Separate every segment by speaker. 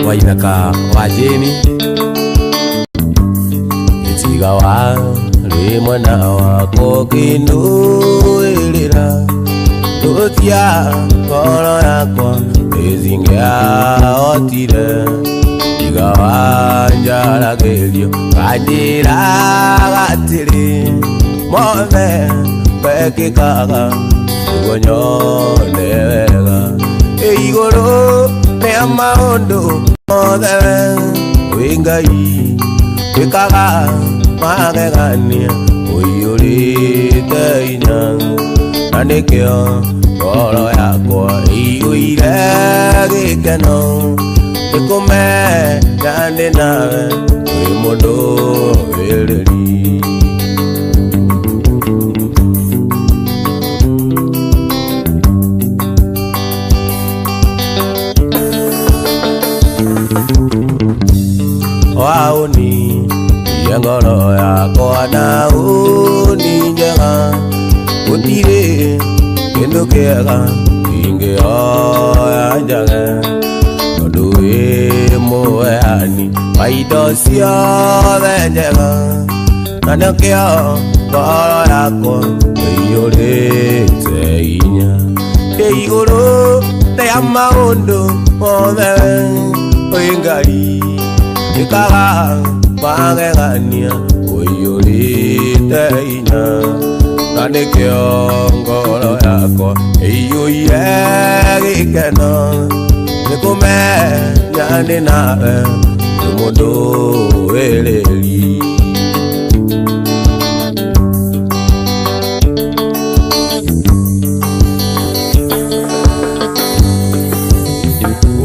Speaker 1: wainaka wajeni itiga wari mwana wako kinuirira tutia ngoro yakwa izingea otire tiga wanjaragerio kanjira gatiri mothe pekikaga igonyone wega igoro ne maundu mothe wingai wikaga magegania uyurite inya nanikio ngoro yakwa iyuire gikeno ikumenya ndi nawe wi mundu wiriri wauni ngoro yakwa na uni njega utire kindu kiega ingioya njage tondu wi muheani wa indo ciothe njega na nikio ngoro yakwa iyurite inya iguru ria maundu mothe wi Ngai ikaga magegania uyurite inya na nikio ngoro yakwa iyuire gikeno nikumenya ndi nawe wi mundu wiriri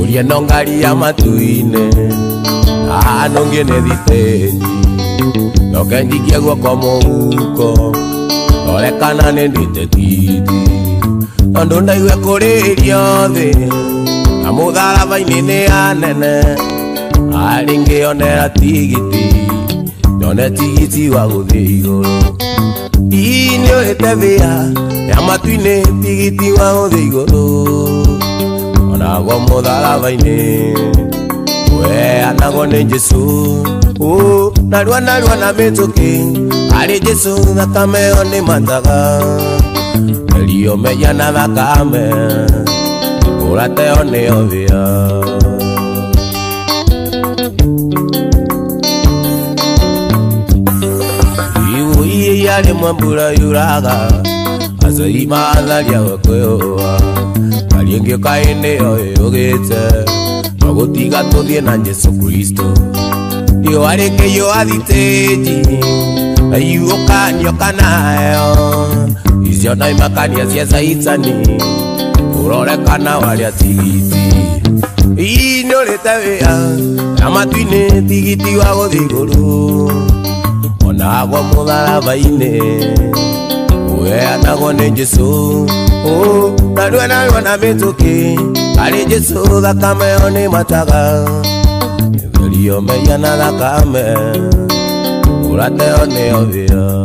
Speaker 1: uria nongaria matuine anongene thitenji nokenjikia guoko muhuko orekana nindite titi tondu ndaigwe kuririo thi na mutharaba-ini ni anene aringionera tigiti nyone tigiti wa guthii iguru niurite thia ya matu-ini tigiti wa guthii iguru onaguo mutharaba-ini weanagwo ni Jesu narua na mituki ari Jesu thakame ni mataga erio meya na thakame urateo ni ovia iu iya ni mwambura yuraga azai matharia wekweoa kariengio kaini oyugite magutiga tuthie na Jesu Kristo yo areke yo athiteji ayuokanyoka nayo icio na imakania cia saitani urorekana waria tigiti inurite wia na matu-ini tigiti wa guthii iguru onaguo mutharaba-ini weanagwo ni Jesu narua na mituki ari Jesu thakame ni mataga erio meya na thakame urateo ni ovia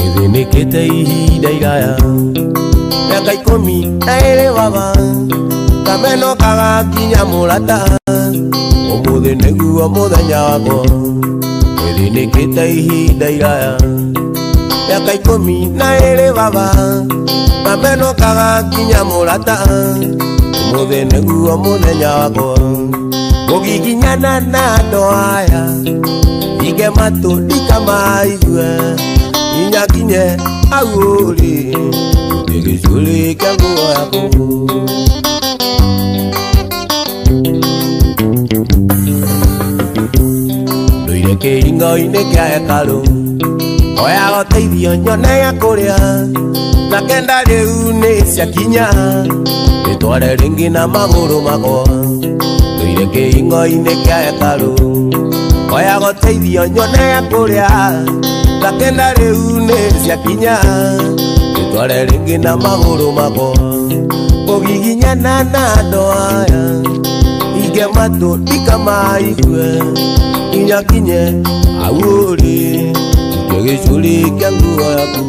Speaker 1: ithinikite ihinda iraya miaka 12 baba kameno kagakinya murata umuthi niguo muthenya wakwa ithinikite ihinda iraya miaka 12 baba kameno kagakinya murata umuthi niguo muthenya wakwa gugiginyana na andu aya ige matu ndikamaigue inyakinye au uri ndigicurike nguo yaku nduire kiringo-ini kia hekalu oya guteithio nyone ya kuria na kenda riu ni ciakinya nitware ringi na maguru makwa nduire kiringo-ini kia hekalu oya guteithio nyone ya kuria na kenda riu ni ciakinya nitware ringi na maguru makwa kugiginyana na andu aya Ige mato ikama ikwe Inya kinye awuri Kege shuli kyangu yaku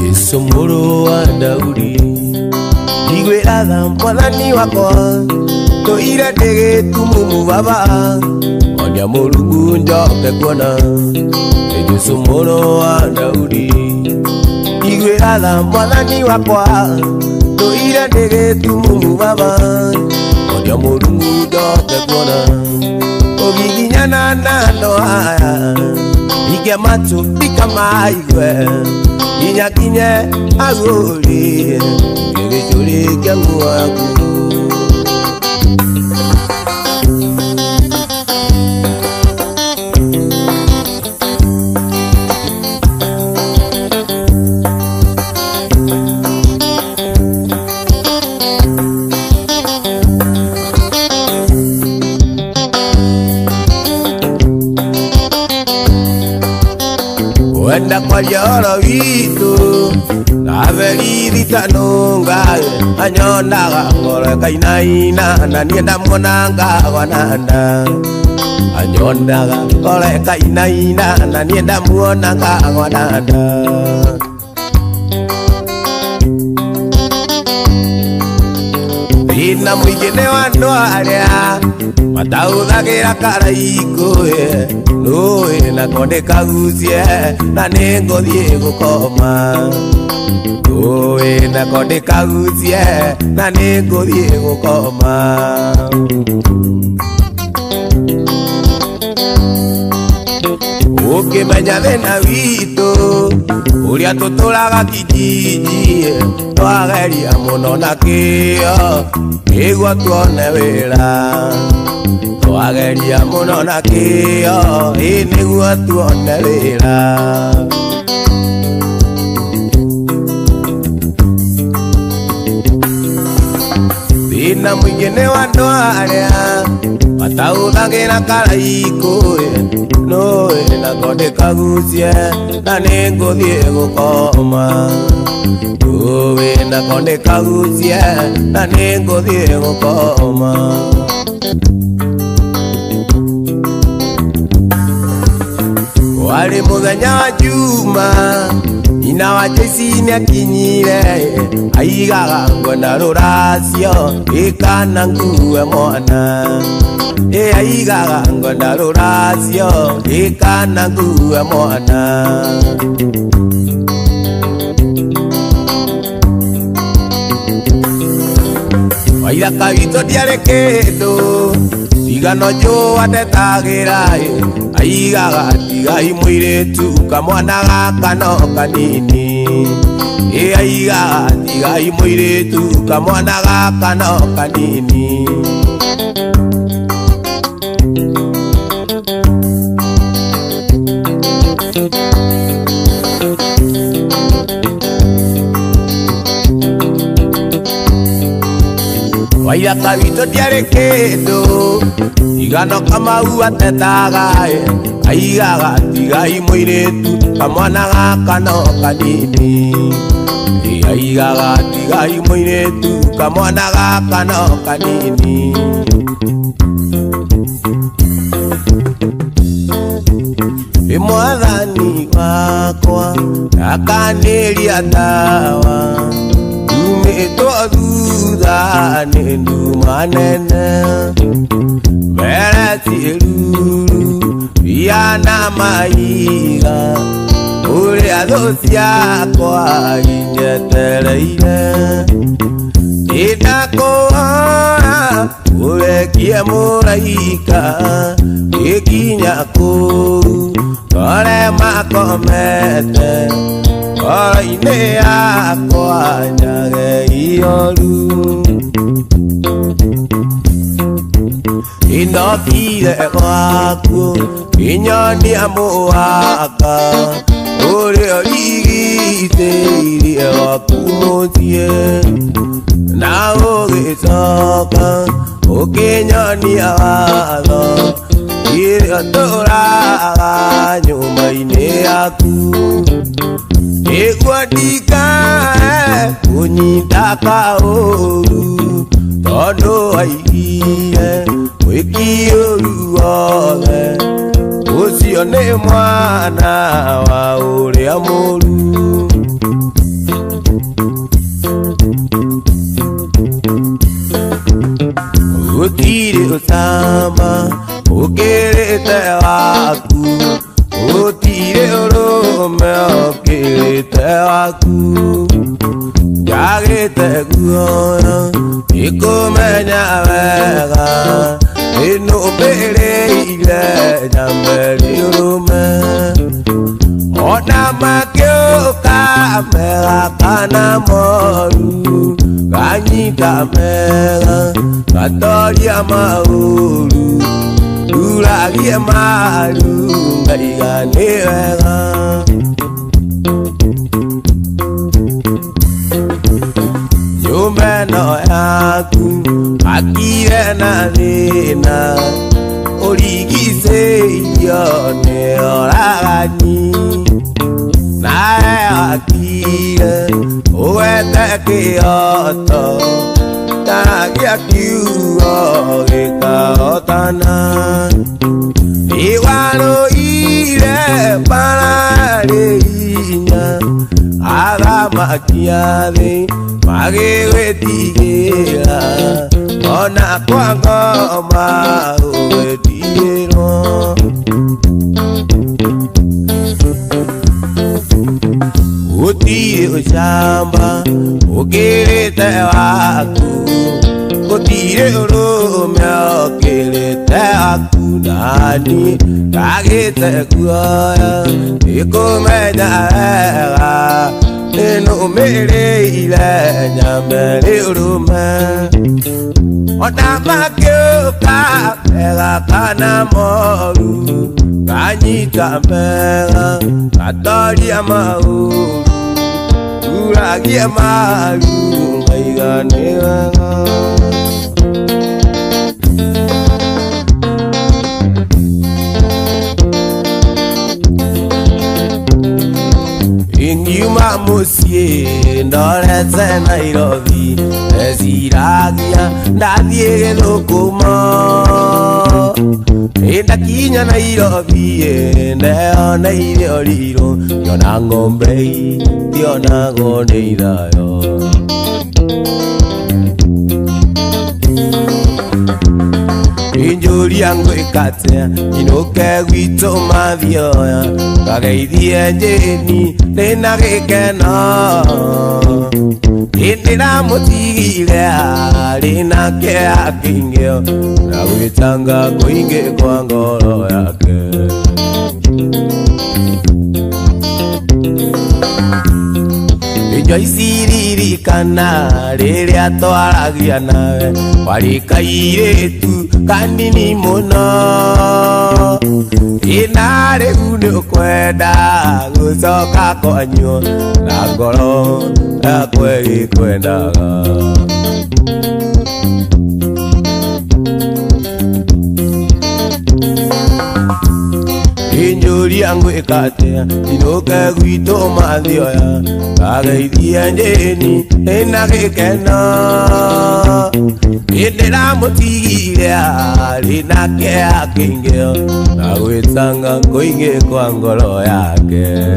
Speaker 1: Yesu muru wa Daudi Igwe adha mwadhani wako To ira dege tumumu baba Onya mulungu njoke kuona Yesu muru wa Daudi Igwe adha mwadhani wako To ira dege tumumu baba Onya mulungu njoke kuona Ogiginyana nando haya Ige matu ikama igwe Inya kinye aguri Kege shuri kyangu waku Wenda kwa yoro vitu Kaveri vitanunga Anyondaga ngore kainaina Nanienda mwananga wananda Anyondaga ngore kainaina Nanienda mwananga wananda Ina mwigene wandoarea Mataudagira karaiko Noe na konde kaguzie Na nengo die gukoma Noe na konde kaguzie Na nengo die gukoma Ukimenya thina wito Uria tuturaga kijiji Twageria muno na kio Niguo tuone wira Twageria muno na kio Niguo tuone wira Thina mwingine wa ndwaria Mataudagira karaiko Noe na konde kaguzie Na nengo die gukoma Noe na konde kaguzie Na nengo die gukoma Wali muthenya wa juma Ina wa jesi ni akinyire Aigaga ngwenda ruracio Ikana nguwe mwana Aigaga ngwenda ruracio Ikana nguwe mwana Waira kawito diare kendo Igano jo atetagira Aigaga tigai muiretu Kamwana gaka no kanini Aigaga tigai muiretu Kamwana gaka no kanini Waira kawito diare kendo Igano kamau atetaga Aigaga tigai muiretu Kamwana gaka no kanini Aigaga tigai muiretu Kamwana gaka no kanini Mwathani wakwa Akaniria dawa Tumetwa thutha nĩ nduma nene Mbere tiĩruru Iana maiga Ũrĩa thũ ciakwa inyetereire Ndakũhoya ũrekie mũraika Gĩkinya kũu Kore makomete Koro-inĩ yakwa njage ioru Inokire gwaku Inyonia mũhaka Ũrĩa ũrigitĩirie gwaku mũciĩ Na ũgĩcoka Ũkĩnyonia watho tora nyuma ineaku Egwadika kunyitaka oru Todo aiye Wikioru ole Usione mwana wa ule amuru Utire usama Ukirete waku Utire urume Ukirete waku Jagite guona Ikumenya wega Inu bere ile Jambeli urume Ona makioka Mega kana moru Ganyita mega Katoria mauru Uragie maru Ngaigane wega Nyumeno yaku Akire na thina Urigise ione oragani Nae akire Uwete kioto Tanagia kiugo Gikaotana Iwano ire Parare inya Agama kiathi Magigwetigira Ona kwa ngoma Uwetigiro Utire ushamba Ukirete waku Utire urume Ukirete waku Nani Kagite kuoya Ikumenya wega Inu mere ile Nyambeli urume Ona makioka Mega kana moru Kanyita mega Katoria mauru Uragie maru Ngaigane wega Inyuma musie Ndoretse Nairobi Eziragia Ndathie Githukuma Ndakinya Nairobi Ndeona irio riro Ndiona ng'ombe Ndiona ng'onde ithayo Injuria ngwikatea Inuke gwitu mathioya Ngageithie njeni Nina gikeno Indira mutigire Rina kea kingio Na gwitanga kuingi kwa ngoro yake Ijo isiririkana Riria twaragia nawe Wari kairetu kanini muno Ina riu niukwenda Gucoka kwanyu Na ngoro yakwe ikwendaga Injuria ngwikatea Inuke gwitu mathioya Ngageithie njeni Ina gikeno Indira mutigire Rina kea kingio Na gwitanga kuingi kwa ngoro yake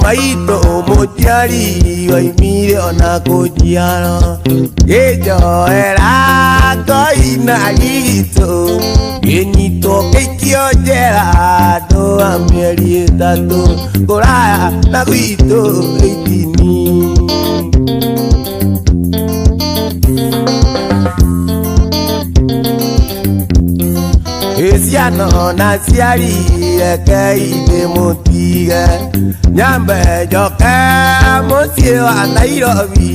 Speaker 1: Maito mutiari Waimire ona kujiano Gejo era Koina gitu Genyito kekio jera Doa mieri etatu Kuraya na gwito eitini Esiano na siari Eke ide mutiga Nyambe joke mũciĩ wa Nairobi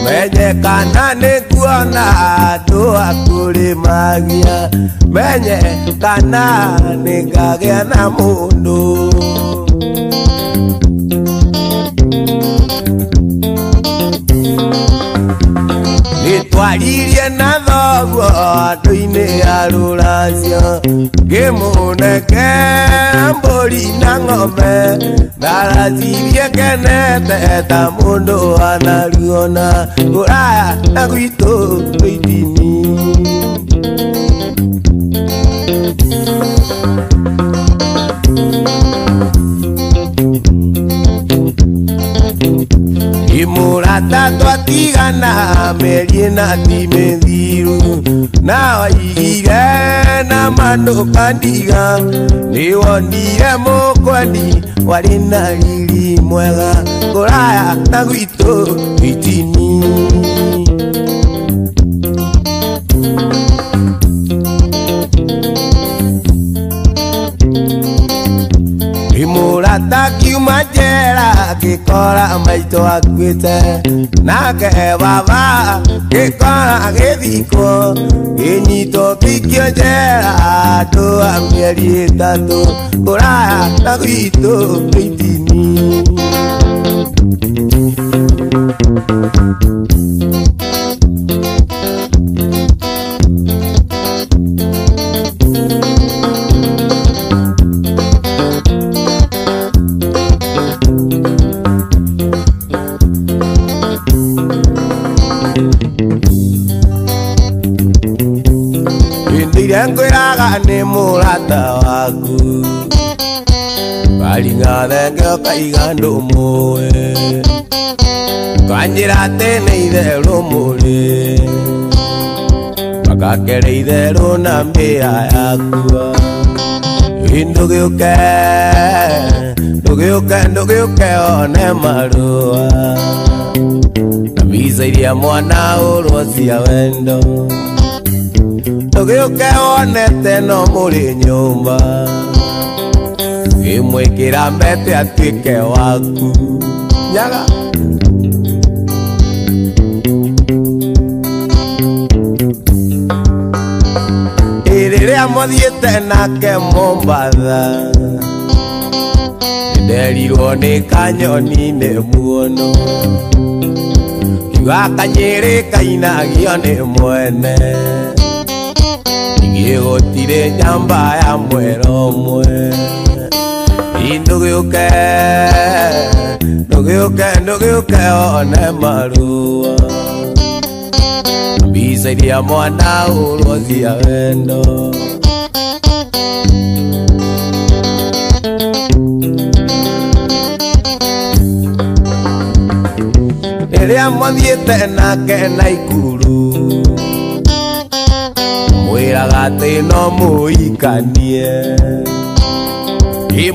Speaker 1: menyekana nĩ kuona andũ akũrĩmagia menyekana nĩ ngagĩa na mũndũ nĩtwaririe na thoguo andũ-inĩ a rũracio ngĩmũnenge mbũri na ng'ombe ndaracirie kenete ta mũndũ anaruona kũraya na gwitũ itini imurata twatigana mĩeri ĩna ti mĩthiru na waigire na mandũ kandiga nĩwonire mũkwendi warĩ na riri mwega kũraya na gwitũ itini imurata kiuma njera ngĩkora maitũ akuĩte nake baba ngĩkora gĩthikwo ngĩnyitwo ngĩikio njera andũ a mĩeri ĩtatũ kũraya na gwitũ itini ngwĩraga nĩ mũrata waku karinga thenge ũkaiga ndũmũĩ kanjĩra atĩ nĩ itherũ mũrĩ makakere itherũ na mbĩa yakua ndũgĩũke one marũa na mbica iria mwana ũrwo cia wendo ndũgĩũke wonete no mũrĩ nyũmba ngĩmwĩkĩra mbete atuĩke waku nyaga rĩrĩa mũthiĩte nake Mombatha nderirwo nĩ kanyoni nĩ muono kiuga kanyĩrĩ kainagio nĩ mwene gũtirĩ nyamba ya mwera ũmwe ndũgĩũke one marũa mbica iria mwana ũrwo cia wendo rĩrĩa mũthiĩte nake Naikuru mwĩraga atĩ no mũikanie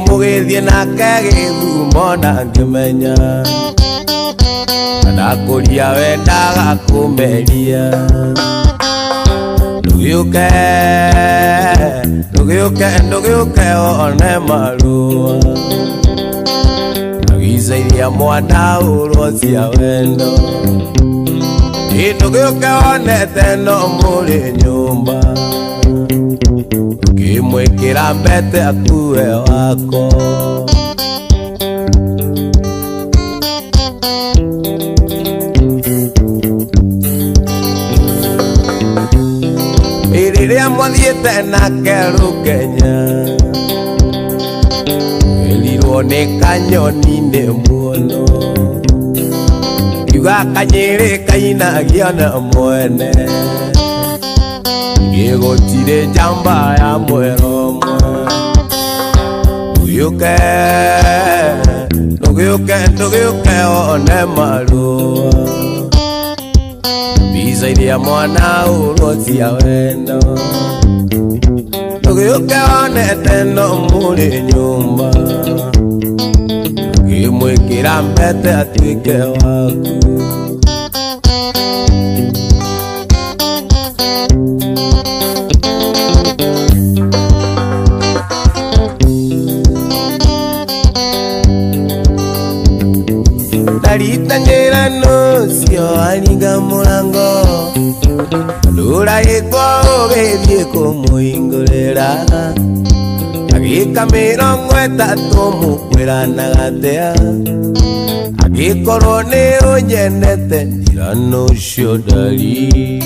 Speaker 1: mũgĩthiĩ nake Gĩthumo na ngĩmenya ndakũria wendaga kũmeria ndũgĩũke one marũa mbica iria mwana ũrwo cia wendo ndũgĩũke wonete no mũrĩ nyũmba ngĩmwĩkĩra mbete akue wako rĩrĩa mũthiĩte nake Rũkenya wĩrirwo nĩ kanyoni nĩ muono kiuga kanyĩrĩ kainagio na mwene gũtirĩ njamba ya mwera ũmwe ndũgĩũke one marũa mbica iria mwana ũrwo cia wendo ndũgĩũke wonete no mũrĩ nyũmba ngĩmwĩkĩra mbete atuĩke waku kio alinga mulango Lura yekwa ogebye kumuingurera Agika mirongo etatu mukwira na gatea Agikoro ni unyenete irano ucio ndari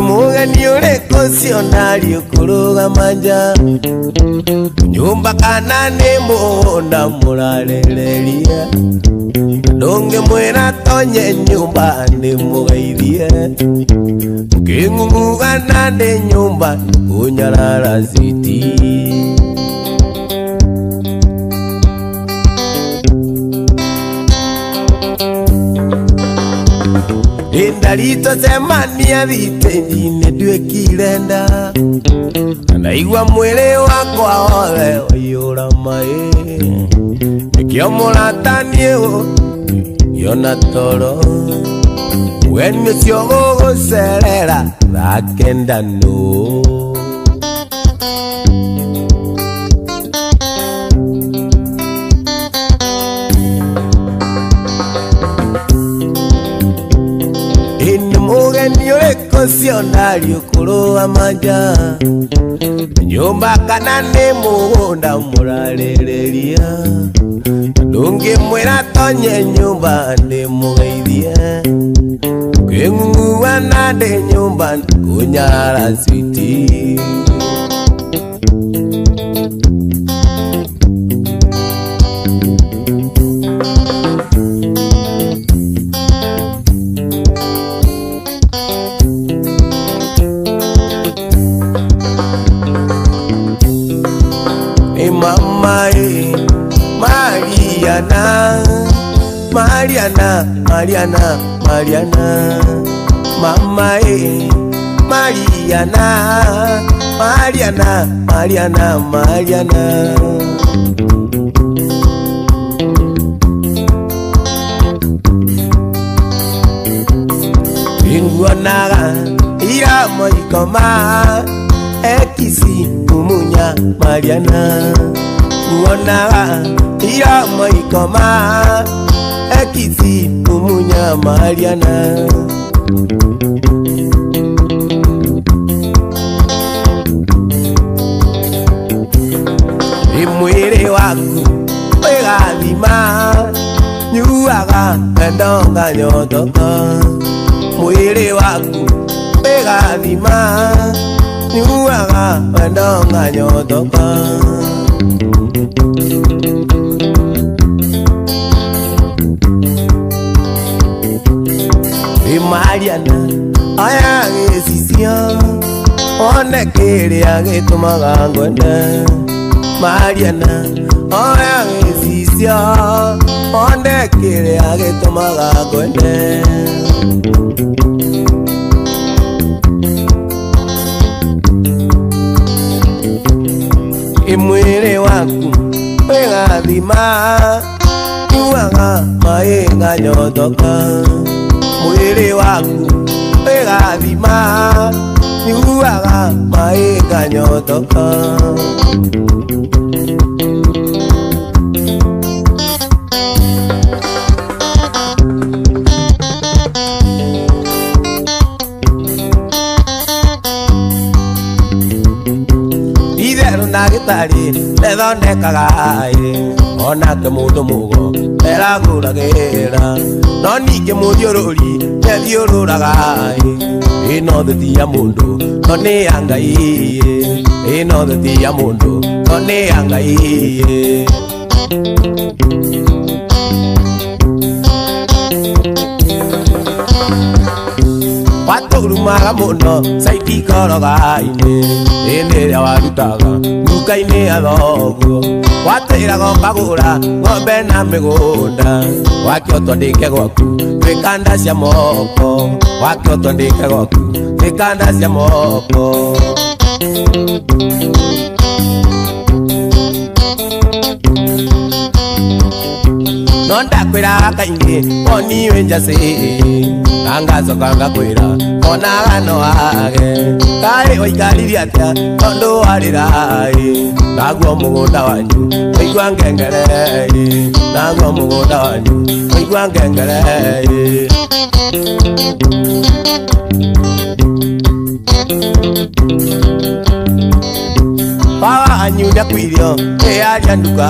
Speaker 1: Mugeni ureko cionari ukuruga manja Nyumba kana ni muhunda murarereria Ndungi mwira tonye nyumba ndi mugeithie Nging'ung'ugana ndi nyumba kunyarara ziti Indarito semania vitenjine ndwekirenda Naigua mwili wakwa wothe waiyura mai Nikio muratanie yona toro Weni ucio gugucerera thakenda no Mugeni ureko cionari ukuruga manja Nyumba kana ni muhunda murarereria Ndungi mwira tonye nyumba ndi mugeithie Nging'ung'ugana ndi nyumba kunyarara switi Mariana Mama Mariana Inguanaga ira moikoma Ekisi umunya Mariana Inguanaga ira moikoma Ekisi umunya Mariana Imwiri waku wegathima Nyuaga endonga nyotoka Mwiri waku wegathima Nyuaga endonga nyotoka Mariana aya gesisio One kiria gitumaga ngwende Mariana aya gesisio One kiria gitumaga ngwende Imwiri waku wegathima Nyuaga mainga nyotoka Mwiri waku wegathima Nyuaga mainga nyotoka Itheru na gitari nethondekaga Onake mundu mugo eraguragira No ningi muthiururi nethiururaga Ino thuti ya mundu no ni ya Ngai Ino thuti ya mundu no ni ya Ngai Waturumaga muno saidi koroga-ini Indi ria warutaga nduka-ini ya thoguo Watiraga ukagura ng'ombe na migunda Wakio twandike gwaku twikanda cia moko Wakio twandike gwaku twikanda cia moko No ndakwira kaingi oniwe njasi Angacoka ngakwira ona gano age Kai oikaririe atia tondu warira naguo mugunda wanyu waigua ngengere naguo mugunda wanyu waigua ngengere baba anyu ndakwirio aria nduka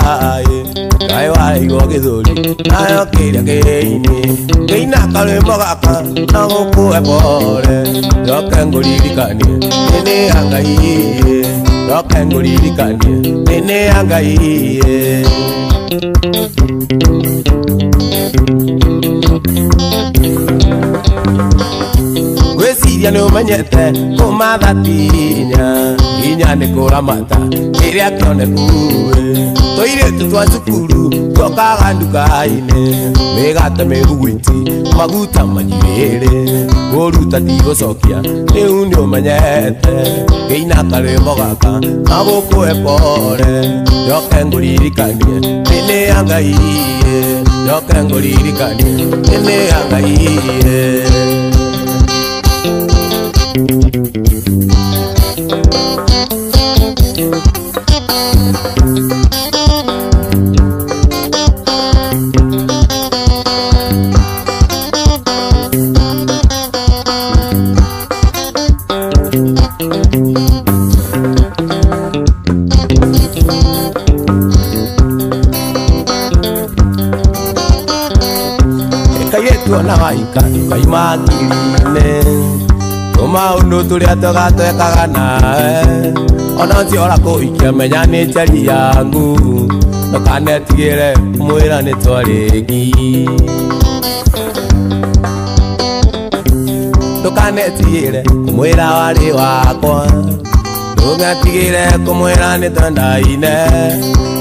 Speaker 1: kai waigua githuri nayo kiria kiini ngeina karwimbo gaka na gukuhe pore njoke nguririkanie nini ya Ngai njoke nguririkanie nini ya Ngai wesiria ni umenyete kumathatinya inya ni kuramata kiria kioneku toiretu twa cukuru twokaga nduka-inĩ mĩgate mĩguguiti maguta manyirĩrĩ gũruta ndigũcokia rĩu nĩ ũmenyete ngĩina karwĩmbo gaka na gũkũhe pore njoke ngũririkanie nĩ ya Ngai njoke ngũririkanie nĩ ya Ngai na waika kaimangirine maundu turia tugatwekaga nawe ona ciora kuikia menya ni njari yangu ndukanetigire mwira ni twaringi ndukanetigire kumwira wari wakwa ndugatigire kumwira ni twendaine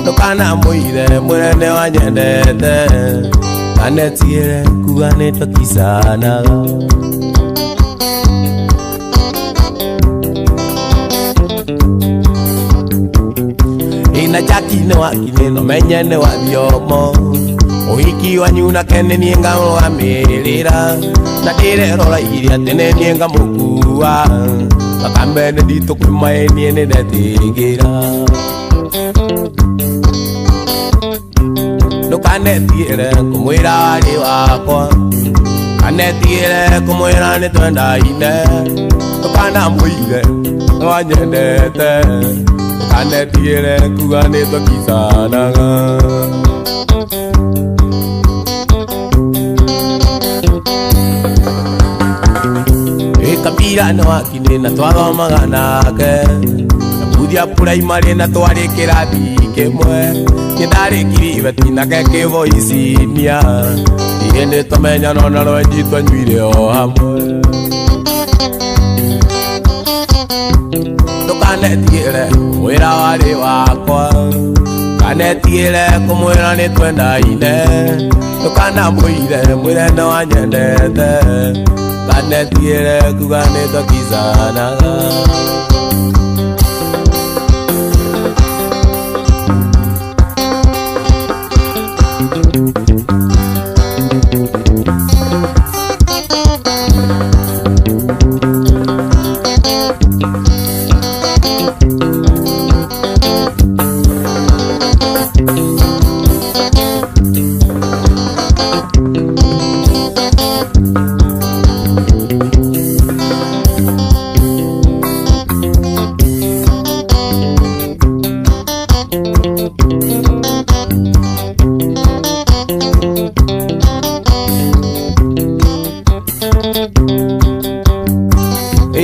Speaker 1: ndukanamwire mwire ni wanyendete kanetigire kuga ni twakisanaga ina jakine wakine no menye ne wabiomo uhiki wanyu na kene nienga wa mirira na dire rora iria tene nienga mukua akambe ne dito kumae ni ne netigira ndukanetigire kumwira wari wakwa kanetigire kumwira ni twendaine ndukanamwire wanyendete kanetigire kuga ni twakisanaga ikabira no akine na twagomaga nake nabudia primary na twari kirathi kimwe nindari betina ke kivoicinia iende tomenya nona rwenji twanyuire o hamwe ndukanetigire mwira wari wakwa kanetigire kumwira ni twendaine ndukanamwire mwire ni wanyendete kanetigire kuga ni twakisanaga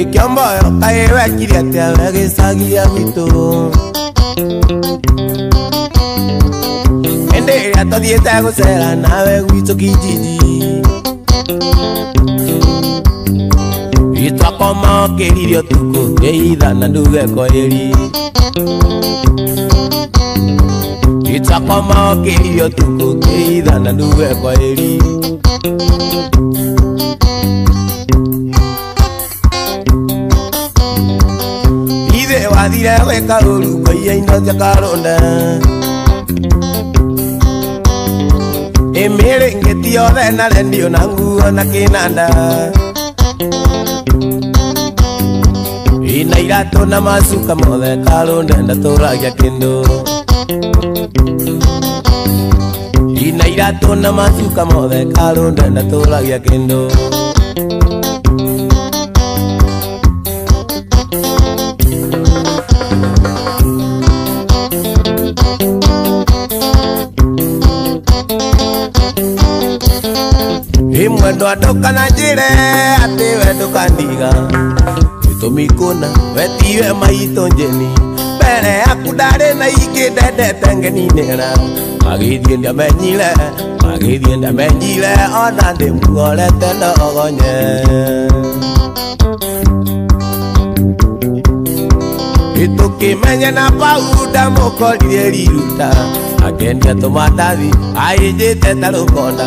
Speaker 1: Ikiambayo kaiwe kiriate wege sagia mito ende ya todiete gusera nawe gwito kijiji itakoma keririo tuko keitha na nduge koeri itakoma keririo tuko keitha na nduge koeri wathire weka uru koia ino cia karonda emere ngeti othe na rendio na nguo na kinanda ina irato na macuka mothe Kalonda ndatũragia kĩndũ ina irato na macuka mothe Kalonda ndatũragia kĩndũ Mwendo adoka na njire ati wendo kandiga Itumikuna wetiwe maito njeni Mbere yaku ndari na iki ndendete ngeninira Magithie ndiamenyire ona ndimugorete ndogonye Itukimenya na pauda mukoririe riruta Akendia tomatathi aijite tarukonda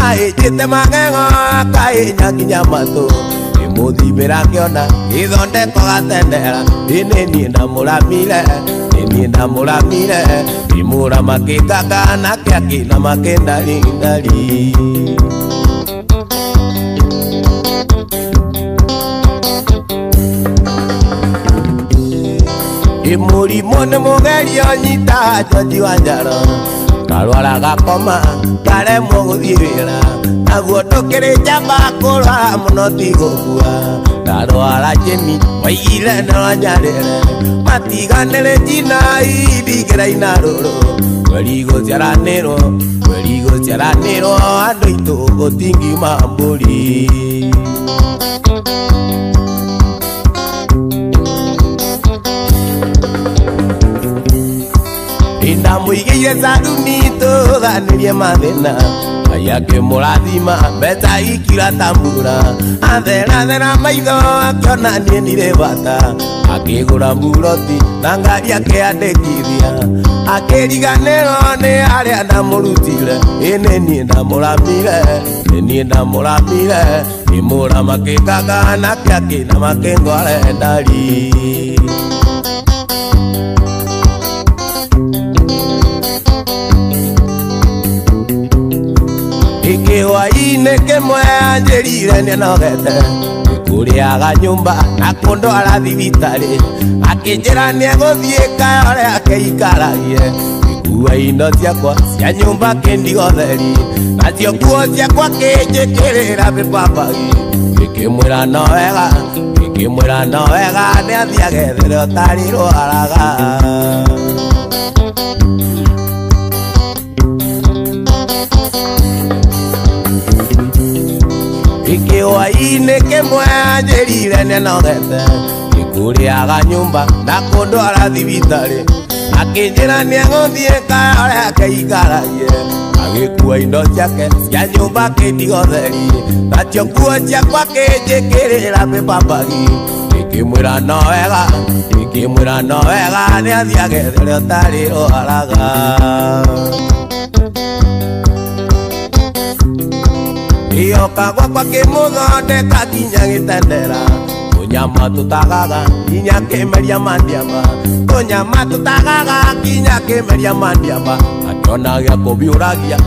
Speaker 1: aijite magego akainya kinya matu imuthimira kiona ithondeko gatendera ini ndamuramire imura makikaga na kiakina makendari Imurimo nĩ mũgerio nyita George Wanjara Karwara gakoma karemwo gũthiĩ wĩra naguo ndũkĩrĩ njamba kũrwara mũno ti gũkua ndarwara Jeni waigire na Wanyarĩre matiganĩrĩ njina imbingĩra inarũrũ kweri gũciaranĩrwo andũ aitũ gũtingiuma mbũri Inda muigiye saduni tũthanĩrie mathĩna Ngai akĩmũrathima mbeca ikira tambura atherathera maitho akĩona niĩ ndirĩ bata akĩgũra mburoti na ngari akĩandĩkithia akĩriganĩrwo nĩ arĩa ndamũrutire nĩ niĩ ndamũramire imũra makĩkaga nake akĩna makĩngware ndari Ikiwa-inĩ kĩmwe anjĩrire nĩanogete kũrĩaga nyũmba na kũndwara thibitarĩ akĩnjĩra nĩegũthiĩ kayore akĩikaragie ngĩkua indo ciakwa cia nyũmba kĩndigotheri nacio nguo ciakwa kĩnjĩkĩrĩra mĩpambagi ngĩkĩmwĩra no wega nĩathiĩ agethere ũtarĩ rwaraga Ikiwa-inĩ kĩmwe anjĩrire nĩanogete gĩkũrĩaga nyũmba na kũndwara thibitarĩ akĩnjĩra nĩegũthiĩ kayore akĩikaragie agĩkua indo ciake cia nyũmba kĩndigotheri nacio nguo ciakwa kĩnjĩkĩrĩra mĩpambagi ngĩkĩmwĩra no wega nĩathiĩ agethere ũtarĩ rwaraga Ioka gwakwa kĩmũthondeka kinya gĩtendera Tũnyama tũtagaga kinya kĩmeria mandiama Tũnyama tũtagaga kinya kĩmeria mandiama Akĩona gĩa kũbiũragia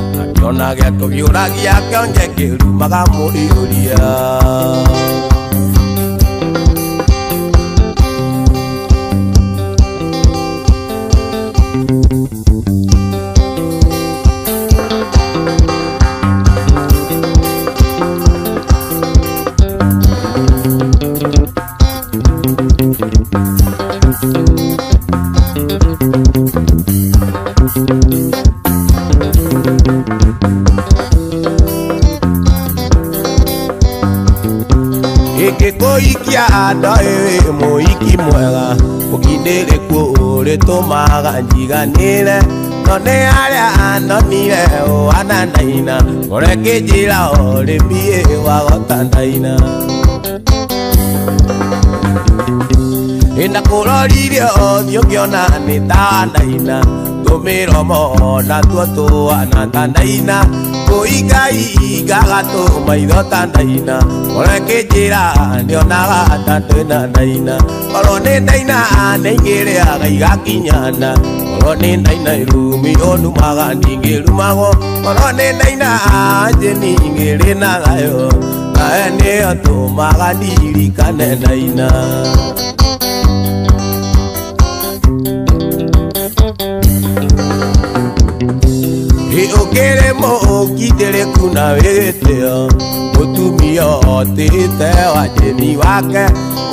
Speaker 1: kĩonje kĩrumaga mũriũria Ikikuikia ndoĩ mũiki mwega ũkindĩrĩku ũrĩtũmaga njiganĩre no nĩ arĩa anonire wananaina ũrekĩnjĩra ũrĩmiĩ wagotandaina Ndakũroririe ũthiũ ngĩona nĩ tanaina tũmĩromo na tuo tũana tanaina kũingaingaga tũmaitho tanaina ũrekĩnjĩra ndĩonaga ta twĩna naina korwo nĩ ndaina nĩingĩrĩaga igakinyana korwo nĩ ndaina irumi ũnumaga ningĩrumagwo korwo nĩ ndaina Jeni ngĩrĩ na thayũ nae atumaga ndirikane naina. Ukere mukindire kuna witio mutumia otite wajeni wake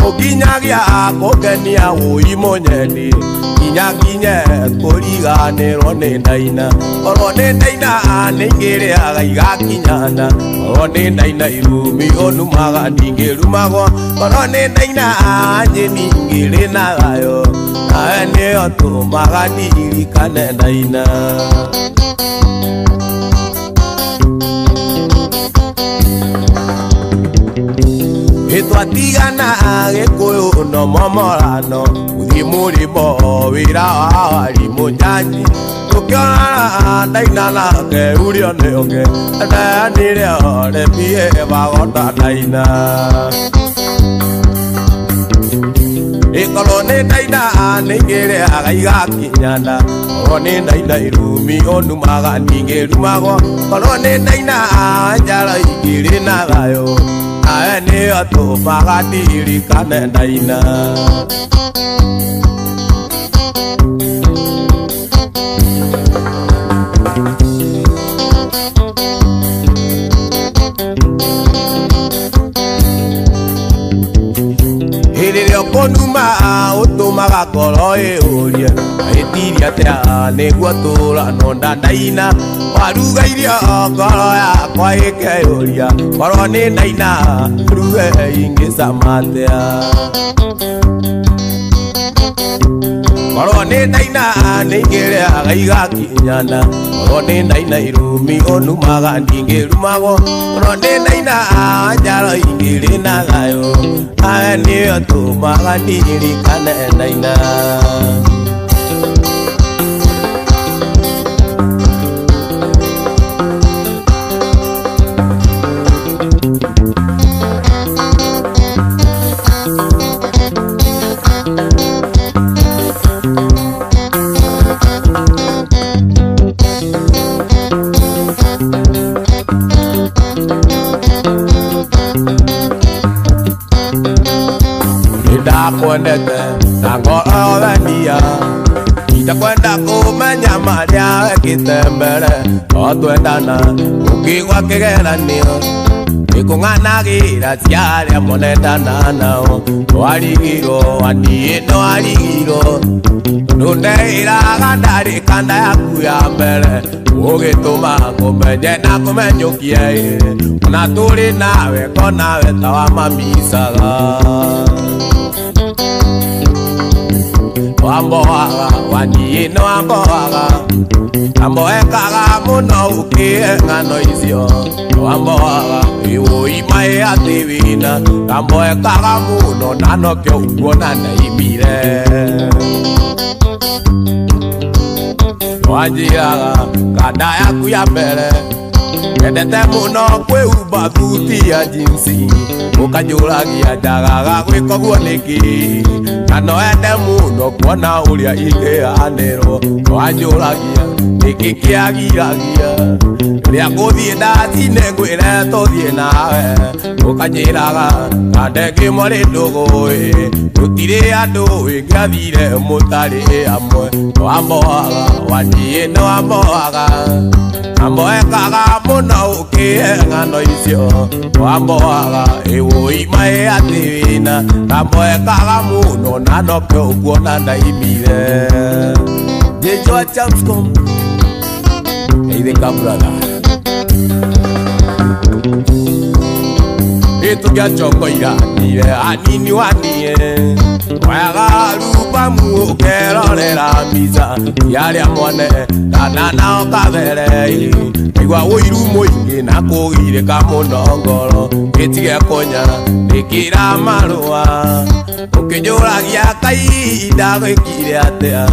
Speaker 1: ukinyagia kugenia ui munyeni kinyaginye kuriganirwo ni ndaina orwo ni ndaina ningiriaga igakinyana orwo ni ndaina irumi onumaga ningirumagwo orwo ni ndaina nyeni ngiri nagayo nawe nio tumaga ndirikane ndaina. Twatigana Gikuyu no momorano uthi murimo wira wa warimu njanyi tukiona ndaina nake urio ni unge ndanire ore pie bagonda ndaina ikorwo ni ndaina ningiriaga igakinyana orwo ni ndaina irumi onumaga ningirumagwo orwo ni ndaina njara igiri nagayo nae nio tumaga ndirikane ndaina. Hiririo konuma utumaga ngoro iurie itiria atia niguo turano ndaina waruga irio ngoro yakwa ikeyuria korwo ni ndaina ruge ingicama atia korwo ni ndaina ningiriaga igakinyana korwo ni ndaina irumi onumaga ndingirumagwo korwo ni ndaina njaro ingiri nagayo nawe nio tumaga ndirikane ndaina. Kwendete na ngoro wendia itakwenda kumenya maria wekite mbere otwendana ukigwa kigeranio ikung'anagira ciaria monendana nao twarigirwo anie nwarigirwo nundeiraga ndarikanda yaku ya mbere ugituma kumenye na kumenyukie na turi nawe ko nawe tawamamisaga wamboaga wanyino wamboaga amboekaga muno ukie ng'ano icio wamboaga iwuimae ativina amboekaga muno nanokio ukuona naimire wanjiraga kanda yaku ya mbere endete muno kwĩhumba thuti ya jinsi ukanyũragia njagaga gwĩkoguo nĩkĩ na no ende muno kuona ũrĩa ingĩanĩrwo wanjũragia nĩkĩ kĩagiragia rĩa gũthiĩ ndathine ngwĩre tũthiĩ nawe ũkanyĩraga kande kĩmwe ndũgũĩ gũtirĩ andũ ĩngĩathire mũtarĩ amwe wamboaga waniĩ nĩ wamboaga amboekaga muno ukie ng'ano icio wamboaga iwuimae ativina amboekaga muno nanokio ukuona ndaimire Jejoa Chamscom eithika brother itugiachokoira nire anini wanie wagarupa mukerorera mbica yaria mwane ndananao kabere igwa uiru muingi na kugirika muno ngoro gitige konya ikira marua ukinyuragia kaida gwikire atia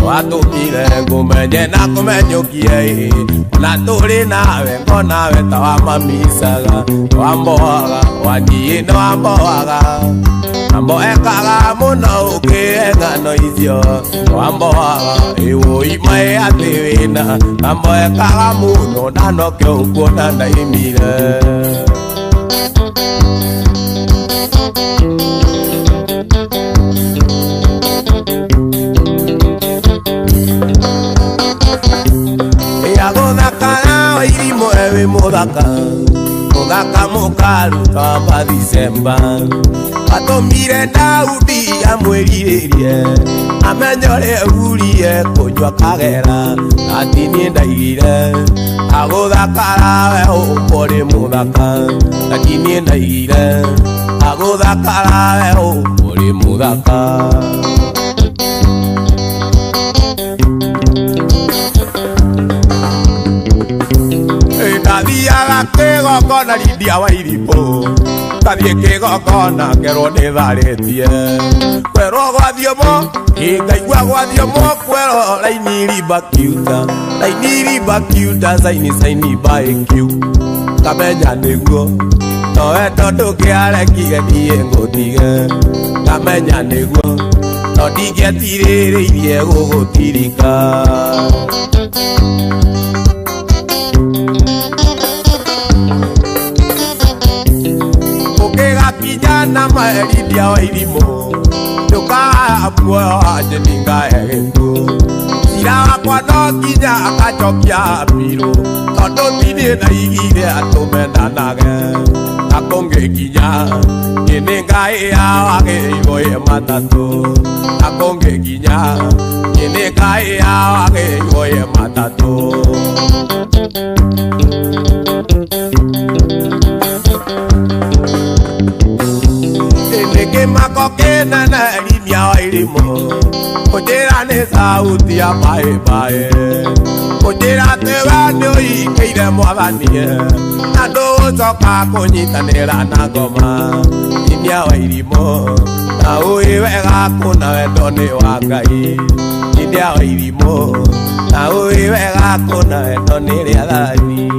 Speaker 1: watumire ngumenye na kumenyukie na turi nawe ko nawe tawamamisaga wamboaga waniĩ nĩ wamboaga amboekaga muno ukie ng'ano icio wamboaga iwuimae ativina amboekaga muno nanokio ukuona ndaimire Mudaka mukaru kamba Disemba Atomire Daudi amweririe amenyore urie kunywa kagera ati ni ndaigire aguthakara we ukuri muthaka ati ni ndaigire aguthakara we ukuri muthaka Tathiaga kigongona Lydia wa Iripo Tathie kigongona kerwo nĩ tharĩtie kwerwo gwa thiomo ngaigua gwa thiomo kwerwo raini riba kiuta saini by Q kamenya nĩguo nowe tondũ kĩarekire niĩ ngũtige kamenya nĩguo no ndingĩetirĩrĩirie gũgũtirika Kijana Lydia wa Iripo Tukaa muoyo wanje ningaegetu Sira wakwa no nginya akachokia mbiru Tondu ndirĩ ndaigire atũmendanage na kũngĩkinya nĩ Ngai awagĩrĩirwo ye matatũ na kũngĩkinya nĩ Ngai awagĩrĩirwo ye matatũ Mako kenana Lydia wa Iripo Kujira ni sauti ya bae Kujira tewa ni uikeire mwathanie Na ndugucoka kunyitanira na ngoma Lydia wa Iripo Na ui wega kuna wendo ni wa Ngai Lydia wa Iripo Na ui wega kuna wendo ni ria thani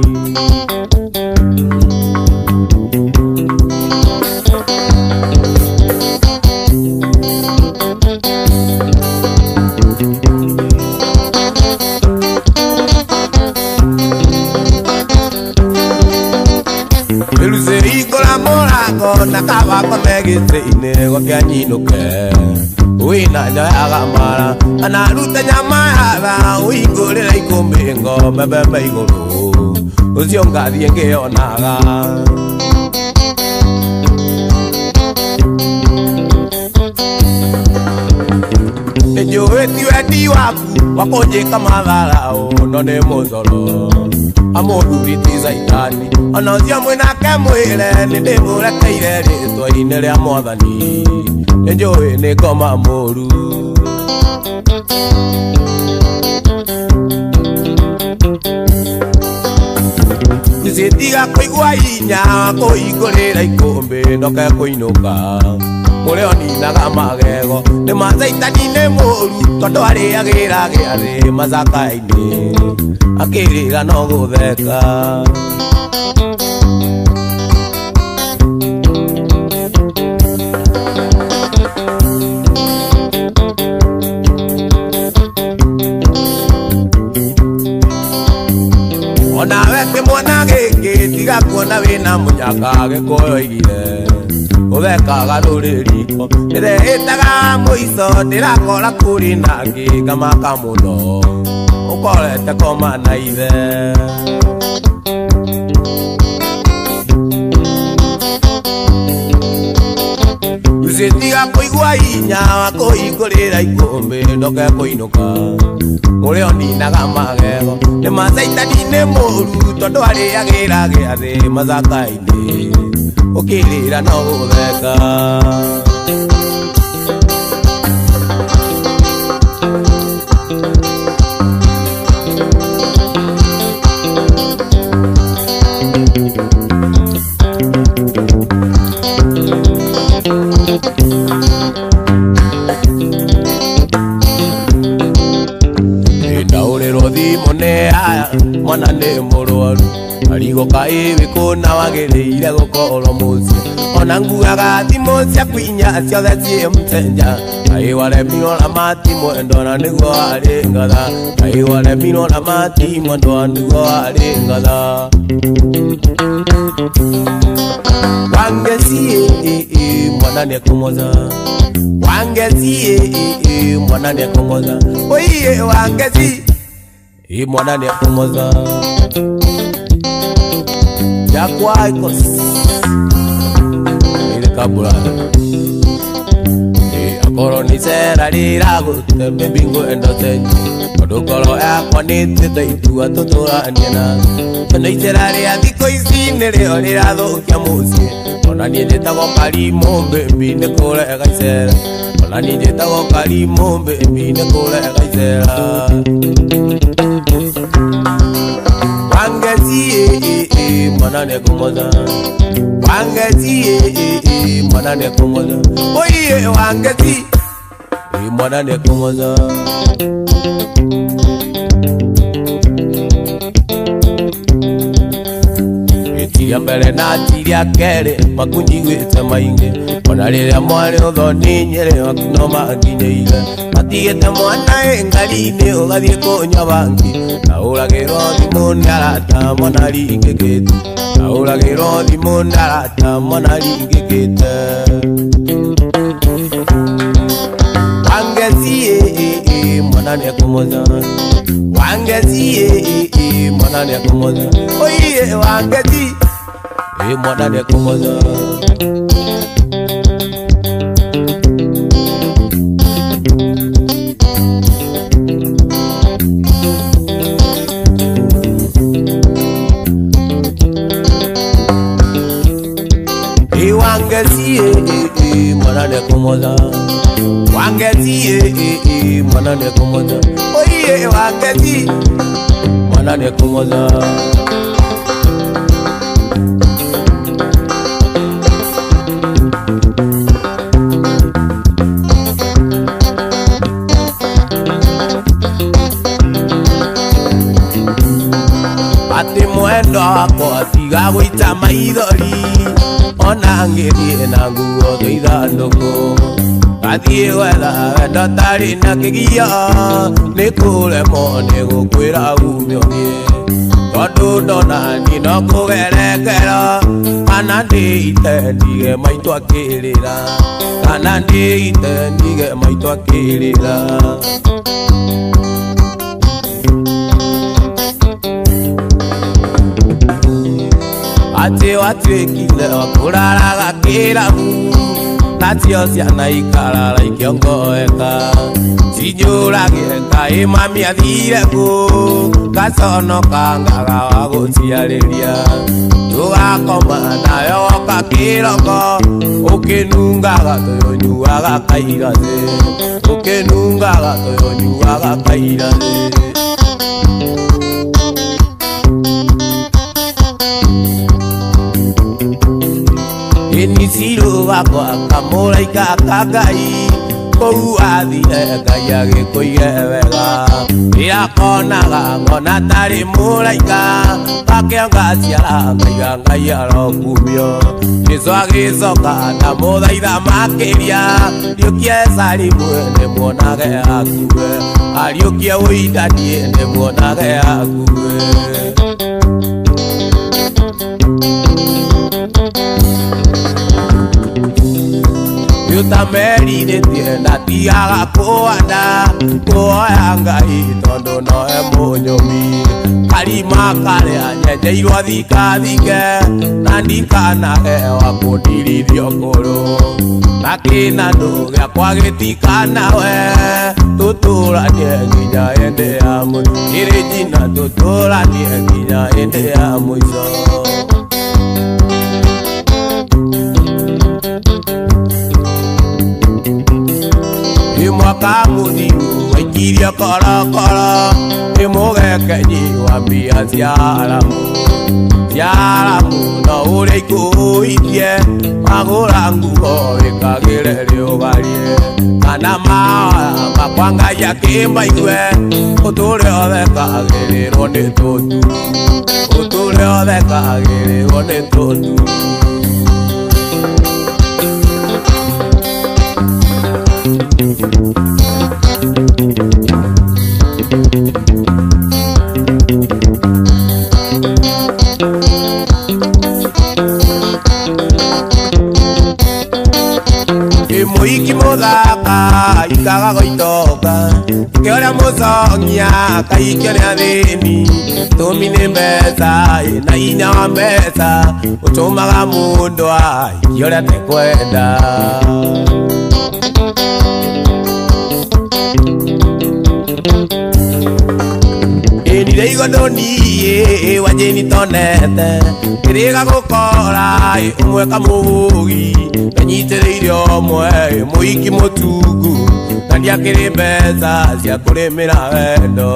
Speaker 1: Na kabako megite-inĩ gũkĩanyinuke wĩna nyoyaga mara kana rute nyama yatha ũhingũrĩra ikũmbĩ ngome mbembe igũrũ ũcio ngathiĩ ngĩonaga nĩnjũĩ ti wendi waku wa kũnjĩka matharau no nĩ mũcoro amũthuri ti Saitani ona ũcio mwĩnake mwĩre nĩndĩmũrekeire rĩtwa-inĩ rĩa Mwathani nĩnjũĩ nĩ ngoma mũru Nĩcitiga kũigua hinya kũhingũrĩra ikũmbĩ ndoke kũinũka ũrĩa ninaga magego nĩ ma Saitani nĩ mũru tondũ arĩagĩra gĩathĩ macaka-inĩ akĩrĩra no gũtheka onawe kĩmwana gĩkĩ tiga kuona wĩna mũnyaka gĩkũyoigire ũthekaga rũrĩ riko ndĩrehĩtaga mũico ndĩrakora kũrĩ nangĩ ngamaka mũno ũkorete koma na ithe Nĩcitiga kũigua hinya wa kũhingũrĩra ikũmbĩ ndoke kũinũka ũrĩa ninaga magego nĩ ma Saitani nĩ mũru tondũ arĩagĩra gĩathĩ macaka-inĩ ũkĩrĩra no gũtheka one aya mwana nĩ mũrwaru arigo kaĩ kuna wagĩrĩire gũkorwo mũciĩ ona nguaga thimũ ciaku inya ciothe ciĩ mtenja kaĩ waremirwo na mati mwendo na nĩguo warĩ ngatha kaĩ waremirwo na mati mwendo na nĩguo warĩ ngatha wangeci mwana nĩekũmũtha wangeci mwana nĩekũmũtha oiye wangeci mwana nĩekũmũtha yakwa ikos ile kabula akoro ni sera rira gũtembe bingo endote odokoro yakwa nĩtĩte itua tũtũraniana na itera rĩa thikũ ici nĩrĩo rĩrathũkia mũciĩ ona niĩ njĩtagwo Karimũ mbĩmbi nĩ kũrega icera ona niĩ njĩtagwo Karimũ mbĩmbi nĩ kũrega icera wangeci mwana nĩekũmũtha wangeci mwana nĩekũmũtha oiye wangeci mwana nĩekũmũtha ĩtiria mbere na tiria kerĩ makunjiguĩte maingĩ ona rĩrĩa mwarĩ ũthoni Nyĩrĩ no manginyĩire matigĩte mwana ngari-inĩ ũgathiĩ kũnyua bangi na ũragĩrwo thimũ nĩ arata mwana ringĩkĩte na ũragĩrwo thimũ nĩ arata mwana ringĩkĩte wangeci mwana nĩekũmũtha wangeci mwana nĩekũmũtha oiye wangeci mwana nĩekũmũtha wangeci mwana nĩekũmũtha wangeci mwana nĩekũmũtha oiye wangeci mwana nĩekũmũtha ati mwendo wakwa tiga gũita maithori ona ngĩthiĩ na nguo tũithandũkũ ngathiĩ gwetha wendo tarĩ na kĩgia nĩ kũremwo nĩ gũkwĩra umio niĩ tondũ ndona ni no kũgerekera kana ndĩite ndige maitũ akĩrĩra kana ndĩite ndige maitũ akĩrĩra ati watuĩkire wakũraraga kĩrabu nacio ciana ikarara ikĩongoeka cinjũragĩre kaĩ mami athire kũ gaconoka ngaga wa gũciarĩria tũgakoma nayo woka kĩroko ũkĩnungaga tũyũnyuaga kairathĩ ũkĩnungaga tũyũnyuaga kairathĩ Inisiru wakwa kamũraika ka Ngai kũu athire Ngai agĩkũire wega irakonaga ngona tarĩ mũraika akĩongaciara Ngai arokumio Jesũ agĩcoka ndamũthaitha makĩria ariũkie Salimu ndĩmuonage akue ariũkie Wĩidanie ndĩmuonage akue Utamerirĩtie na tigaga kũanda kuoya Ngai tondũ nowe mũnyũmi karima karĩa nyenjeirwo thikathike na ndikanage wa kũndirithio ngũrũ na kĩnandũ gĩakwa gĩtikanawe tũtũranie nginya hĩndĩ ya mũico Regina tũtũranie nginya hĩndĩ ya mũico mwaka mũthiru waikirie korokoro nĩ mũgekenyi wa mbia cia haramu Yara muno ure ikuitie magura nguo ikagire riogarie kana makwanga ya kimba iwe uture othe kagirirwo ni tutu uture othe kagirirwo ni tutu Muiki muthaka ikaga goitoka ikeoria mucokia kaikio ni athini tumini mbeca na hinya wa mbeca utumaga mundu aikioria tekwenda Nire igondo niye wajeni tonete Kiriga gukora umwe kamugi Nanyitiriire omwe muiki mutugu Na ndiakiri mbeca cia kurimira wendo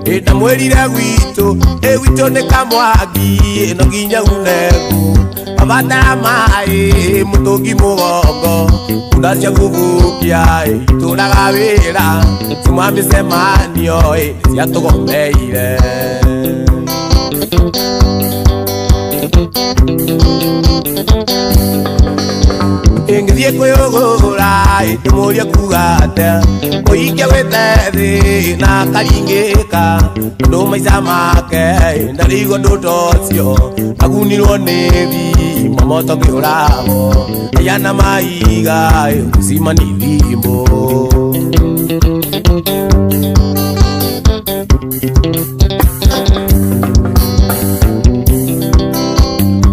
Speaker 1: Ita mwirire gwitu gwitu ni kamwagi no nginya unegu Abatara mai mutungi mugongo Undacia kuvukia ituraga wira Tuma micemanio cia tugomeire Ngithie kwiyugura ndimurie kuga atia Muikia wite na karingika Ndu maica make ndarigo ndutocio Agunirwo ni thi mamoto kiurago Ayana maiga usima ni thimbo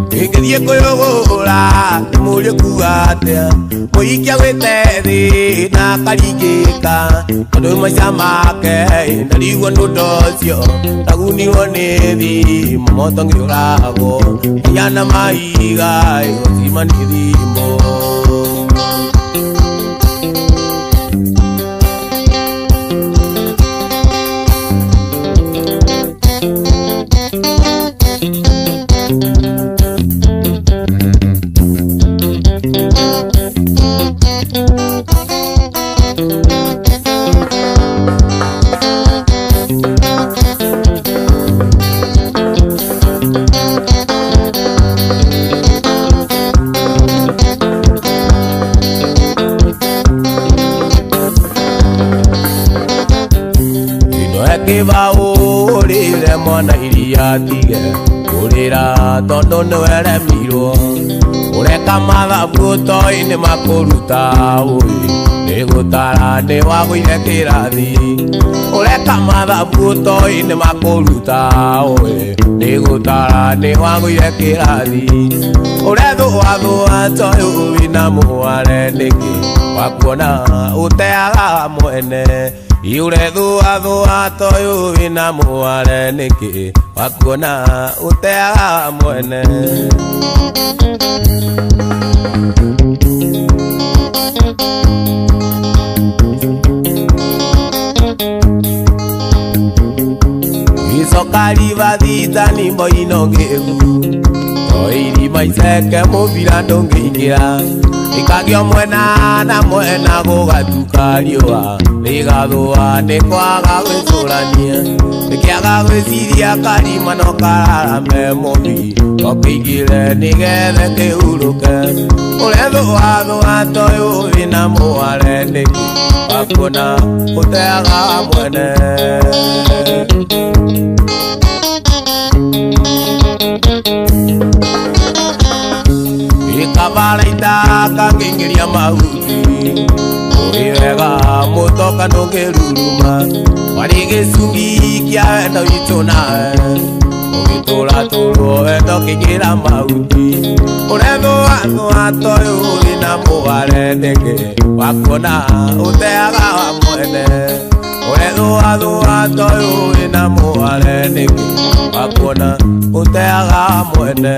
Speaker 1: Ngithie kwiyugura ndimurie kuga atia Muikia wite thi na karingika Ndu maica make ndarigo ndutocio Agunirwo ni thi mamoto kiurago Ayana maiga usima ni thimbo Kiva urire mwana iria tige Urira tondu niweremirwo Ureka mathabu toi-ini makuruta Nigutara ni wagwire kirathi Ureka mathabu toi-ini makuruta Nigutara ni wagwire kirathi Urethua toi wina mware niki Wakuona uteaga mwene Iurethua toi wina mware niki Wakuona uteaga mwene Isokari vathita nimbo inogegu Toiri maiseke muvira ndungiingira Ikagio mwena na mwena gugatuka riua Nigathua ni kwaga gwicurania Nikiaga gwiciria karima no kararame mubi Okingire nigethe kihuruke Urethua toi wina mware niki Wakuona uteaga mwene Ikavaraita kangingiria mahuti Uriwega mutoka ndungiruruma Wari gicungi kia wendo witu nawe Ugitura turwo wendo kigira mahuti Urethua toi wina mware niki Wakuona uteaga mwene Urethua toi wina mware niki Wakuona uteaga mwene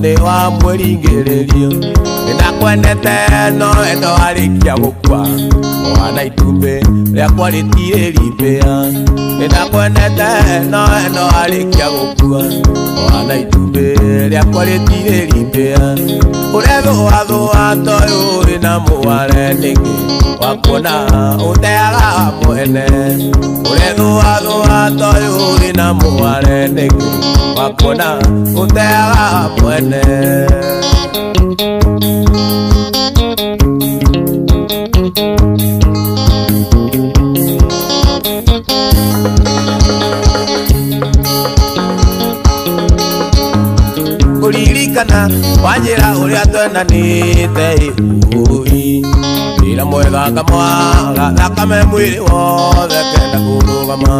Speaker 1: nĩ wa mwĩringĩrĩrio nĩndakwendete no endo arĩkia gũkua mwana itumbĩ rĩakwa rĩtirĩrimbĩa nĩndakwendete no endo arĩkia gũkua mwana itumbĩ rĩakwa rĩtirĩrimbĩa ũrethũathũa toyũ ũrĩ na mũware nĩngĩ wakuona ũteaga mwene ũrethũathũa toyũ ũrĩ na mũware nĩngĩ wakuona ũteaga mwene kuririkana wanjĩra ũrĩa twendanĩte ũi wĩra mwega ngamwaga thakame mwĩrĩ wothe kenda kũrũgama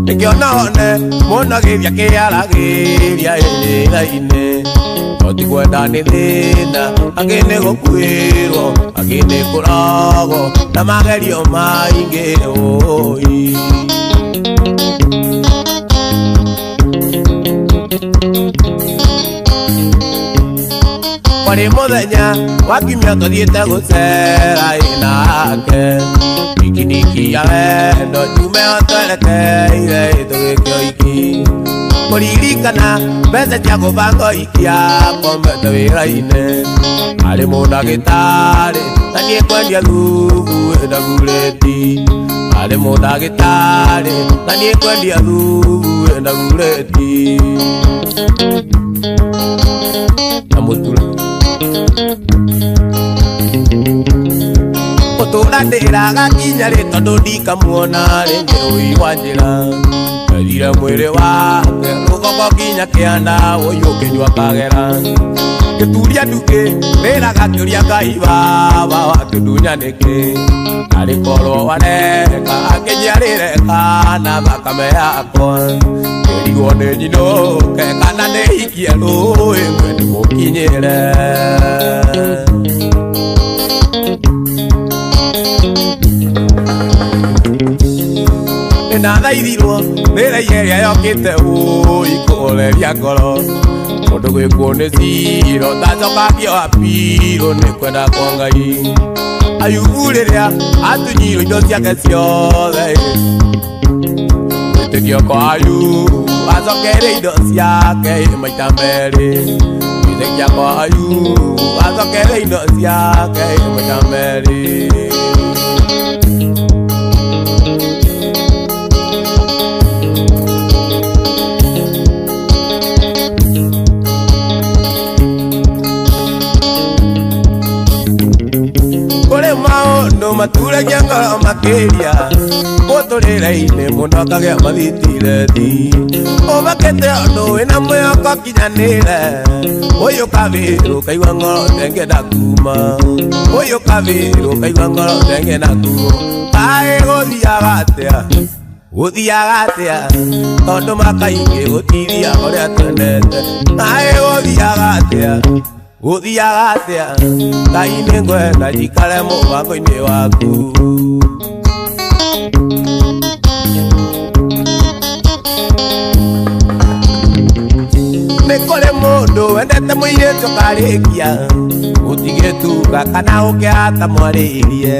Speaker 1: nĩkĩo none mũnagĩria kĩaragĩria wĩra-inĩ oti kwenda nĩ thĩna angĩ nĩ gũkuĩrwo angĩ nĩ kũragwo na magerio maingĩ ũi kwarĩ mũthenya wa kiumia tũthiĩte gũcera nake ikiniki ya wendo njume twerekeire tũgĩkio iki kũririkana mbeca cia gũbanga ikia komete wĩra-inĩ arĩ mũndagĩtarĩ na niĩ kwendia thubu ndagurĩti arĩ mũndagĩtarĩ na niĩ kwendia thubu ndagurĩti na mũtura ũtũratĩraga kinya rĩ tondũ ndikamuona rĩngĩ ũi wa njĩra erire mwĩrĩ wake rũgongo kinya kĩanda ũyũ ũkĩnyua kagera gĩturia nduke wĩraga kĩũria Ngai baba wakĩndunya nĩkĩ arĩ korwo wareka akĩnjiarĩreka na thakame yakwa kĩrigwo nĩ nyinũke kana nĩ hikie rũĩ mwendi mũkinyĩre nĩnathaithirwo wĩra-inĩ ĩrĩa yokĩte ũi kũgoreria ngoro mũndũ gwĩkwo nĩ ciro tacoka ngĩoha pirũ nĩ kwenda kwa Ngai Ayubu rĩrĩa atunyirwo indo ciake ciothe wĩtĩkio kwa Ayubu acokeire indo ciake maita merĩ wĩtĩkia kwa Ayubu acokeire indo ciake maita merĩ maturagia ngoro makĩria ũtũrĩre-inĩ mũndũ akagĩa mathitirethi ũmakĩte ũndũ wĩna mwĩhoko kinyanĩre ũyũ kabĩrũ kaigua ngoro ndengĩenda kuma ũyũ kabĩrũ kaigua ngoro ndengĩenda kuma kaĩ gũthiaga atĩa tondũ makaingĩ gũtiria ũrĩa twendete kaĩ gũthiaga atĩa Ngai nĩ ngwenda njikare mũbango-inĩ waku nĩ kũrĩ mũndũ wendete mũirĩtu karĩkia gũtigĩtuga kana ũkĩhata mwarĩrie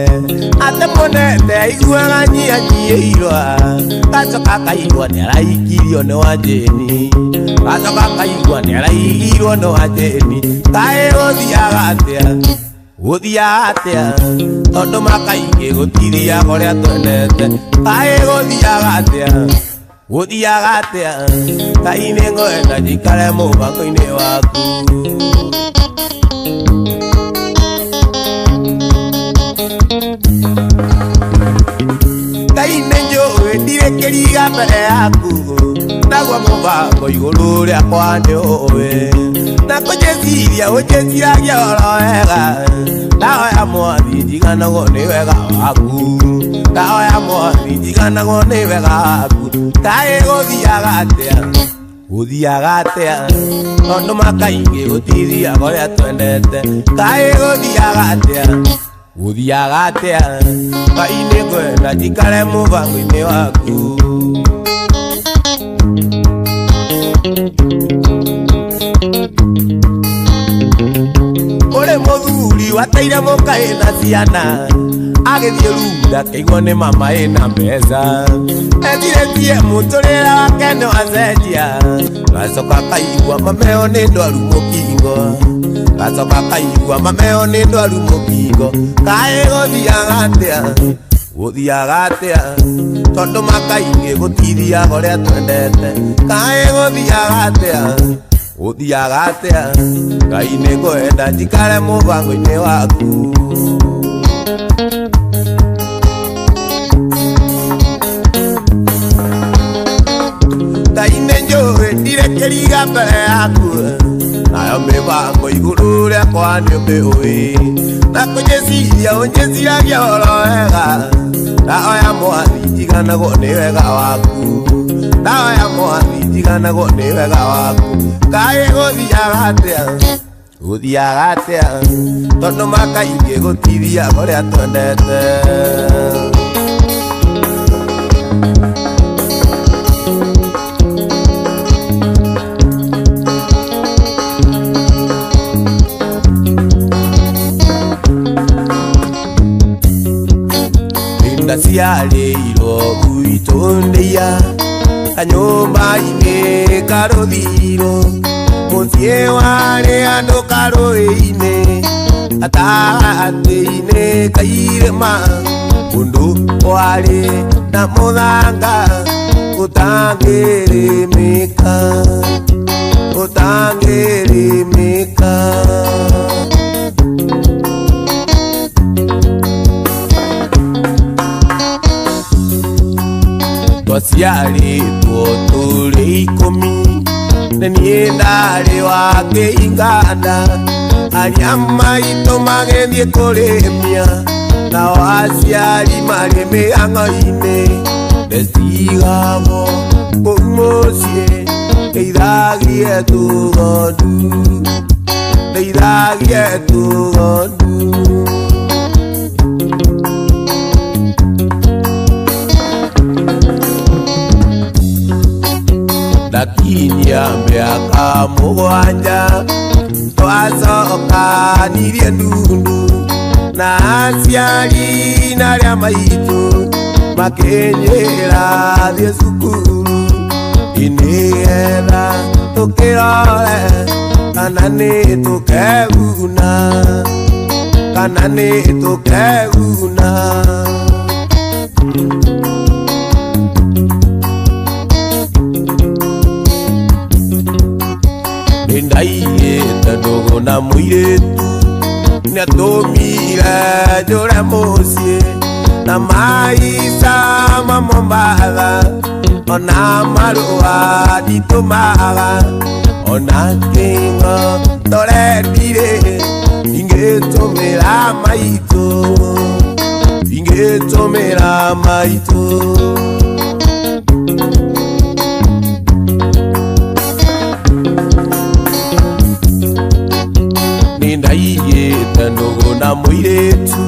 Speaker 1: atĩ mũnete aiguaga nyianyiĩirwo gacoka kaigua nĩaraikirio nĩ Wanjĩni gacoka kaigua nĩaraigirwo nĩ Wanjĩni kaĩ gũthiaga atĩa tondũ makaingĩ gũtiria ũrĩa twendete kaĩ gũthiaga atĩa Ngai nĩ ngwenda njikare mũbango-inĩ waku Ngai nĩ njũĩ ndirĩ kĩriga mbere yaku naguo mũbango igũrũ rĩakwa nĩ ũĩ na kũnjĩciria ũnjĩciragia oro wega ndahoya Mwathi njiganagwo nĩ wega waku ndahoya Mwathi njiganagwo nĩ wega waku kaĩ gũthiaga atĩa tondũ makaingĩ gũtiria ũrĩa twendete kaĩ gũthiaga atĩa Ngai nĩ ngwenda njikare mũbango-inĩ waku wateire muka ina ciana agithie runda keigwo ni mama ina mbeca ethirĩtie mũtũrĩre wake nĩ wacenjia gacoka kaigua mameo nĩ ndwaru mũkingo gacoka kaigua mameo nĩ ndwaru mũkingo kaĩ gũthiaga atĩa tondũ makaingĩ gũtithiaga ũrĩa twendete kaĩ gũthiaga atĩa Ngai nĩ ngwenda njikare mũbango-inĩ waku Ngai nĩ njũĩ ndirekĩriga mbere yaku nayo mĩbango igũrũ rĩakwa nĩ ũmĩũĩ na kũnjĩciria ũnjĩciragia ũhoro wega ndahoya Mwathi njiganagwo nĩ wega waku ndahoya Mwathi njiganagwo nĩ wega waku kaĩ gũthiaga atĩa tondũ makaingĩ gũtithiaga ũrĩa twendete Inda ciarĩirwo gwitũ ndĩia kanyũmba-inĩ karũthirũ mũciĩ warĩ andũ karũĩ-inĩ gatagatĩ-inĩ ka irĩma mũndũ warĩ na mũthanga ũtangĩrĩmĩka twaciarĩtwo tũrĩ 10 na niĩ ndarĩ wa kĩinganda arĩa maitũ magĩthiĩ kũrĩmia nao aciari marĩ mĩhang'o-inĩ ndecigagwo kũu mũciĩ ndeithagie tũgondu ndakinyia mĩaka 7 twacokanirie ndundu na aciari narĩa maitũ makĩnyĩra thiĩ cukuru nĩgetha tũkĩrore kana nĩ tũkeguna Ndaiyĩte ndũgũ na mũirĩtu nĩatũmire njũre mũciĩ na maica ma Mombatha ona marũa nditũmaga ona kĩng'o torendire ingĩtũmĩra maitũ Ndaiyĩte ndũgũ na mũirĩtu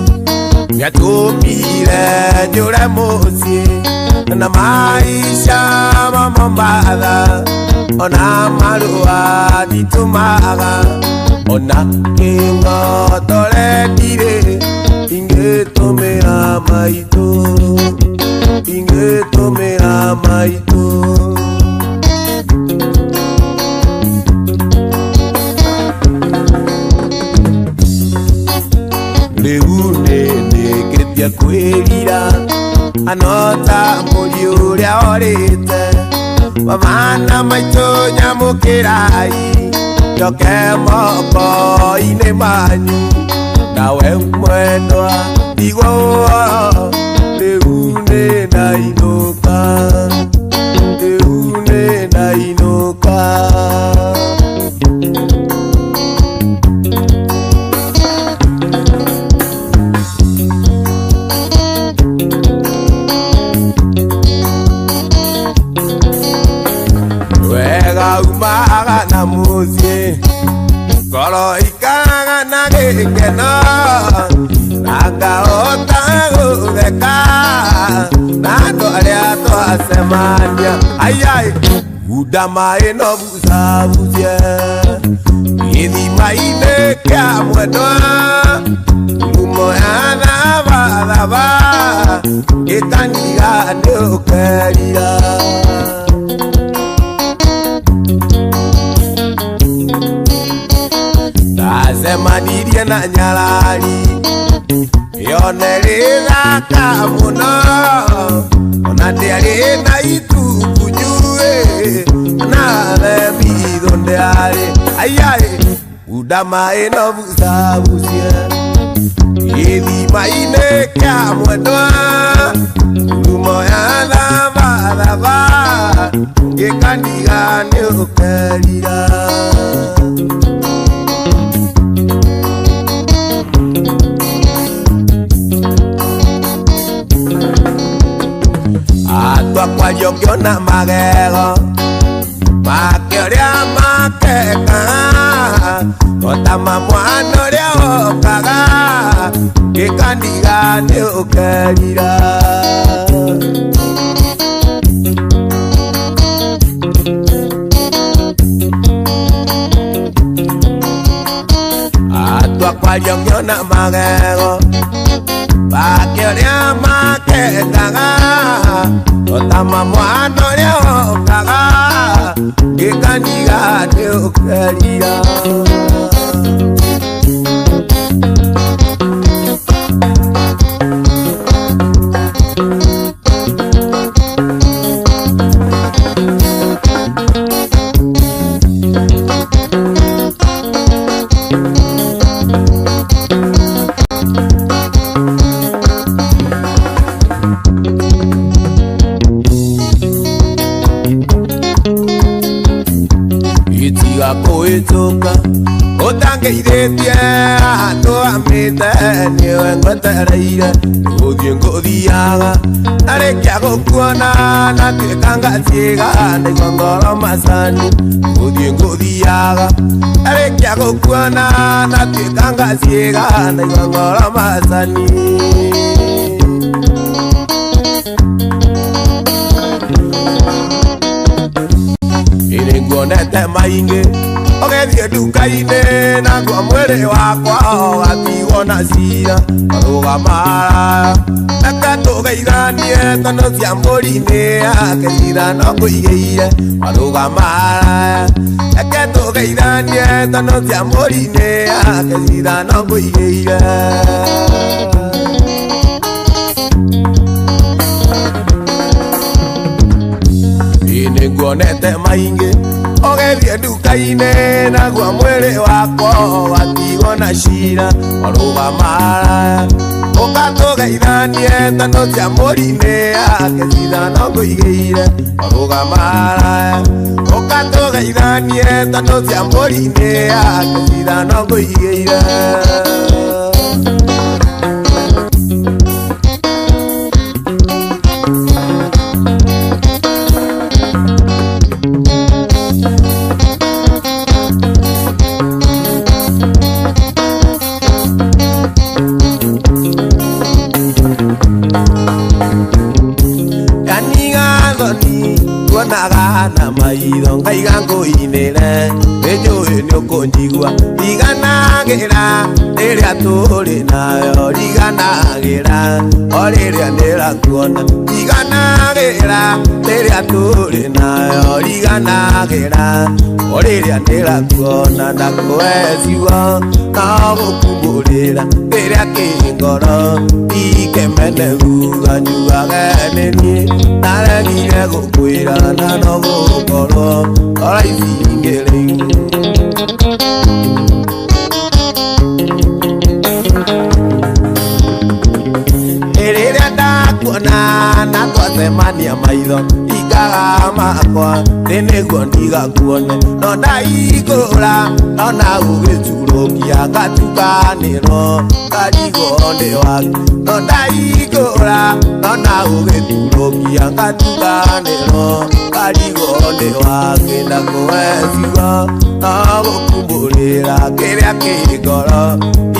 Speaker 1: nĩatũmire njũre mũciĩ na maica ma Mombatha ona marũa nditũmaga ona kĩng'o torendire ingĩtũmĩra maitũ rĩu nĩndĩkĩtie kwĩrira anota mũri ũrĩa orĩte wamana maitũ nyamũkĩrai njoke moko-inĩ manyu nawe mwendwa igwo rĩu nĩndainũka umaga na mũciĩ ngoro ikaraga na gĩkeno na ngahota gũtheka na andũ arĩa twacemania gunda maĩ no bucabucie gĩthima-inĩ kĩa mwendwa Lumoya daba Ikandiga neukeria Nasema nirie na nyarari Yonerera kamuno Ona ndiari na itukunyue Na lebi donde are Ayaye Udama eno busa busia Yedi maine kya mwendwa Lumoya daba Ikandiga neukeria Atua kwa yongyo na magego Makeoria makeka Otama mwana ria okaga Gikandiga ni ukerira Atua kwa yongyo na magego Makeoria makeka Otama mwana ria okaga Gikandiga ni ukerira Koitoka Otangeithĩtie andũ amĩte nĩwe ngwetereire Gũthiĩ ngũthiaga Narĩkia gũkuona natuĩka ngatiga Ndaigua ngoro macani Gũthiĩ ngũthiaga Narĩkia gũkuona natuĩka ngatiga Ndaigua ngoro macani Nĩnguonete maingĩ Ũgĩthiĩ nduka-inĩ naguo mwĩrĩ wakwa ũgatigwo na cira Marũgamara Reke tũgeithanie tondũ ciambũri-inĩ yake cira no ngũigĩire Marũgamara Reke tũgeithanie tondũ ciambũri-inĩ yake cira no ngũigĩire Nĩnguonete maingĩ Ũgĩthiĩ nduka-inĩ naguo mwĩrĩ wakwa ũgatigwo na cira Marũgamara Ũgatũgeithanie tondũ ciambũri-inĩ yake cira no ngũigĩire Marũgamara Ũgatũgeithanie tondũ ciambũri-inĩ yake cira no ngũigĩire Naga na maitho ngaiga ngũinĩre Nĩnjũĩ nĩũkũnjigua Riganagĩra rĩrĩa tũrĩ nayo Riganagĩra o rĩrĩa ndĩrakuona Riganagĩra rĩrĩa tũrĩ nayo Riganagĩra o rĩrĩa ndĩrakuona Ndakũhe ciugo no gũkumbũrĩra rĩrĩa kĩ ngoro Ikemene thutha nyugage nĩ niĩ Naregire gũkwĩra na no gũkorwo Oraici ngĩrĩ Rĩrĩa ndakuona na twacemania maitho Ikaga makwa thĩ nĩguo ndigakuone No ndaihingũra no na gũgĩturũkia Ngatukanĩrwo ngarigwo nĩ waku No ndaihingũra no na gũgĩturũkia Ngatukanĩrwo ngarigwo nĩ waku Ndakũhe ciugo no gũkumbũrĩra kĩrĩa kĩ ngoro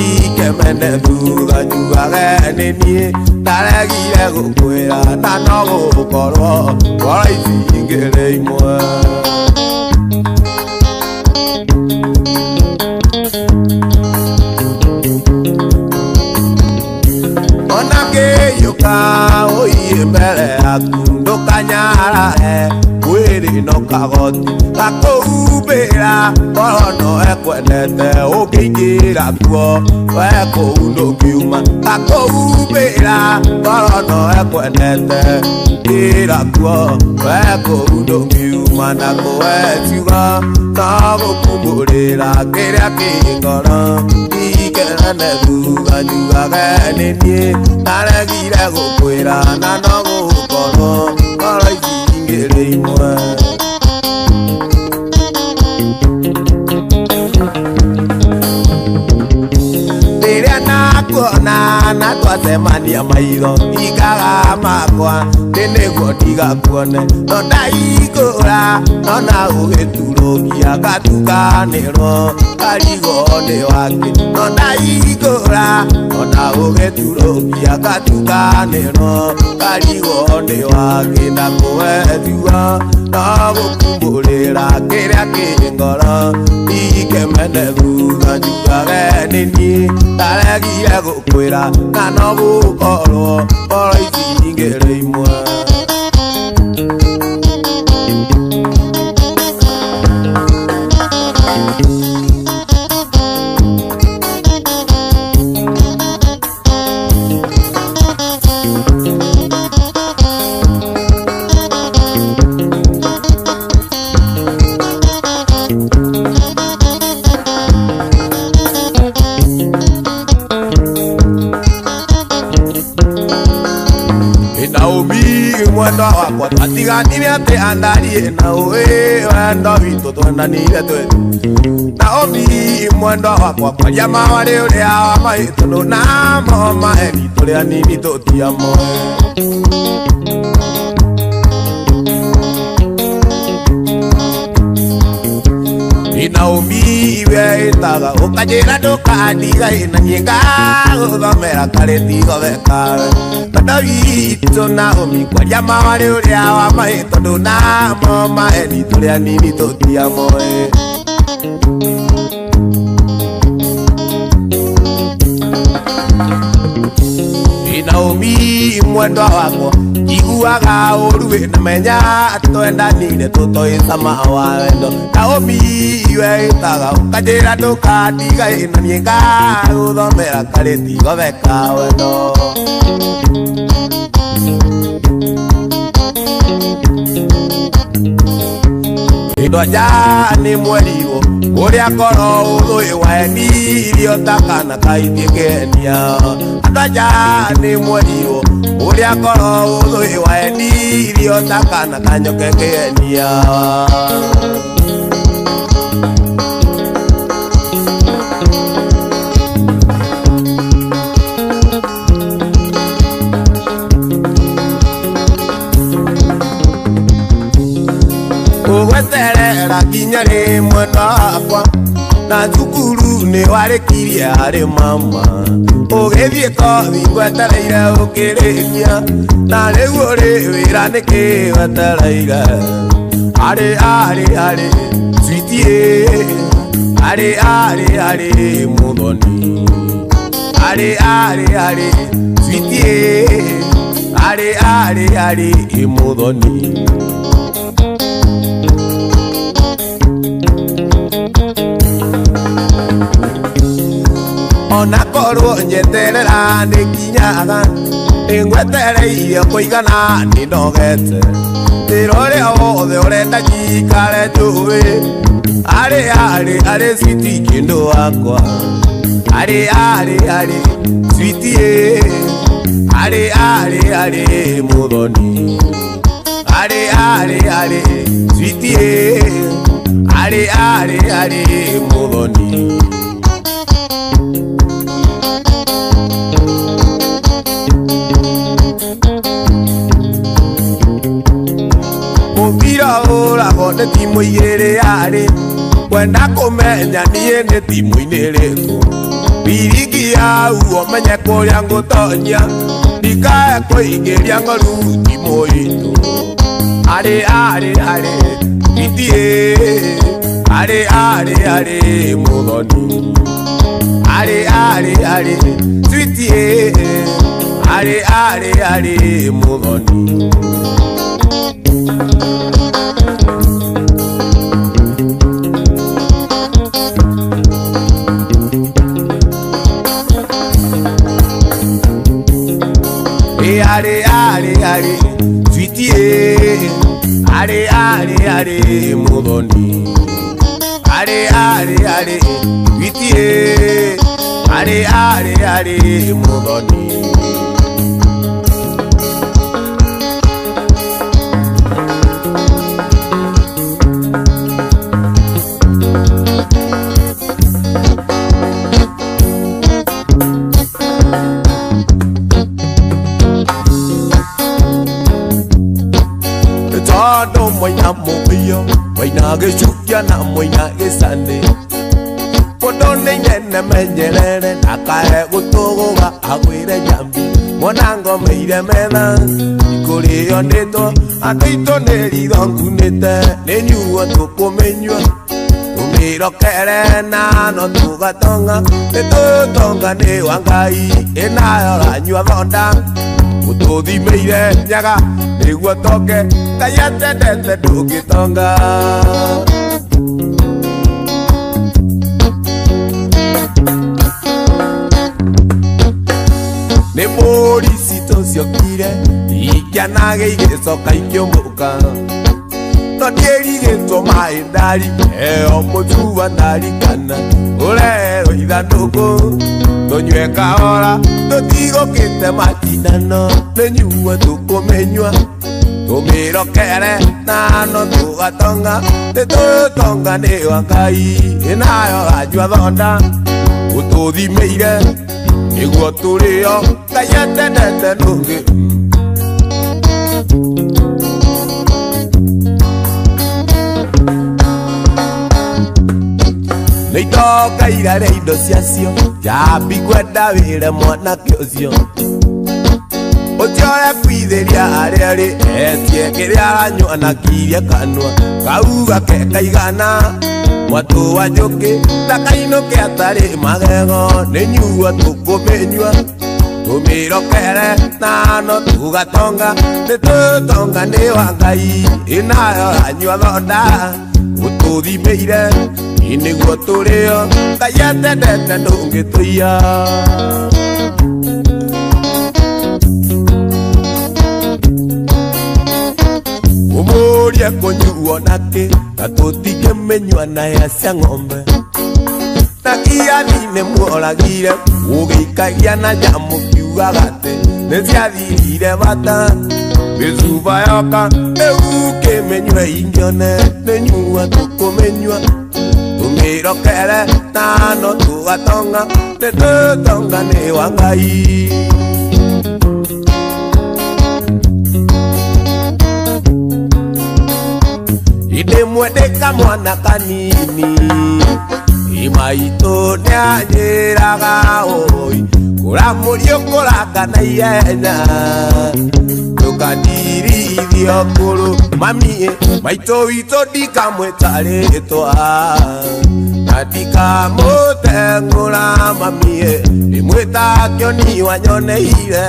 Speaker 1: Ikemene thutha nyugage nĩ niĩ Ndaregire gũkwĩra na no gũkorwo Oraici ngĩrĩ imwe yuka oye mbele akundo kanyara wiri no kagoti kakubira korono ekwenete ukigira kuo weko undo kiuma kakubira korono ekwenete ira kuo weko undo kiuma na kuetiga na gukumurira kiria kingoro ikenane thuga nyugaga nini naregire gukwira na no gukorwo koro ingire imwe riria nakuona na twasemania maitho igaga makwa nĩguo ndigakuone no ndaigũra no na ũgĩturũkia ngatukanĩrwo karigo nĩ wake no ndaigũra no na ũgĩturũkia ngatukanĩrwo karigo nĩ wake na kũwethua no gũkumbũrĩra kĩrĩa kĩ ngoro ikemene thutha njugage nĩ niĩ ndaregire gũkwĩra na no gũkorwo ngoro ici ingĩrĩ imwe mwendo wakwa twatiganire atä andarie na ũĩ wendo witũ twendanire twetu Naomi mwendo wakwa kwaria mawarĩ ũrĩa wa mahĩtũnũ namo maheni tũrĩa nini tũtiamoe Naomi iwe ĩtaga ũkanjĩra ndũkandiga na niĩ ngagũthomera karĩtigo wekawe Tondũ witũ Naomi kwaria mawarĩ ũrĩa wa mahĩtũnũ namo maheni tũrĩa nini tũtiamoe Naomi mwendo wakwa iguaga ũru wĩna menya twendanire tũtoĩ cama wa wendo Naomi iwe ĩtaga ũkanjĩra ndũkandiga na niĩ ngagũthomera karĩtigo weka wendo Ndwanja nĩ mwerirwo ũrĩa ngoro ũthũĩ wenirio takana kaithie kenia Ndwanja nĩ mwerirwo ũrĩa ngoro ũthũĩ wenirio takana kanyoke kenia Ũgweterera nginya rĩ mwendo wakwa na thukuru nĩ warĩkirie harĩ mama ũgĩthiĩ kothi ngwetereire ũkĩrĩkia na rĩu ũrĩ wĩra nĩkĩ wetereire arĩ sweetie arĩ mũthoni arĩ sweetie arĩ mũthoni Ona korwo njeterera nĩkinyaga nĩngwetereire kũigana nĩnogete wĩra ũrĩa wothe ũrenda njikare njũĩ arĩ sweetie kĩndũ wakwa arĩ sweetie arĩ mũthoni arĩ sweetie arĩ mũthoni Mũbira ũragwo nĩ timũ igĩrĩ yarĩ kwenda kũmenya niĩ nĩ timũ-inĩ ĩrĩkũ Biringi yau ũmenye kũrĩa ngũtonya ndikae kũingĩria ng'oru timũ itũ arĩ sweetie arĩ mũthoni arĩ sweetie arĩ ari muthoni ari sweetie ari muthoni ari sweetie ari muthoni Todo moina mobio, moina que chukia na moina que sande. Podo nene menyelele, nakae kutogo ga agwire jambi. Monango meire mena, ikuri oneto, anito neri dongunete, nenyua toko menyua. Tumiro kere na no tuga tonga, teto tonga ne wangai, ena ora nyua vonda. Utodi meire nyaga. Igual toque, cállate desde tu quitonga. Ne morisito si okire, y ya nage y que soca y que moca. No tiene que tomar el dari, omo chuva dari cana. Olero y dandoco, no llueca ahora, no digo que te matina no, le nyua tu comeñua. Tu miro kere na no tu gatonga te tu tonga ne wangai na yo ajua donda uto di meire iguo turio kayate nete nungi Neito kaira reido siasio ya bigueda vire mwana kiosio Ochoya kuideria arere etie kiria anyo anakiria kanwa kauga ke kaigana watu wajoke takaino ke atare magego nenyua tukomenyua tumiro kere nano tugatonga netutonga ne wangai inayo anyua thonda ututhi meire iniguo turio kayate ndete ndungituia Umuria konyuo nake Katutige menyua na ya sia ng'ombe Nakia nine muoragire Ugikagia na jamu kiugagate Nesiathirire bata Bizuba yoka Euke menyue ingione Nenyua tukumenyua Tumiro kere Nano tugatonga Netutonga ne wangai Idemwedeka mwana kanini Imaito nyanyeraga oi Kura murio kuraka na yenya Tukadiri dio kuru Mamie maito ito dika mwetare etoa Nadika mote ngura mamie Imweta kioni wanyone hile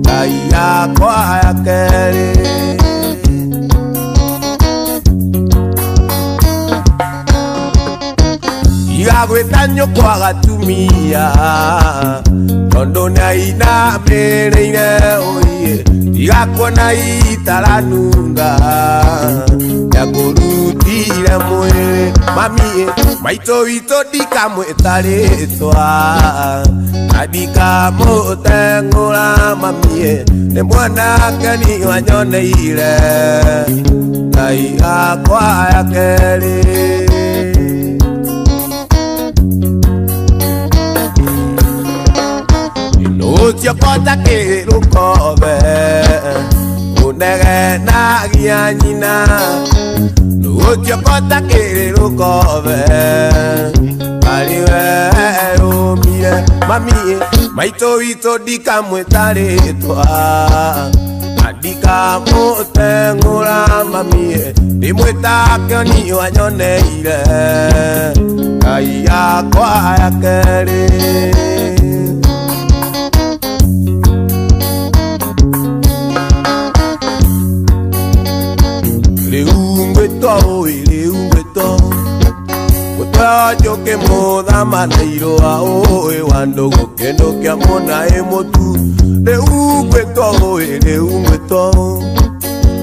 Speaker 1: Kaya kwa ya kere Igagweta kwa gatumia Tondo na ina mereire oye Igakona itaranunga Yakurutire mwe Mamie maito ito dika mwetaretwa Nadika mote ngura mamie Ne mwana kani wanyoneire Kaiga kwa ya kere Utio kota ke rukobe Unege na gianyina Utio kota ke rukobe Kaliwe umire Mamie maito ito dika mwetaretwa Adika mote ngura mamie Nimweta kioni wanyoneire Kaya kwa ya kere thama na iroa oe wandogo kendo kia mona emotu reu gweto oe reu gweto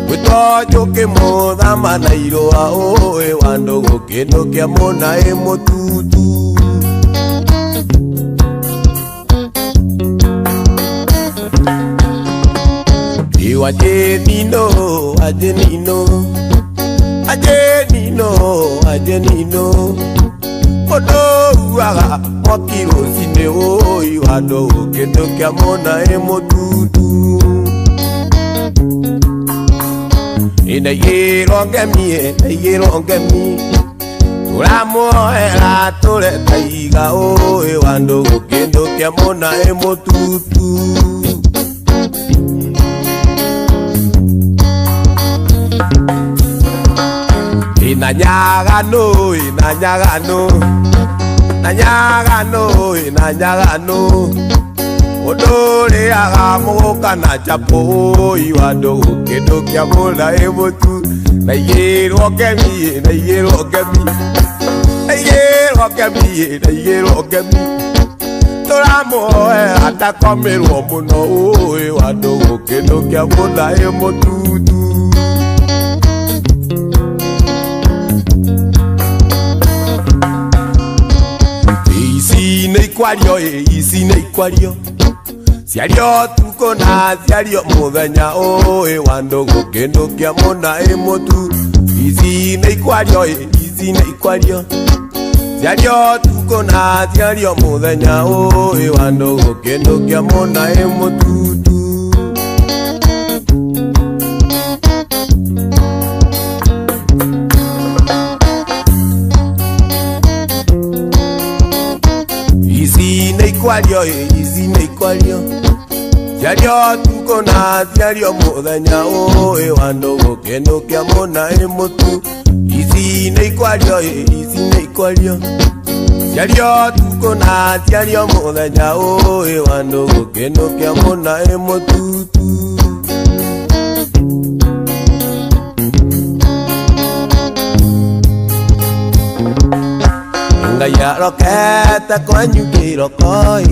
Speaker 1: gweto joke mo thama na iroa oe wandogo kendo kia mona emotu Iwa jenino ajenino Odo uaga mokiro sine o iwado kendo kia mona emotutu Ina yirongemi Uramo era tole taiga o iwando kendo kia mona emotutu Nanyagano Odore aga moka na chapo iwado kendo kia mona emotu na yero gemi Toramo ata komero muno iwado kendo kia mona emotu Isi neikwario Siario tuko na siario muthenya oe wandogo kendo kia mona emotu Isi neikwario Siario tuko na siario muthenya oe wandogo kendo kia mona emotu Isi neikwario Siario tuko na siario muthenya oe wandogo kendo kia mona emotu Isi neikwario Siario tuko na siario muthenya oe wandogo kendo kia mona emotu Ngaya roketa kwa nyukiro koi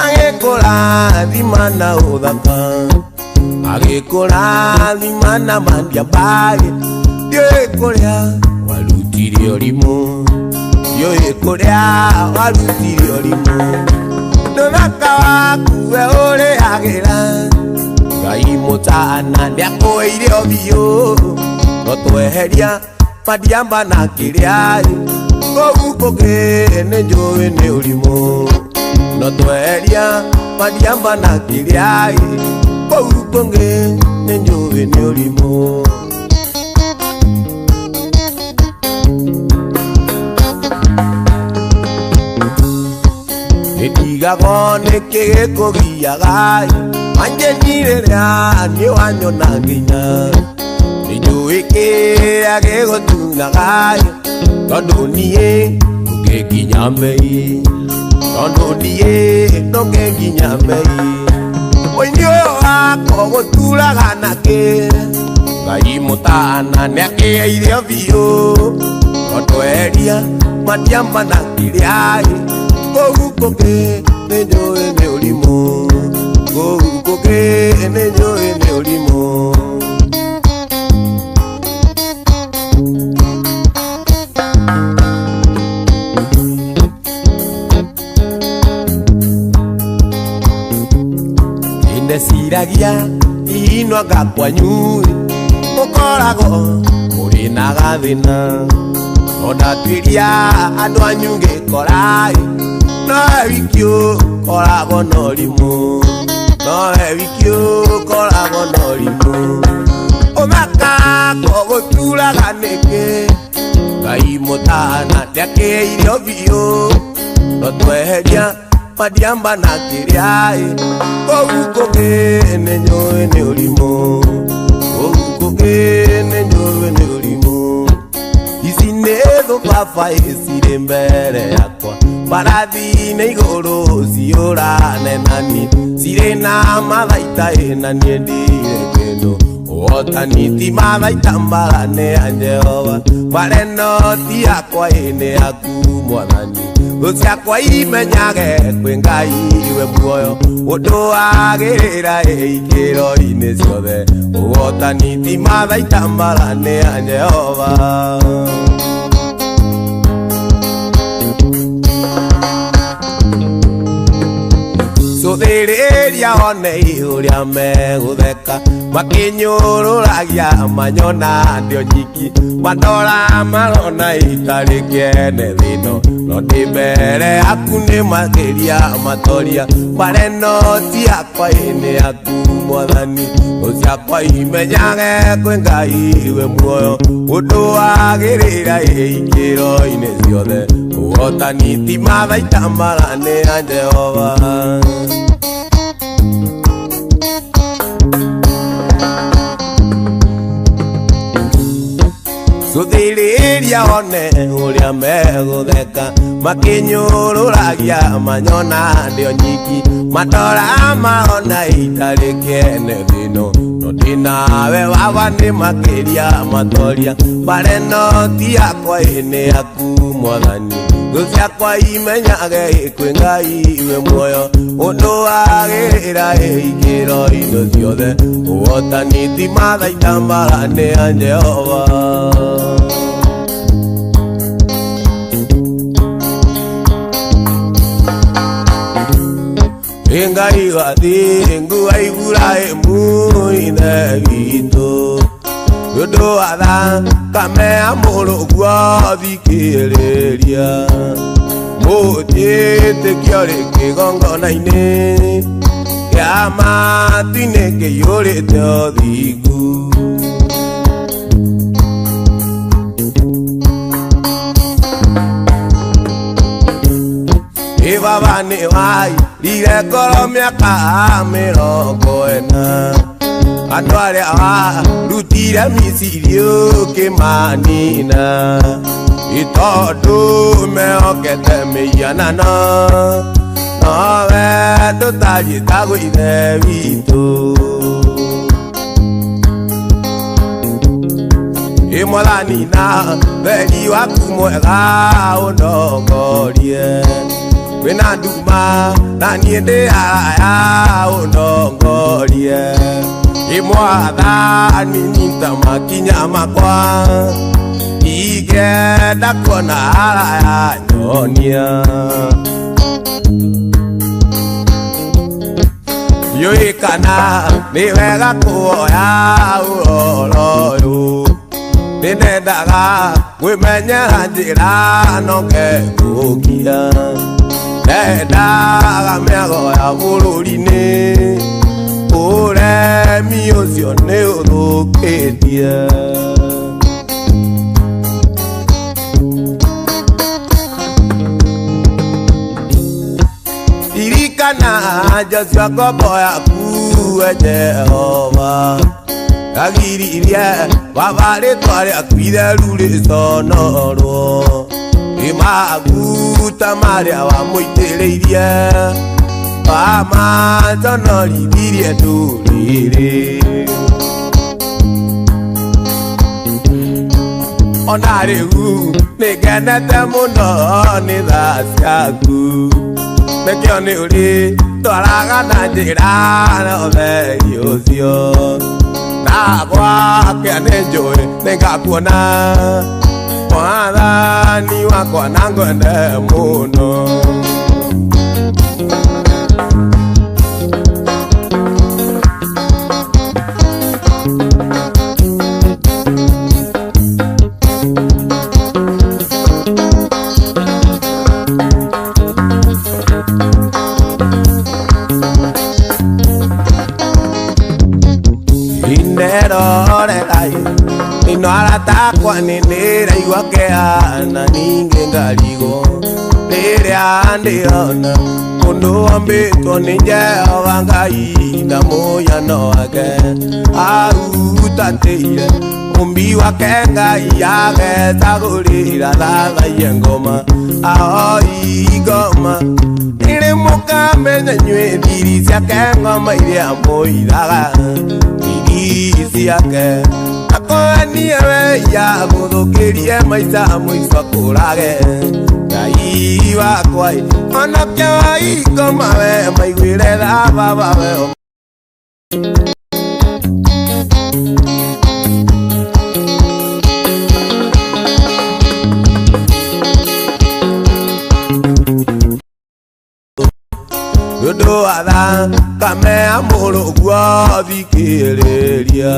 Speaker 1: Agekora dhimana udhaka Agekora dhimana mandia bage Dio ekorea walutiri olimo Dio ekorea walutiri olimo Nonaka wakuwe ole agera Gai motana liako eire obio Notoeheria padiamba na kiriai Kogukoke nenjoe ne ulimo Notoeria padiamba na kiriai Kogukoke nenjoe ne ulimo Nediga gone kege kogia gai Anje nirerea ni wanyo nanginya Nijoe ke agego tunagai Tondo niye nge nyamei Tondo niye nge nyamei Wenyo wako gotula ganake Gai mutana neke irio vio Notoeria madiamba na kiriai Kogukoke nenjoe ne ulimo Kogukoke nenjoe ne ulimo Siragia ino agakwanyu Mokorago Murina gathina Ona tuiria andu anyuge korai No ewikio korago norimu No ewikio korago norimu Omaka kogotura ganeke Gai motana Liake irio vio No tueheria Padiamba na kiriai Kogukoke nenjoe ne ulimo Kogukoke nenjoe ne ulimo Isi nedo papa esire mbere yakwa Parathi neigoro siora nenani Sire na mathaita enani endire kendo Otaniti mamaita marane a Jehova Mareno tiakwa ine aku mwathani Usiakwa imenyage kwengai iwe muoyo Undu agirira ikiro ine ciothe Otaniti mamaita marane a Jehova Suthiriria one ihuria megutheka Makinyururagia manyona ndio nyiki Mandora marona itari kiene thino No ndi mbere aku ni makiria matoria Mareno tiakwa ine aku mwathani Uciakwa imenyage kwi Ngai iwe muoyo Undu agirira ikiro ine ciothe Uotani ti mathaita marane a Jehova Suthiriria one uria megutheka Makinyururagia manyona ndio nyiki Mandora marona itari kiene thino No ndinawe baba ni makiria matoria Mareno tiakwa ine aku mwathani Uciakwa imenyage kwi Ngai iwe muoyo Undu agirira ikiro ino ciothe Uotani ti mathaita marane a Jehova Ngai wathi ngua Ibrahimu ine gitu Undu atha kame amurugwo thikiriria Mujite kiori kigongona-ini Kia matu-ini kiyurite othingu Baba ni wairire ngoro miaka 40 Andu aria warutire Misiri ukimanina Itondu mehokete mihianano Nowe tutanyitagwo ithe witu Mwathani na wendi waku mwega undongorie Wina nduma na niĩ ndĩ haraya ũndongorie Mwathani nyita makinya makwa Ingĩenda kuona haraya nyonia Ndiũĩ kana nĩ wega kuoya ũhoro ũyũ Nĩnendaga kwĩmenyera njĩra no ngegũkia Nendaga mĩago ya bũrũri-inĩ Ũremi ũcio nĩ ũthũkĩtie Ririkana Joshua ngombo yaku we Jehova Agiririe baba rĩtwa rĩaku itheru rĩconorwo Maguta marĩa wamũitĩrĩirie Wamaconorithirie ndũrĩrĩ Ona rĩu nĩngenete mũno nĩ tha ciaku Nĩkĩo nĩ ũrĩ twaraga na njĩra na ũtheri ũcio Na gwakĩa nĩ njũĩ nĩngakuona Mwathani wakwa na ngwende mũno Inerorerai Ino aratakwa nĩndĩraigua kĩhana ningĩ ngarigwo Rĩrĩa ndĩrona mũndũ wambĩtwo nĩ Jehova Ngai na mũhiano wake Ahutatĩire ũmbi wake Ngai agecagũrĩra thathaie ngoma Ahoi ngoma Nĩrĩ mũkamenya inyuĩ thiri ciake ngoma iria mũiraga ici yake akoanie we ya guthukirie maita muico kurage ngai wakwa onoke wa ikoma we maiguire tha baba we Yodo ada kame amoro gwa thikiriria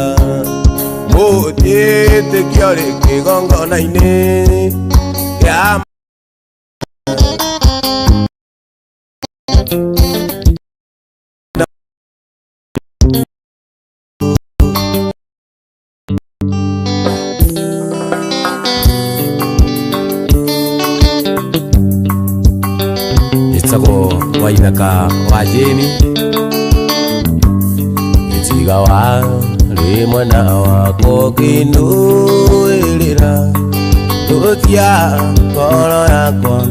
Speaker 1: mutete kiore kigongo na ine ya waithaka wa jeni itiga wa rimwe na wako kinuirira tutia ngoro yakwa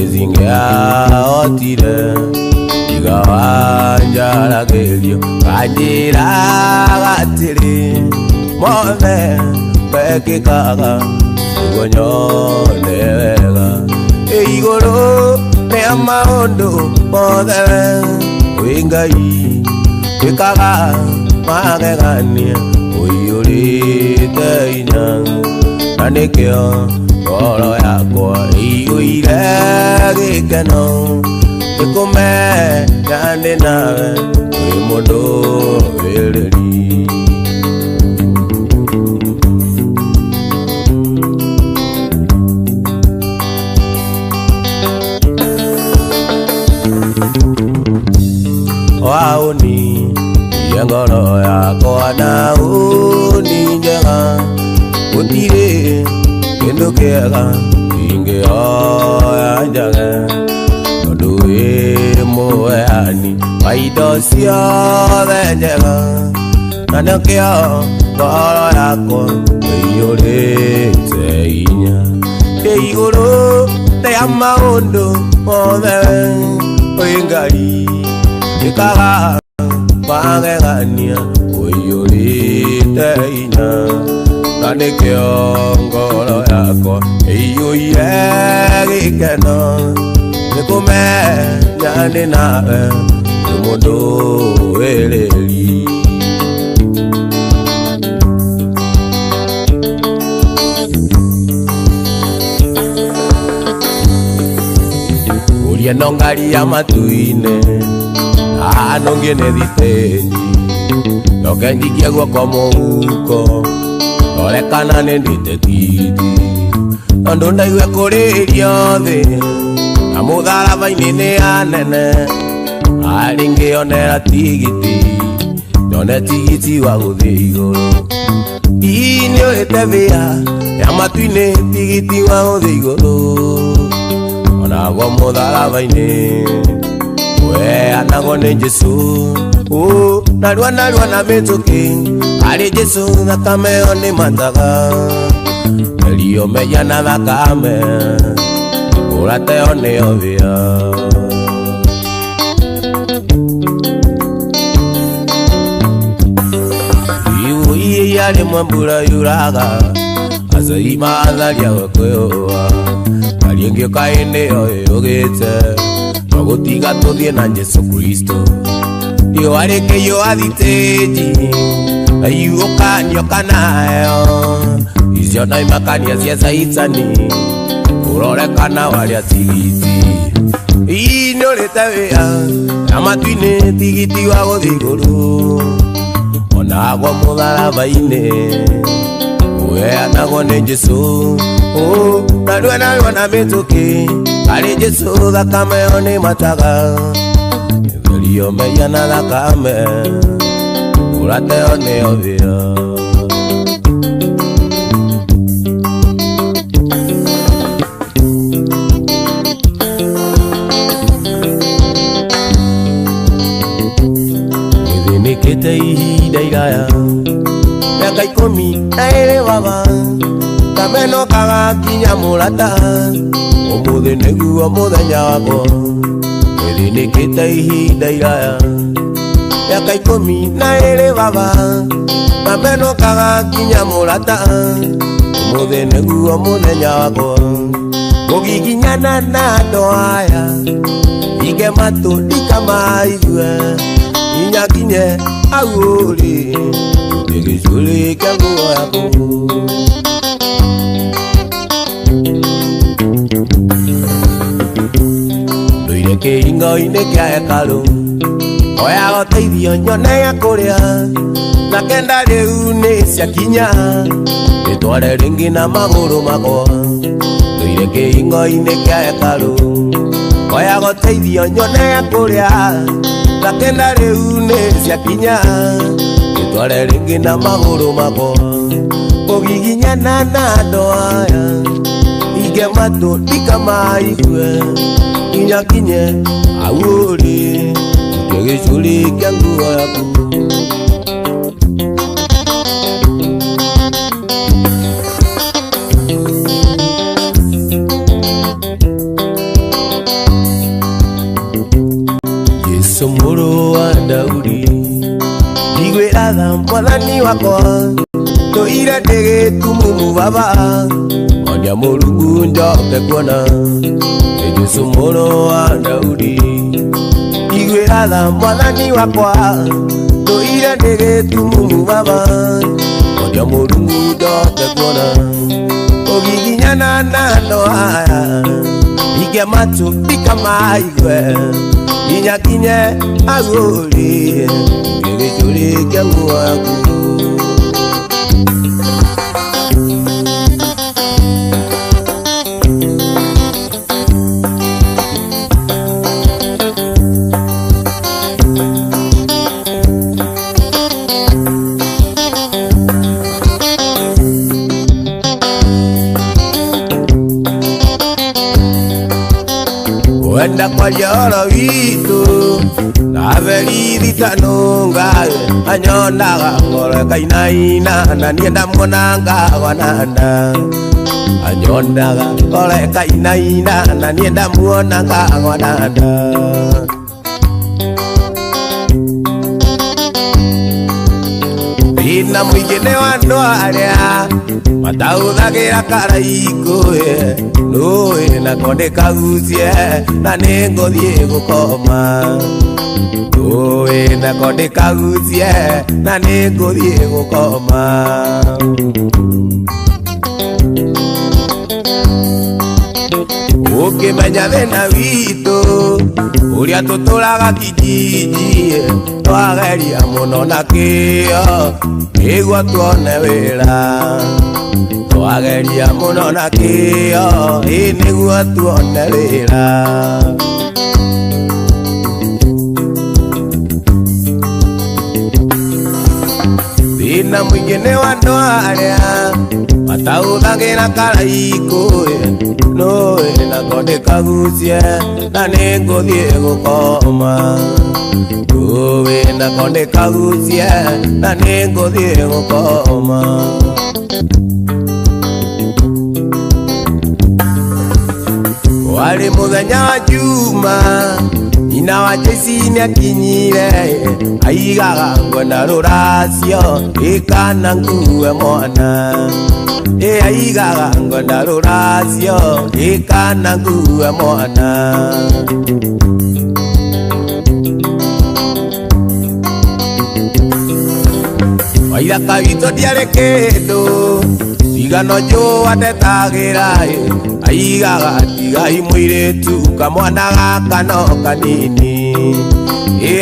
Speaker 1: izingea otire tiga wa njaragerio kanjira gatiri mothe pekikaga igonyone wega igoro ne maondo mothe wingai ikaga magegania uyurite inya anikio ngoro yakwa iyuire gikeno ikume yane nawe uri mundu wiriri wauni yengoro yakwa na uni njega utire kindu kiega ingioya njage tondu wi muheani wa indo ciothe njega na nikio ngoro yakwa iyurite inya iguru ria maundu mothe wi ngai ikaga magegania uyurite inya na nikio ngoro yakwa iyuire gikeno nikumenya ndi nawe ndi mundu wiriri uria nongari ya matuine anongene thitenji nokenjikia guoko muhuko orekana nindite titi tondu ndaigue kuririo thi na mutharaba-ini ni anene aringionera tigiti nyone tigiti wa guthie iguru ii ni urite thia ya matu-ini tigiti wa guthie iguru onaguo mutharaba-ini we anago ni Jesu narua na mituki ari Jesu thakame oni mataga elio meya na thakame urate oni ovia iu iye ari mwambura yuraga azaima atharia gwekwioa ariengio kaini oyugite gutiga tuthie na Jesu Kristo iyo areke yo athiteji ayu okanyoka nayo icio na imakania cia saitani urorekana waria tigiti ii ni urite wia na matu-ini tigiti wa guthie iguru onaguo mutharaba-ini uheanagwo ni Jesu narua na mituki ari Jesu thakame oni mataga elio meya na thakame urate oni ovia ithinikite ihinda iraya miaka 12 baba kameno kagakinya murata umuthi niguo muthenya wakwa ithinikite ihinda iraya miaka 12 baba mameno kaga kinya mulata umuthi niguo muthenya wakwa mugiginyana na ndoaya ige matu ndikamaigue inyakinye aguri igicuri kia nguo yaku nduire kihingo-ini kia hekalu oya goteithio nyone ya kuria na kenda riu ni ciakinya nitware ringi na maguru makwa nduire kihingo-ini kia hekalu oya goteithio nyone ya kuria na kenda riu ni ciakinya nitware ringi na maguru makwa mugiginyana na ndoaya ige matu ndikamaigue inyakinye aguri igicuri kia nguo yaku Yesu muru wa Daudi igwira tha mwathani wakwa nduire ndigitumumu baba onia Mulungu njoke kuona Yesu muru wa Daudi igwira tha mwathani wakwa nduire ndigitumumu baba onia Mulungu njoke kuona ugiginyana na ndoaya ige matu ndikamaigue inyakinye aguri igicuri kia nguo yaku wenda kwa joro witu na veri thitanunga anyonaga ngoro kainaina na nienda muonanga wananda anyonaga ngoro kainaina na nienda muonanga wananda ina mwingine wa ndwaria mataudagira karaiko nui na konde kagucie na ninguthie gukoma nui na konde kagucie na ninguthie gukoma ukimenya thina witu uria tuturaga kijiji twageria muno na kio niguo tuone wira twageria muno na kio niguo tuone wira thina mwingine wa ndwaria mataudagira karaiko nui na konde kagucie na ninguthie gukoma nui na konde kagucie na ninguthie gukoma wali muthenya wa juma nyina wa Jesi niakinyire aigaga ngwenda ruracio ikana ngue mwana aigaga ngwenda ruracio ikana ngue mwana waira kawito diare kindu igano jo atetagira aigaga tigai muiretu kamwana gaka no kanini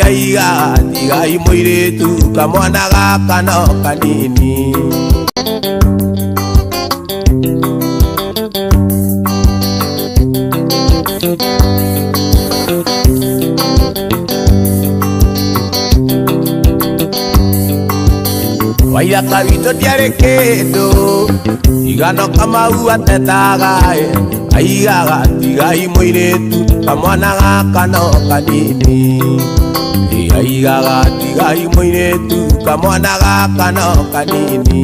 Speaker 1: aigaga tigai muiretu kamwana gaka no kanini waira kawito diare kindu igano kamau atetaga aigaga tigai muiretu kamwana gaka no kanini aigaga tigai muiretu kamwana gaka no kanini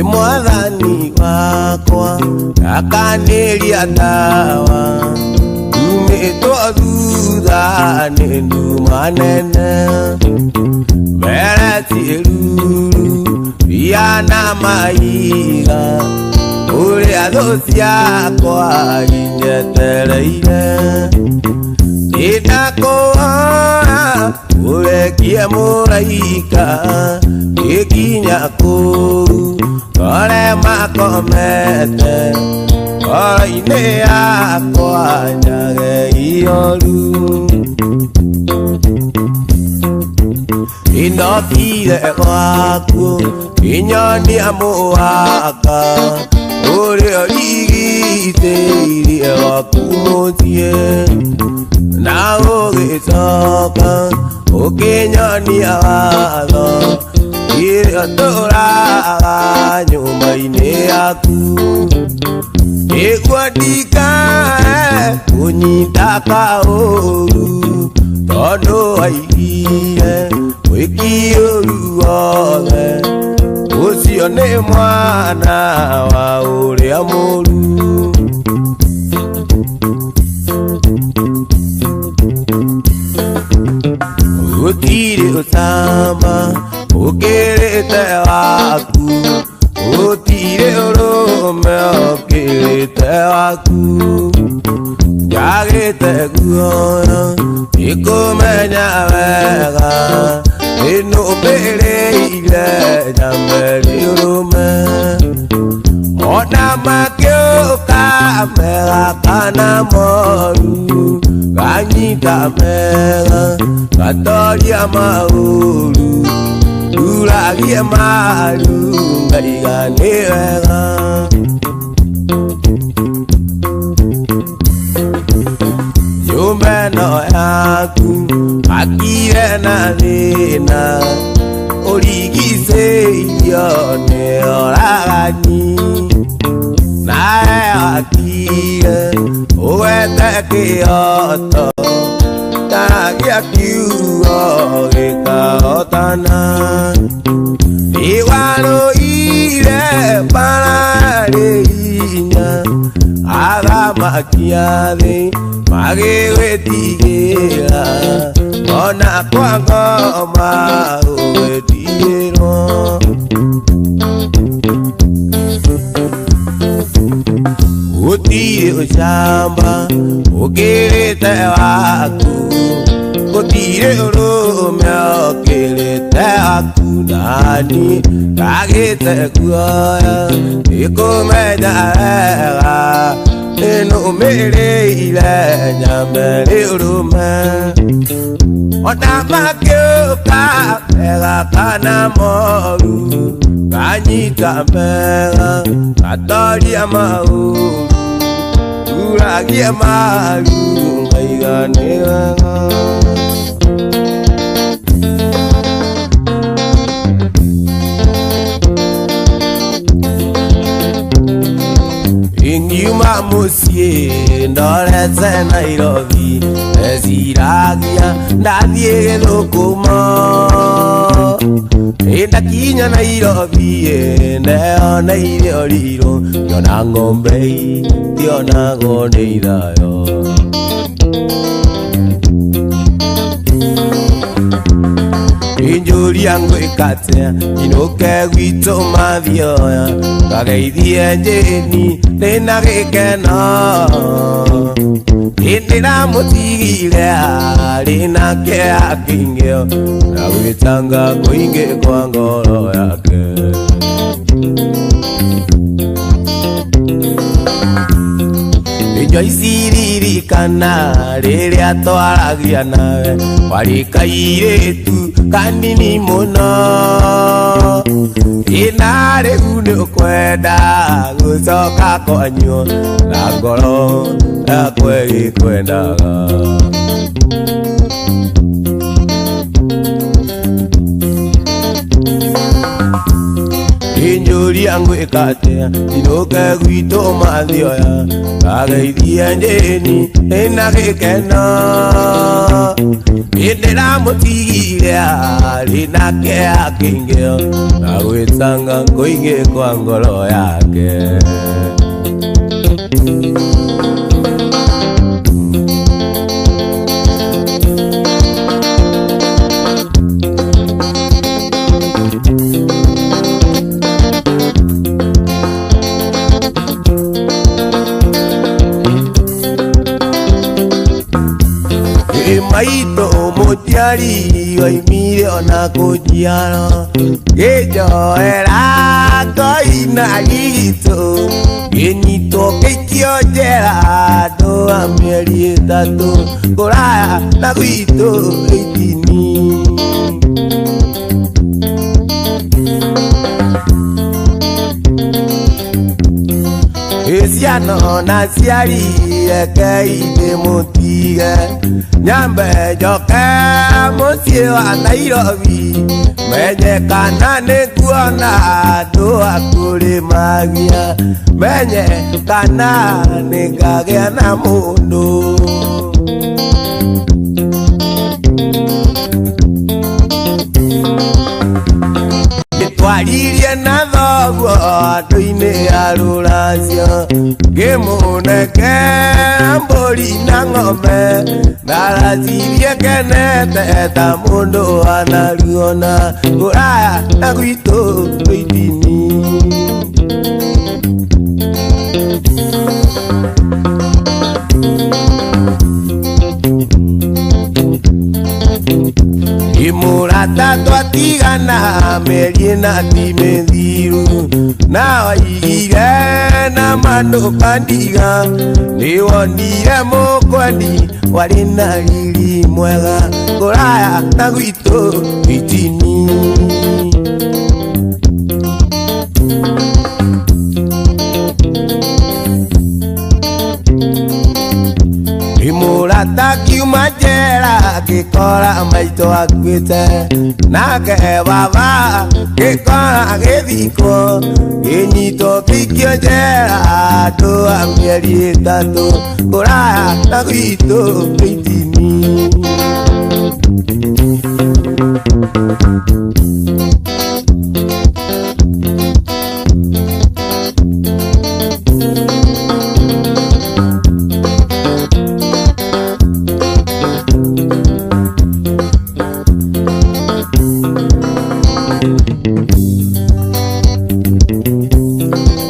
Speaker 1: mwathani wakwa akaniria tawa thutha nĩ nduma nene mbere tiruru yana maiga ũrĩa thũ ciakwa inyetereire ndakũhoya ũrekie mũraika gĩkinya kũu kũrĩa makomete ngoro-inĩ yakwa nyage ihoru inokire gwaku inyonia mũhaka ũrĩa ũrigitĩirie gwaku mũciĩ na ũgĩcoka ũkĩnyonia watho iria tũraga nyũmba-inĩ yaku nĩguo ndikae kũnyita kaũru tondũ waigire wĩki ũru wothe ũcio nĩ mwana wa ũrĩa mũru gũtirĩ ũcamba ũkĩrĩte waku gũtirĩ ũrũme ũkĩrĩte waku njagĩte guoya nĩkũmenya wega nĩnũmbĩrĩire nyamberi ũrũme ona makĩũka mega kana moru ganyita mega gatoria maũru nduragie maru ngaiga nĩ wega nyũmba ĩno yaku akire na thĩna ũrigicĩirio nĩ oragani nawe akire ũgwete kĩoto gĩa kiugo gĩkahotana nĩwarũire bararĩ hinya athamaki a thĩ magĩgwĩtigĩra ona kwa ngoma ũgĩtigĩrwo gũtirĩ ũcamba ũkĩrĩte waku gũtirĩ ũrũme ũkĩrĩte waku nani ndagĩte guoya nĩkũmenya wega nĩnũmĩrĩire nyamberi ũrũme ona makĩũka mega kana moru ganyita mega gatoria maũru nduragie maru ngaiga nĩ wega ingiuma mũciĩ ndorete Nairobi ndeciragia ndathiĩ Gĩthũkũmo ndakinya Nairobi ndeyoneire ũrirũ ndiona ng'ombe ndionagwo nĩ ithayo injũria ngwĩka atĩa inũke gwitũ mathioya ngageithie njĩni ndĩna gĩkeno ndĩramũtigire arĩ nake akĩingĩo na gwĩtanga kũingĩ kwa ngoro yake nĩnjoiciririkana rĩrĩa twaragia nawe warĩ kairĩtu kanini mũno ĩna rĩu nĩũkwenda gũcoka kwanyu na ngoro yakwa ĩgĩkwendaga injũria ngwĩka atĩa inũke gwitũ mathioya ngageithie njĩni ĩna gĩkeno ndĩramũtigire arĩ nake akĩingĩo na gwĩtanga kũingĩ kwa ngoro yake Maito mutiari waimire ona kujiano Gejo era koina gito Genyito kekio jera doa mieri tatu Koraya na guito eitini Esiano na siari eke mutiga Nyambe joke mosie wa Nairobi Menye kana nekuona doa kuri magia Menye kana nikagea na mundu Twaririe na thoguo andu-ini aruracio Ngimuneke mburi na ng'ombe Ndaracirie kenete ta mundu anaruona Kuraya na gwitu itini Imurata twatigana meri na timethiru Na waigire na mandu kandiga Niwonire mukwendi wari na riri mwega Kuraya na gwitu itini Imurata kiuma jera gikora maito akuite Nake baba gikora githiko Ginyito kikio jera doa mieri tatu Kuraya na gwitu itini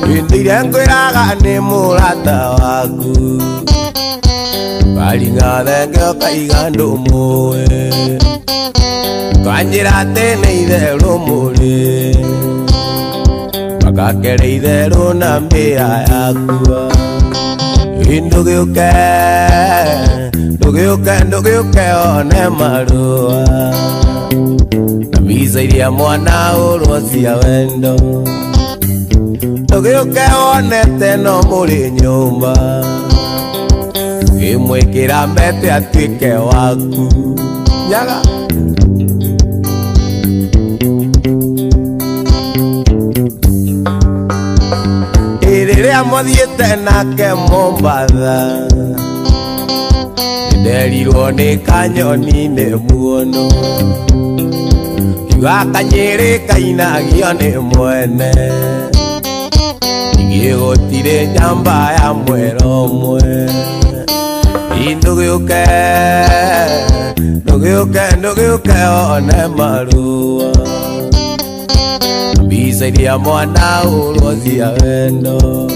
Speaker 1: Nkwiraga ni murata waku Baringa thengeo kaiga ndumwe Twanjira tene itherũ muri Makakere itherũ na mbia yakua Ndugiuke one marua Na visa iria mwana urwo cia wendo Ndugiuke onete no muri nyumba Ngimwikira mbete atuike waku Nyaga Iriria muthiite nake Mombatha Nderirwo ni kanyoni ni muono Kiuga Kanyiri kainagio ni mwene Gutire njamba ya mwero mwe Ndugiuke one marua Mbisa iria mwana urwo cia wendo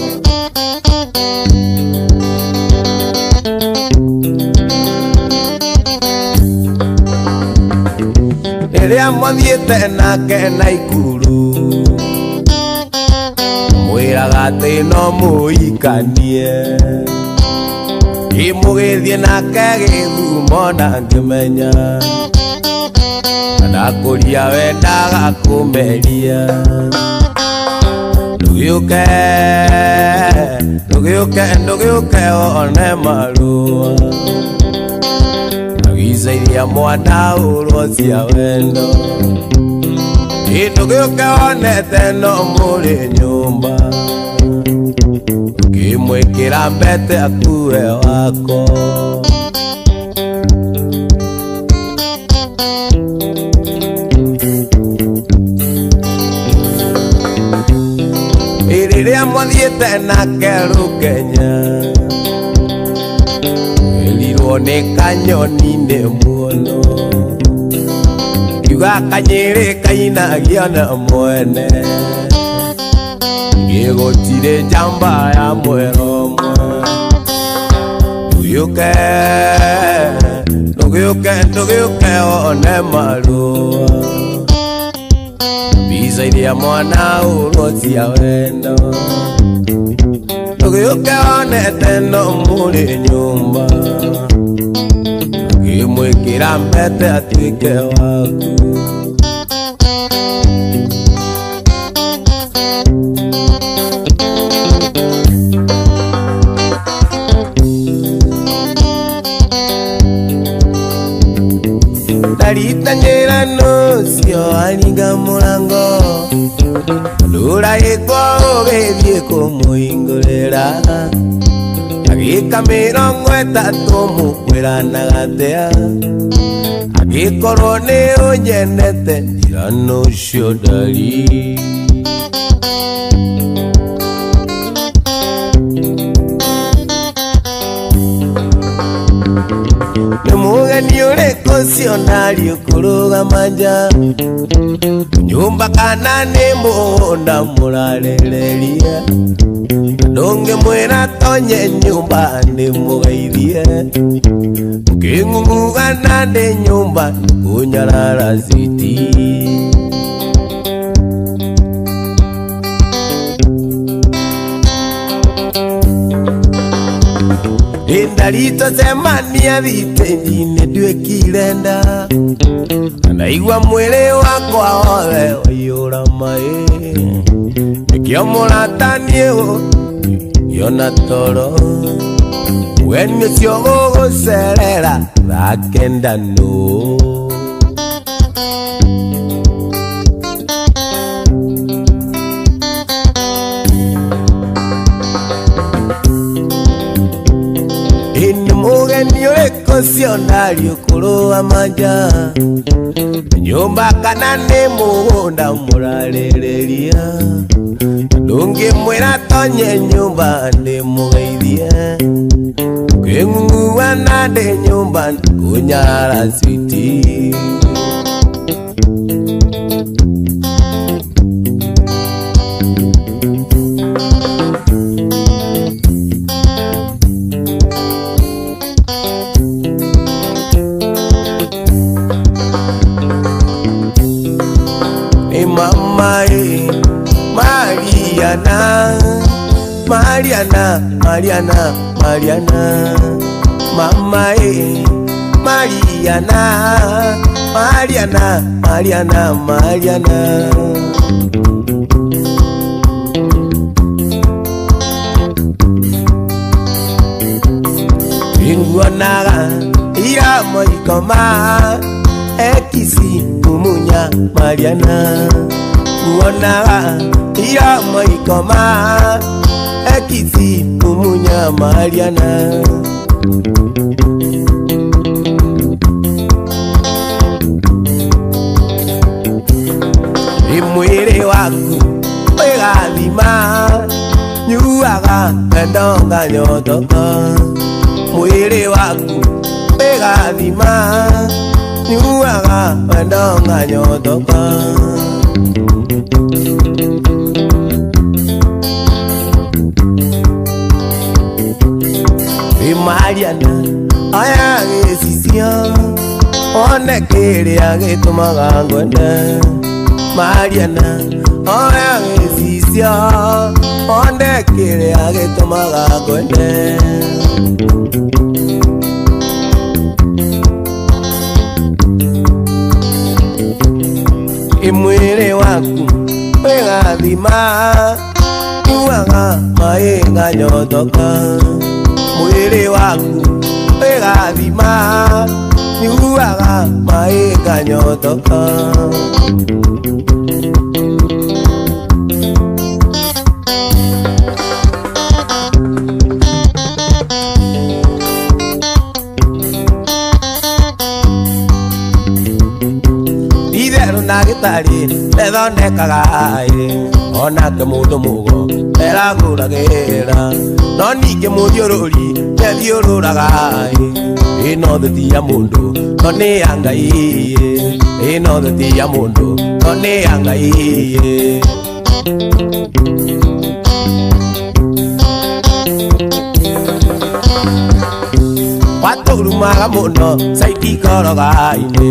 Speaker 1: Iria muthiite nake Naikuru Mwiraga ati no muikanie Imugithie nake Githumo na ngimenya Ndakuria wendaga kumeria Ndugiuke one marua Visa iria mwana urwo cia wendo Ndugiuke onete no muri nyumba Ngimwikira mbete akue wako Iriria muthiite nake Rukenya Erirwo ni kanyoni ni muono Kiuga Kanyiri kainagio na mwene Gutire njamba ya mwero mwe Ndũgĩũke one marũa Visa iria mwana ũrwo cia wendo Ndũgĩũke one teno mũrĩ nyũmba Ngĩmwĩkĩra mbete atuĩke waku Ndaritanyĩra nũcio aringa mũrango Ndũragĩkwo ũgĩthiĩ kũmũhingũrĩra Agĩka 30 mũkwĩra na gatea Agĩkorwo nĩ ũnyenete ira nũcio ndari Mũgeni ũrĩkũ cionari ũkũrũgama nja Nyũmba kana nĩ mũgũnda mũrarereria Ndũngĩmwĩra tonye nyũmba ndĩmũgeithie Ũkĩng'ung'ugana ndĩ nyũmba kũnyarara citi Ndarito semania thitĩnji-inĩ nduĩkire nda Naigua mwĩrĩ wakwa wothe waiyũra maĩ Nĩkĩo mũrata niĩ yona toro Weni ũcio gũgũcerera thaa 9 nũ Mũgeni ũrĩkũ cionari ũkũrũgama nja Nyũmba kana nĩ mũgũnda mũrarĩrĩria Ndũngĩmwĩra tonye nyũmba ndĩmũgeithie Ũkĩng'ung'ugana ndĩ nyũmba kũnyarara citi Mariana Mama Mariana Inguanaga Ira moikoma Ekisi mumunya Mariana Guonaga Ira moikoma Ekisi mumunya Mariana Mwĩrĩ waku wĩgathima nyuaga endonga nyotoka Mwĩrĩ waku wĩgathima nyuaga endonga nyotoka Mariana aya gĩcicio one kĩrĩa gĩtũmaga ngwende Mariana aya gĩcicio one kĩrĩa gĩtũmaga ngwende Mwĩrĩ waku wĩgathima nyuaga maĩ nganyotoka Mwĩrĩ waku wĩgathima nyuaga maĩ nganyotoka Itherũ na gĩtarĩ nĩthondekaga onake mũndũ mũgo eragũragĩra no ningĩ mũthiũrũri nĩthiũrũraga ĩno thĩ ti ya mũndũ no nĩ ya Ngai ĩno thĩ ti ya mũndũ no nĩ ya Ngai waturumaga muno saidi koroga-ini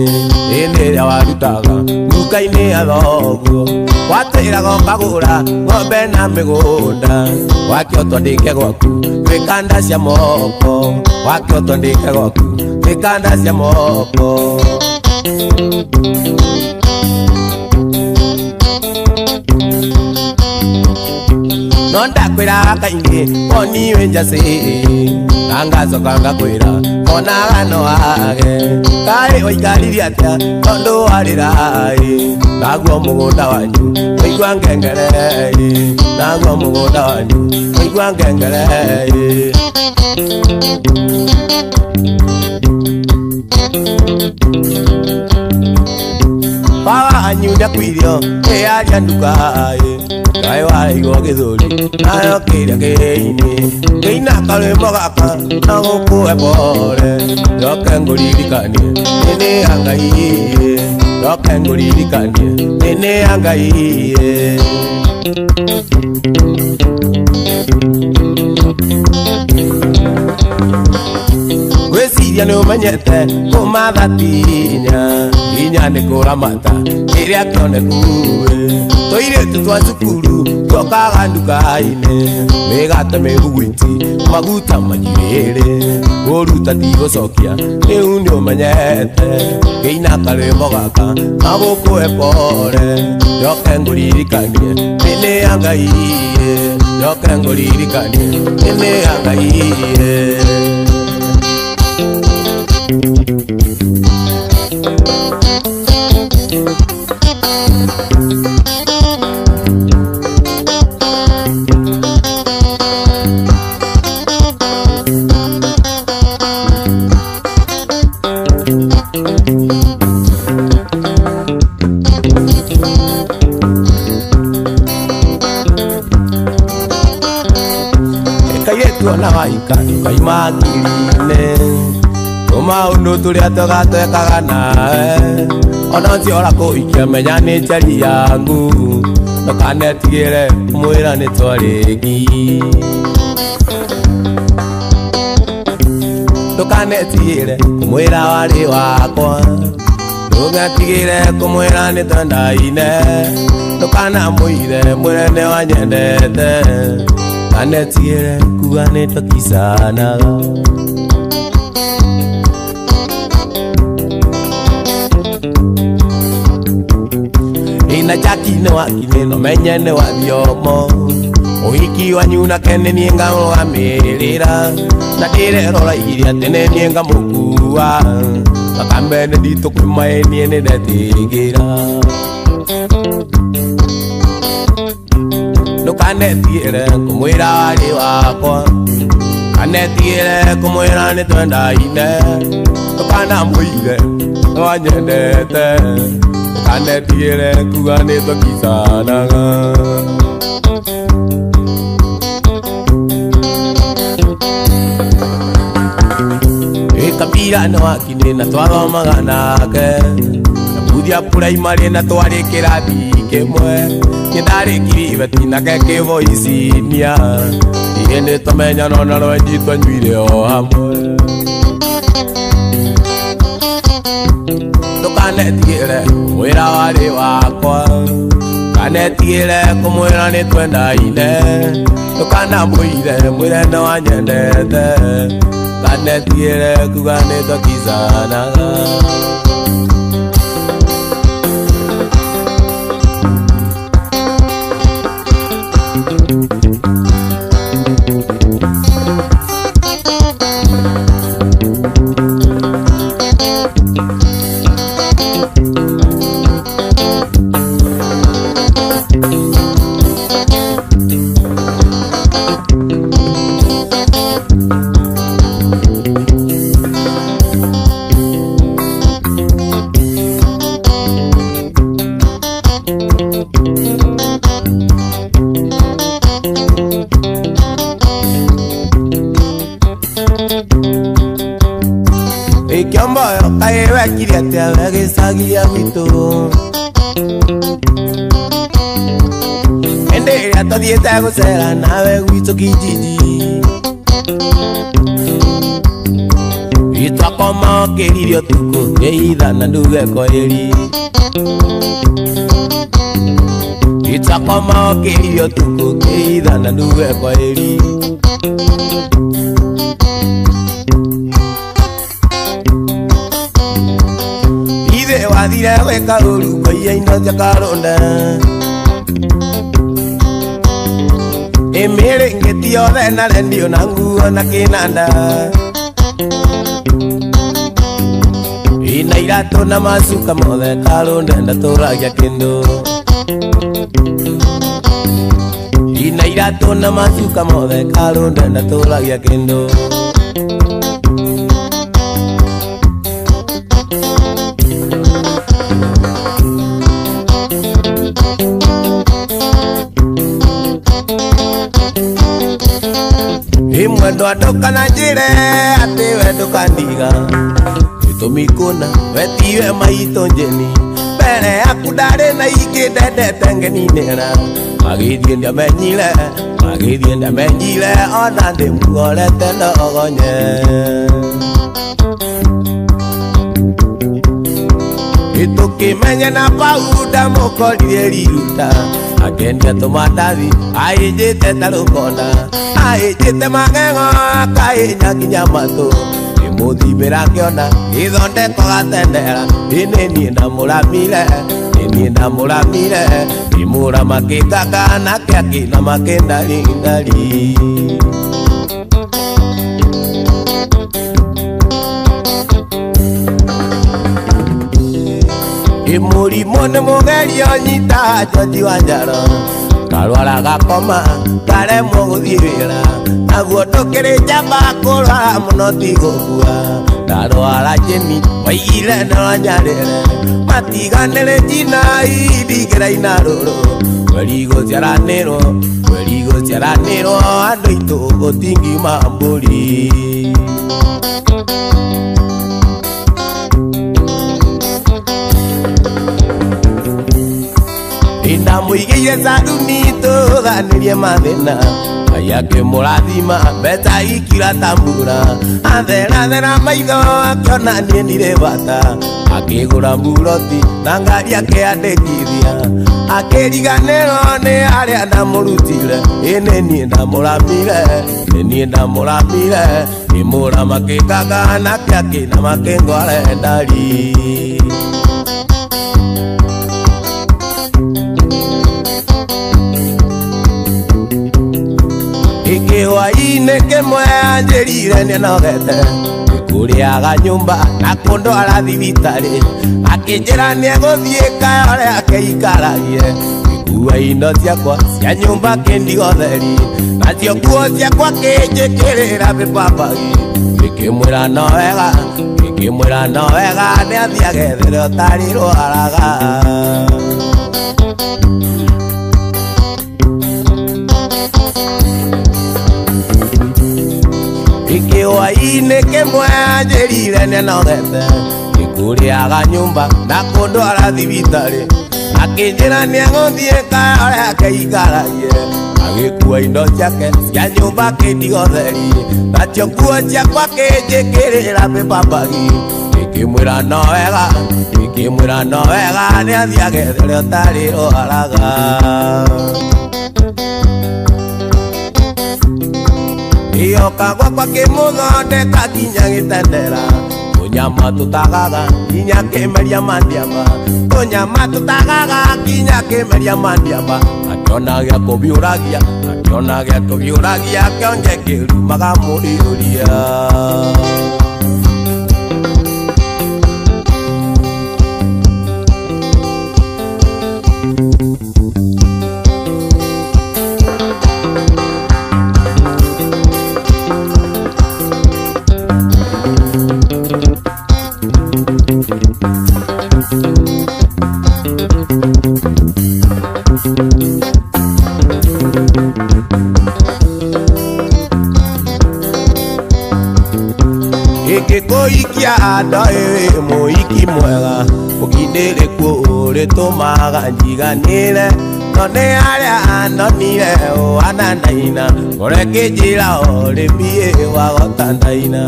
Speaker 1: indi ria warutaga nduka-ini ya thoguo watwiraga ukagura ng'ombe na migunda wakio twandike gwaku wikanda cia moko wakio twandike gwaku wikanda cia moko no ndakwiraga kaingi oni wenjasi nangacoka ngakwira onaga no wage kai oikaririe atia tondu warirai naguo mugunda wanyu waigua ngengere naguo mugunda wanyu waigua ngengere baba anyu ndakwirio aria ndukai kai waigo githuri nayo kiria kiini ngeina karwimbo gaka na gukue pore njoke nguririkanie nini ya Ngai njoke nguririkanie nini ya Ngai gwiciria ni umenyete kumathatinya inya ni kuramata kiria kioneku toiretu twa cukuru twokaga nduka-ini migate migugwiti maguta manyiriri guruta ti gucokia riu ni umenyete ngeina karwimbo gaka na gukue pore njoke nguririkanie nini ya Ngai njoke nguririkanie nini ya Ngai na waika kaimagirine maundu turia tugatwekaga nawe ona nziora kuikia menya ni njari yangu ndukanetigire mwira ni twariki ndukanetigire kumwira wari wakwa ndugatigire kumwira ni twendaine ndukanamwire mwire ni wanyendete kanetigire kuga ni twakisanaga ina jaki ni wakine no menye ni wathiomo uhiki wanyu nake ni niĩ ngamũgamĩrĩra na ndĩrerora iria tene niĩ ngamũkua gakambe nĩ nditũ kwĩmaĩ niĩ nĩ ndetĩgĩra ndũkanetigĩre kũmwĩra warĩ wakwa kanetigĩre kũmwĩra nĩ twendaine ndũkanamũire nĩ wanyendete kanetigĩre kuga nĩ twakisanaga kabira no akine na twaromaga nake na budia primary na twari kirathi kimwe kidari kirive tinake kivoicinia ine tomenya no na rwenji twanyuire o hamwe tukanetigire mwira wari wakwa kanetigire kumwira ni twendaine tukanamwire mwire no wanyendete kanetigire kuga ni twakisanaga Ikiomboyo kaiwe kiriate wege sagia mitu ende ya todiete gusera nawe gwito kijiji Itakoma keririo tuko keithana nduge koeri. Itakoma keririo tuko keithana nduge koeri. Ithe wathire weka uru koiaino cia karonda. Emerengeti yothe na rendio na nguo na kinanda. Ina irato na masuka mothe karonda ndatũragia kĩndũ. Ina irato na masuka mothe karonda ndatũragia kĩndũ. Imwendo adoka na njire ati wendo kandiga. Tumikuna wetiwe maito njeni. Mbere yaku ndarĩ na ingĩ ndendete ngeninĩra. Magĩthiĩ ndiamenyire ona ndĩmugorete ndogonye. Tũkĩmenye na pauda mũkorire riruta. Akendia tũmandathi ahĩnjĩte ta rũkonda. Ahĩnjĩte magego akahinya nginya matũ. Mũthibĩra kĩona gĩthondeko gatendera. Nĩ niĩ ndamũramire. Imũrama kĩnganga nake akĩnama kĩndarindari. Mũrimũ nĩ mũgerio nyita George Wanjara. Karwara gakoma karemwo gũthiĩ wĩra. Naguo ndũkĩrĩ njamba kũrwara mũno ti gũkua. Ndarwara Jeni waigire nĩwanyarĩre. Matiganĩrĩ njina ibingĩra inarũrũ. Mweri gũciaranĩrwo andũ aitũ gũtingiuma mbũri. Ndamũigĩire saruni tũganĩrie mathĩna. Ngai akĩmũrathima mbeca ikira tambura. Atherathera maitho akĩona niĩ ndirĩ bata. Akĩgũra mburoti na ngari akĩandĩkithia. Akĩriganĩrwo nĩ arĩa ndamũrutire. Nĩ niĩ ndamũramire. Imũrama kĩnganga nake akĩnama kĩngware ndari. Kĩhwainĩ kĩmwe anjĩrire nĩnogete. Ngĩkũrĩaga nyũmba na kũndwara thibitarĩ. Akĩnjĩra nĩegũthiĩ kayore akĩikaragie. Ngĩkua indo ciakwa cia nyũmba kĩndigotheri. Nacio nguo ciakwa kĩnjĩkĩrĩra mĩpambagi. Ngĩkĩmwĩra no wega nĩathiĩ agethere ũtarĩ rwaraga. Kĩhwainĩ kĩmwe anjĩrire nĩnogete. Ngĩkũrĩaga nyũmba na kũndwara thibitarĩ. Akĩnjĩra nĩegũthiĩ kayore akĩikaragie. Agĩkua indo ciake cia nyũmba kĩndigotheri. Nacio nguo ciakwa kĩnjĩkĩrĩra mĩpambagi. Ngĩkĩmwĩra no wega nĩathiĩ agethere ũtarĩ rwaraga. Ioka gwakwa kĩmũthondeka nginya gĩtendera. Tũnyama tũtagaga nginya kĩmeria mandiama. Akĩona gĩa kũbiũragia kĩonje kĩrumaga mũriũria. Ikikuikia andoi muiki mwega ukinĩrĩkuo ũrĩtũmaga njiganĩre no nĩ arĩa anonire wanandaina ũrekĩnjĩra ũrĩmie wagota ndaina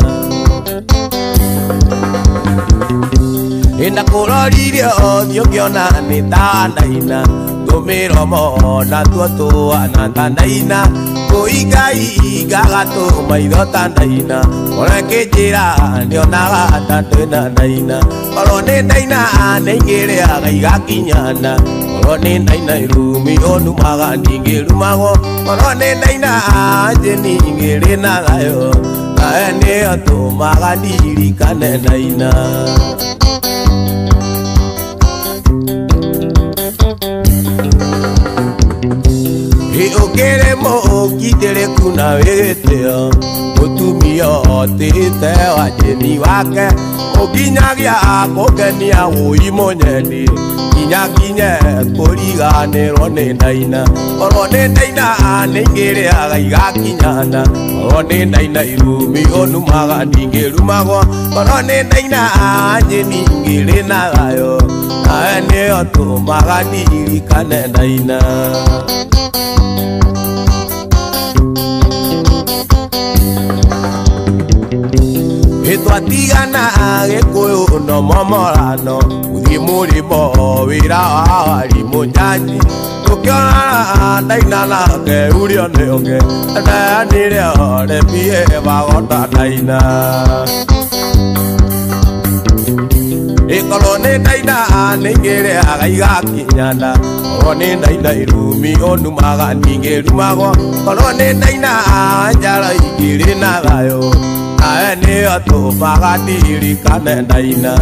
Speaker 1: Enda kuroririo thiongiona ni tandaina tumiromo na tuotu anantandaina kuigai gagatu maitho tandaina ora kijira ndionaga tandena ndaina oro ni ndaina neingire agaigakinyana oro ni ndaina irumi onumaga ningirumago oro ni ndaina njeni ngiri nagayo nae atumaga ndirikane ndaina ukere mo kidere kuna weteo mutumio tete wajeni wake okinyagia kokenia uimonyeni kinyakinye kuriganirwo ni ndaina oro ni ndaina ningire agaigakinyana oro ni ndaina irumi onumaga ningirumagwo oro ni ndaina njeni ngiri nagayo nae ni atumaga ndirikane ndaina Twatigana gikuyu no momorano uthi murimo wira wari munyanyi tukiona ndaina nake urio nionge ndanire ore pie bagota ndaina ikoro ni ndaina ningire agaigakinyana oro ni ndaina irumi onumaga ningirumago oro ni ndaina njara igiri nagayo nae ni atumaga ndirikane ndaina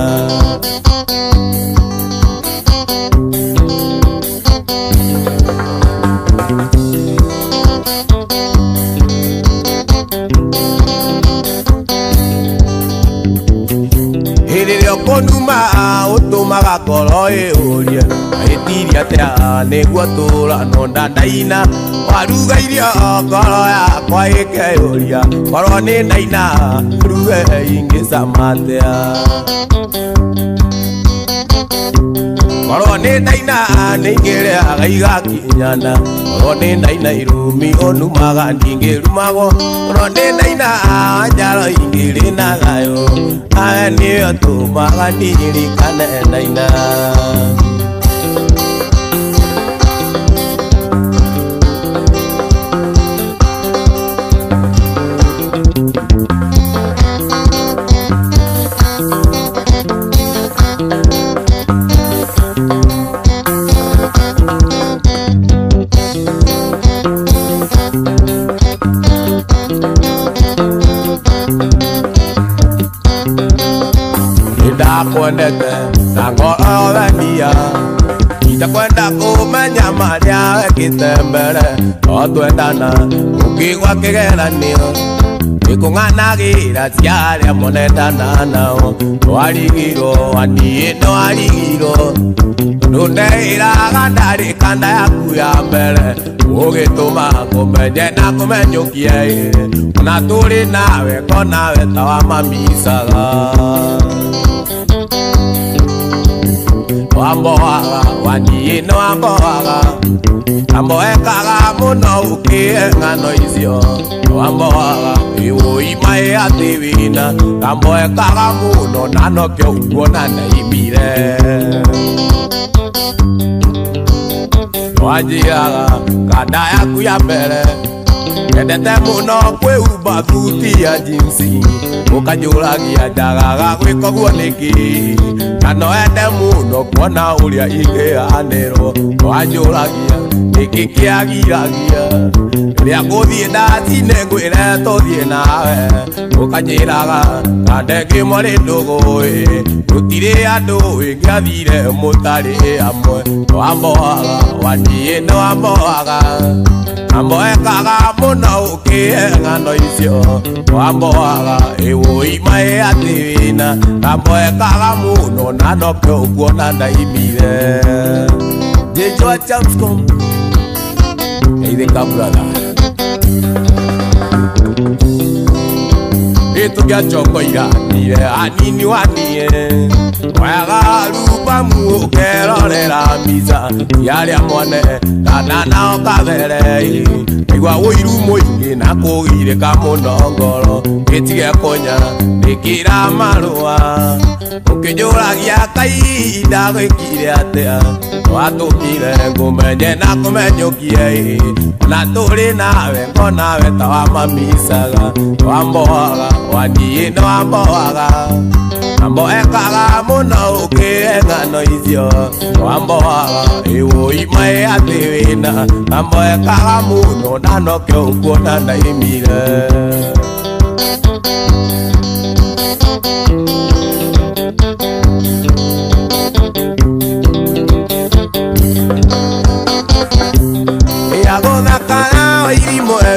Speaker 1: iririo konuma utumaga koro iurie aitiria tea niguo turano ndandaina waruga irio koro yakwa ikeyuria koro ni ndaina ruge ingicamatea koro ni ndaina ningire agaigakinyana koro ni ndaina irumi onumaga ningirumago koro ni ndaina njara ingiri nagayo nae ni atumaga ndirikane ndaina kwendete na ngoro wenia itakwenda kumenya maria wekite mbere otwendana ukigwa kigeranio ikung'anagira ciaria monendana nao twarigirwo anie nĩwarigirwo nundeiraga ndarĩkana yaku ya mbere ũgĩtũma kũmenye na kũmenyũkie ona tũrĩ nawe konawe ta wamamicaga wamboaga waniĩ nĩ wamboaga amboekaga mũno ũkĩe ng'ano icio wamboaga iwũimaĩ atĩ wĩna amboekaga mũno na nokĩo kuona naimire wanjĩraga kanda yaku ya mbere endete mũno kwĩhumba thuti ya jinsi ũkanjũragia njagaga gwĩka ũguo nĩkĩ na no ende mũno kuona ũrĩa ingĩanĩrwo wanjũragia nĩkĩ kĩagiragia rĩrĩa ngũthiĩ ndatinĩ ngwĩre tũthiĩ nawe ũkanjĩraga kande kĩmwe ndũgũĩ gũtirĩ andũ ĩngĩathire mũtarĩ hamwe wamboaga waniĩ nĩ wamboaga amboekaga mũno ũkĩe ng'ano icio wamboaga ĩwũimaĩ atĩ wĩna amboekaga mũno na nokĩo kuona ndaimire J.Joe Chamscom Eithĩka brother Ĩtũngĩacongoiranire anini waniĩ wagarubamu ũkerorera mbica yarĩa mone kana nao kabere igua ũiru mũingĩ na kũgirĩka mũno ngoro gĩtige kũnya ĩkĩra marũa ũkĩnjũragia Ngai ndagwĩkire atĩa watũmire ngũmenye na kũmenyũkie na tũrĩ nawe ngonawe ta wamamicaga wamboaga waniĩ nĩ wamboaga amboekaga mũno ũkĩeng'ano icio wamboaga ĩwũimaĩ atĩ wĩna amboekaga mũno nanoke ũkuona ndaimire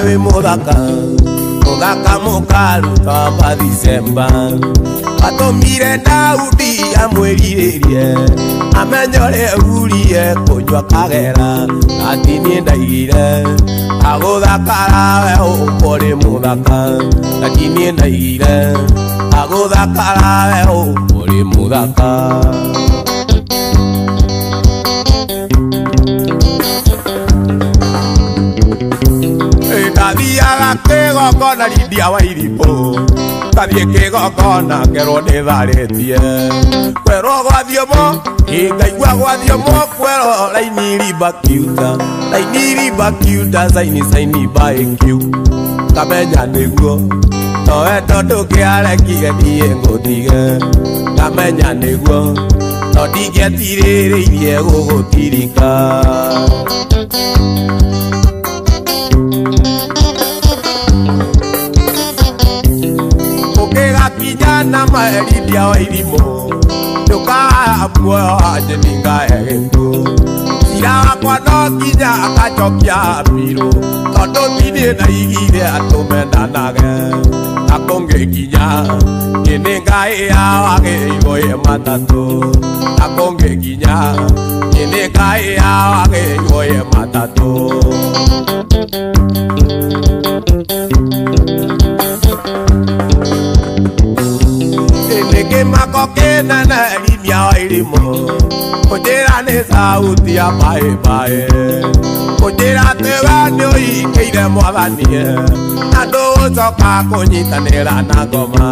Speaker 1: Ewe muthaka mũkaruta wa Decemba atũmire Daudi amwĩrirĩrie amenyore urie kũnyua kagera ati niĩ ndaigire agũthakara we ũkũrĩ mũthaka ati niĩ ndaigire agũthakara we ũkũrĩ mũthaka Kathiaga kĩgongona Lydia wa Irimũ Kathiĩ kĩgongona ngerwo nĩtharĩtie kwerwo gwa Thiũmũ ngaigua gwa Thiũmũ kwerwo laini riba kiuta saini baĩkiu kamenya nĩguo nowe tondũ kĩarekire niĩ ngũtige kamenya nĩguo no ndingĩetirĩrĩirie gũgũtirika Kijana Lydia wa Irimũ ndũkaga muoyo wanje ningahe gĩkuũ cira wakwa no nginya akacokia mbirũ tondũ niĩ ndaigire atũmendanage na kũngĩkinya nĩ Ngai wagĩrĩirwo ye matatũ na kũngĩkinya nĩ Ngai wagĩrĩirwo ye matatũ Mako kenene Lydia wa Irimũ kũnjĩra nĩ sauti ya bae kũnjĩra atĩ we nĩ ũhingĩire Mwathanie na ndũgũcoka kũnyitanĩra na ngoma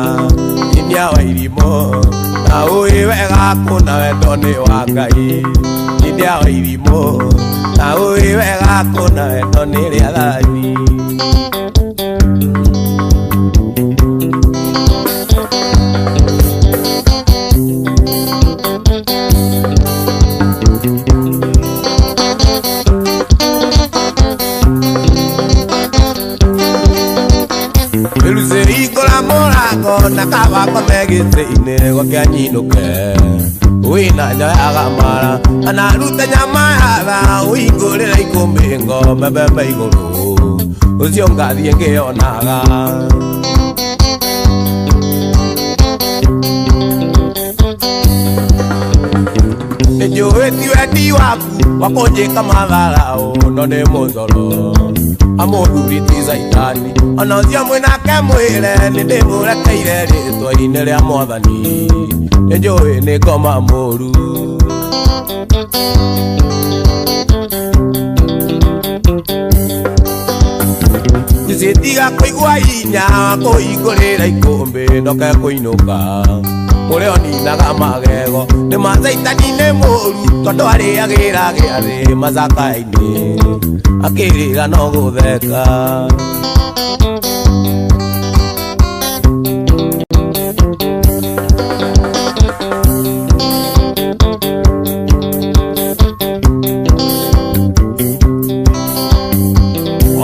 Speaker 1: Lydia wa Irimũ na ũĩ wega kũna wendo nĩ wa Ngai Lydia wa Irimũ na ũĩ wega kũna wendo nĩ rĩathani na kabako megĩtĩ-inĩ gwake nyinũke wĩna nyoyaga mara kana rute nyama yatha ũhingũrĩra ikũmbĩ ngome mbembe igũrũ ũcio ngathiĩ ngĩonaga nĩnjũĩ ti wendi waku wa kũnjĩka matharaũ no nĩ mũthoro amũthuri ti Saitani ona ũcio mwĩnake mwĩre nĩ ndĩmũrekeire rĩtwa-inĩ rĩa Mwathani nĩnjũĩ nĩ ngoma mũru Njĩtiga kũigua hinya kũhingũrĩra ikũmbĩ ndoke kũinũka ũrĩa ũninaga magego nĩ ma Saitani nĩ mũru tondũ arĩagĩra gĩathĩ macaka-inĩ akĩrĩra no gũtheka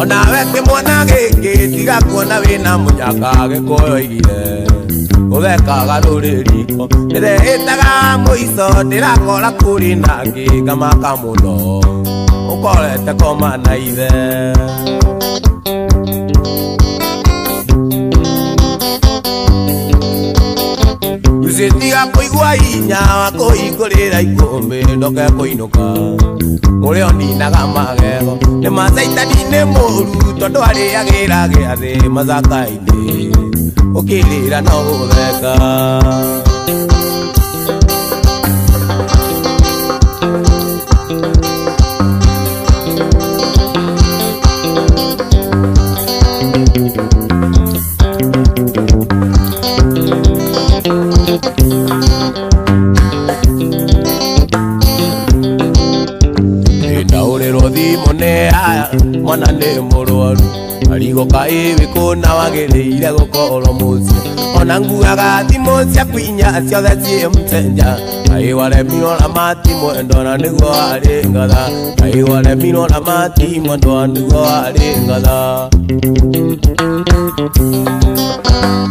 Speaker 1: onawe kĩmwana gĩkĩ tiga kuona wĩna mũnyaka gĩkũyoigire ũthekaga rũrĩ riko ndĩrehĩtaga mũico ndĩrakora kũrĩ nangĩ ngamaka mũno ũkorete koma na ithe Njĩtiga kũigua hinya wa kũhingũrĩra ikũmbĩ ndoke kũinũka ũrĩa ũninaga magego nĩ ma Saitani nĩ mũru tondũ arĩagĩra gĩathĩ macaka-inĩ ũkĩrĩra no gũtheka mwana nĩ mũrwaru arigo kaĩwĩ kũna wagĩrĩire gũkorwo mũciĩ ona nguaga thimũ ciaku inya ciothe ciĩ mtenja kaĩ waremirwo na mati mwendo na nĩguo warĩ ngatha kaĩ waremirwo na mati mwendo na nĩguo warĩ ngatha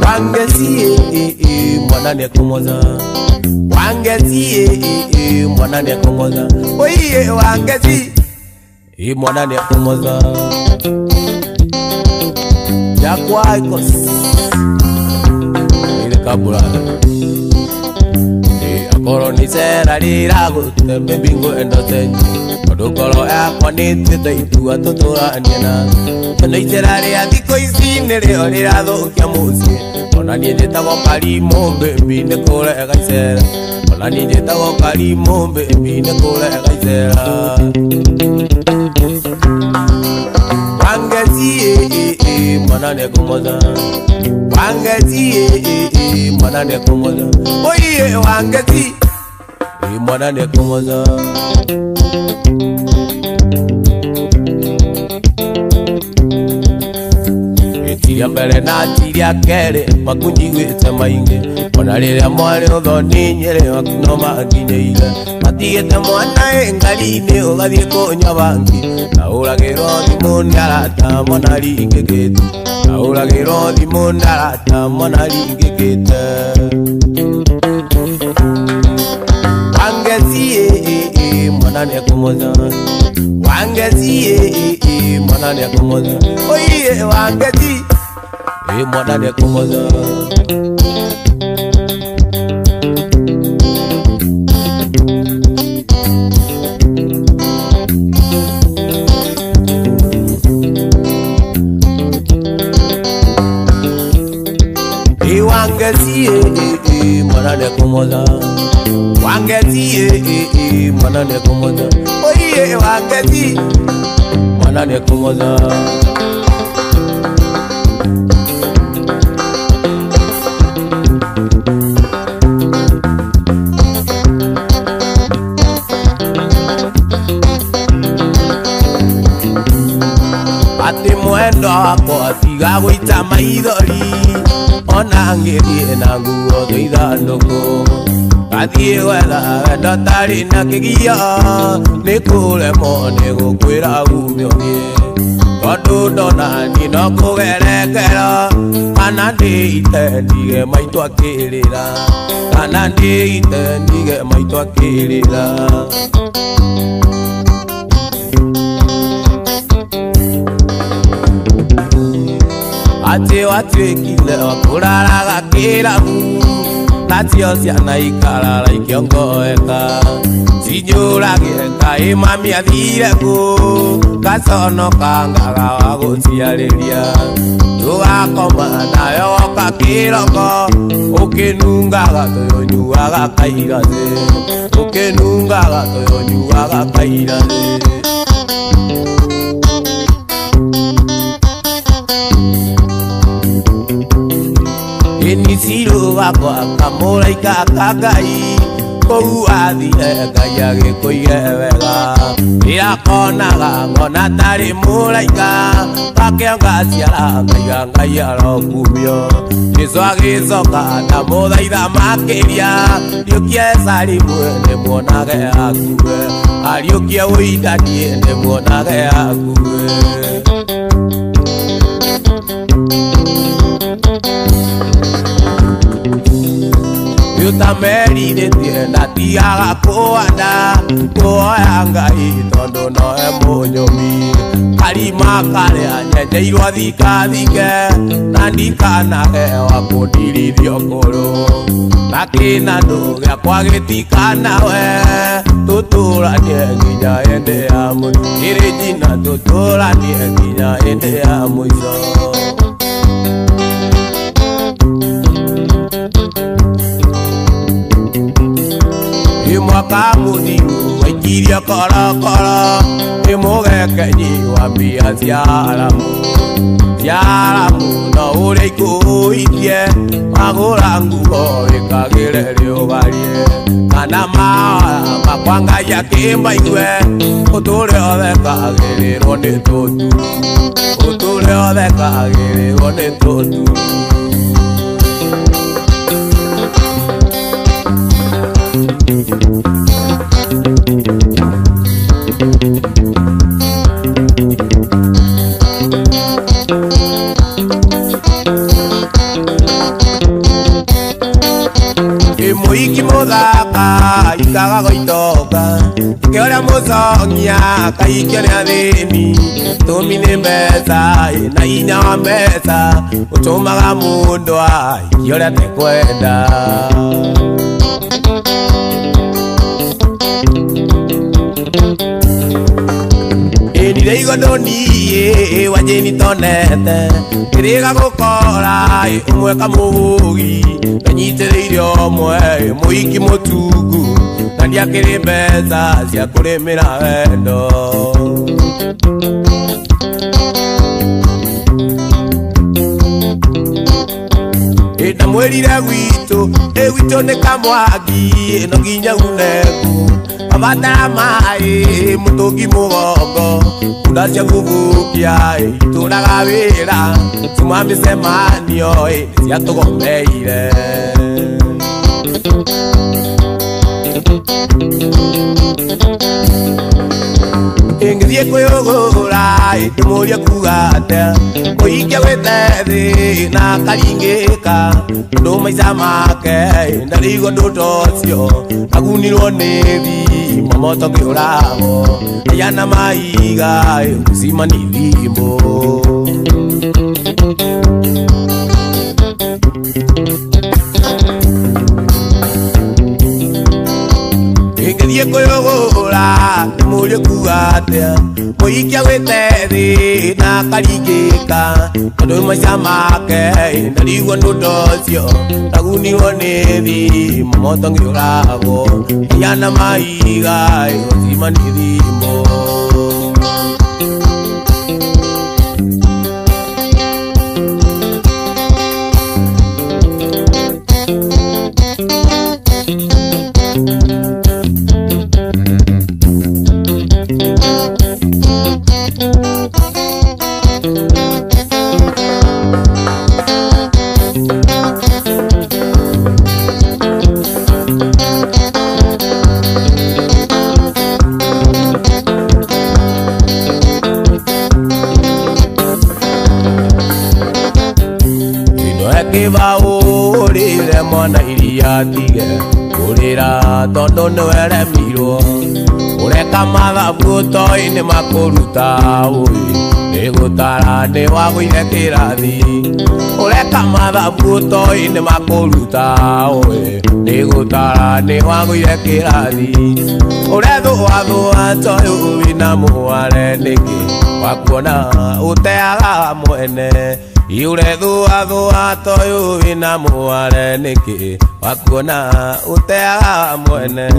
Speaker 1: wangeci mwana nĩekũmũtha wangeci mwana nĩekũmũtha oiye wangeci mwana nĩekũmũtha yakwa ikos ile kabura akoro ni sera rira gutembe bingo endotenyi odokoro yakwa nitite itua tuturaniana na itera ria thiko ici nĩrĩo rĩrathukia mũciĩ ona niĩ njĩtagwo Karimũ baby nĩ kũrega icera ona niĩ njĩtagwo Karimũ baby nĩ kũrega icera wangeci mwana nĩekũmũtha wangeci mwana nĩekũmũtha oiye wangeci mwana nĩekũmũtha ĩtiria mbere na tiria kerĩ makunjiguĩte maingĩ ona rĩrĩa mwarĩ ũthoni Nyĩrĩ no manginyĩire matigĩte mwana ngari-inĩ ũgathiĩ kũnyua bangi na ũragĩrwo thimũ nĩ arata mwana ringĩkĩte na ũragĩrwo thimũ nĩ arata mwana ringĩkĩte wangeci mwana nĩekũmũtha wangeci mwana nĩekũmũtha oiye wangeci mwana nĩekũmũtha wangeci mwana nĩekũmũtha wangeci mwana nĩekũmũtha oiye wangeci mwana nĩekũmũtha ati mwendo wakwa tiga gũita maithori ona ngĩthiĩ na nguo tũithandũkũ ngathiĩ gwetha wendo tarĩ na kĩgia nĩ kũremwo nĩ gũkwĩra umio niĩ tondũ ndona ni no kũgerekera kana ndĩite ndige maitũ akĩrĩra kana ndĩite ndige maitũ akĩrĩra ati watuĩkire kũraraga kĩrabu nacio ciana ikarara ikĩongoeka cinjũragĩre kaĩ mami athire kũ gaconoka ngaga wa gũciarĩria tũgakoma nayo woka kĩroko ũkĩnungaga tũyũnyuaga kairathĩ ũkĩnungaga tũyũnyuaga kairathĩ Inisiruga kwa kamũraika ka Ngai kũu athire Ngai agĩkũige wega irakonaga ngona tarĩ mũraika gakĩongaciara Ngai arokumio Jesũ agĩcoka ndamũthaitha makĩria ariũkie Salimu ndĩmuonage akue ariũkie Wĩidadi ndĩmuonage akue Utamerirĩtie na tigaga kũanda kũhoya Ngai tondũ nowe mũnyũmi karima karĩa nyenjeirwo thikathike na ndikanage wa kũndirithio ngũrũ na kĩnandũ gĩakwa gĩtikanawe tũtũranie nginya hĩndĩ ya mũico Regina tũtũranie nginya hĩndĩ ya mũico mwaka mũthiru waikirie korokoro nĩ mũgekenyi wa mbia cia aramu no ũrĩa ikũitie magũra nguo wĩkagĩre rĩũgarie kana mahoya wanga ya kimba iwe utule odeka agiriro ni tutu utule odeka agiriro ni tutu Muiki muthaka ikaga goitoka ikeoria mucokia kaikio ni athini tumini mbeca na hinya wa mbeca utumaga mundu aikioria tekwenda Nire igondo niye wajeni tonete Kiriga gukora umwe kamugi Nanyitiriire omwe muiki mutungu Na ndiakiri mbeca cia kurimira wendo Ina mwirire gwitu gwitu ni kamwagi no nginya uneku Abatara mai mutungi mugongo Kudacia gubukia ituraga wira Tuma micemanio cia tugomeire Ingithie kwiyugura ndimurie kuga atia Muikia wite na karingika Ndu maica make ndarigo ndutocio Nagunirwo ni thi momoto ngiurago Yana maiga usima ni thimbo Ingithie kwiyugura ndimurie kuga atia Muikia wite thi na karingika Ndu maica make ndarigo ndutocio Nagunirwo ni thi momoto ngiurago Yana maiga usima ni thimbo Kiva urire mwana iria tige Urira tondo niwere mirwo Ureka mathabu toi ni makuruta Nigutara ni wagwire kirathi Ureka mathabu toi ni makuruta Nigutara ni wagwire kirathi Urethua toi wina muware niki Wakuona uteaga mwene Iurethua toi wina muware niki Wakuona uteaga mwene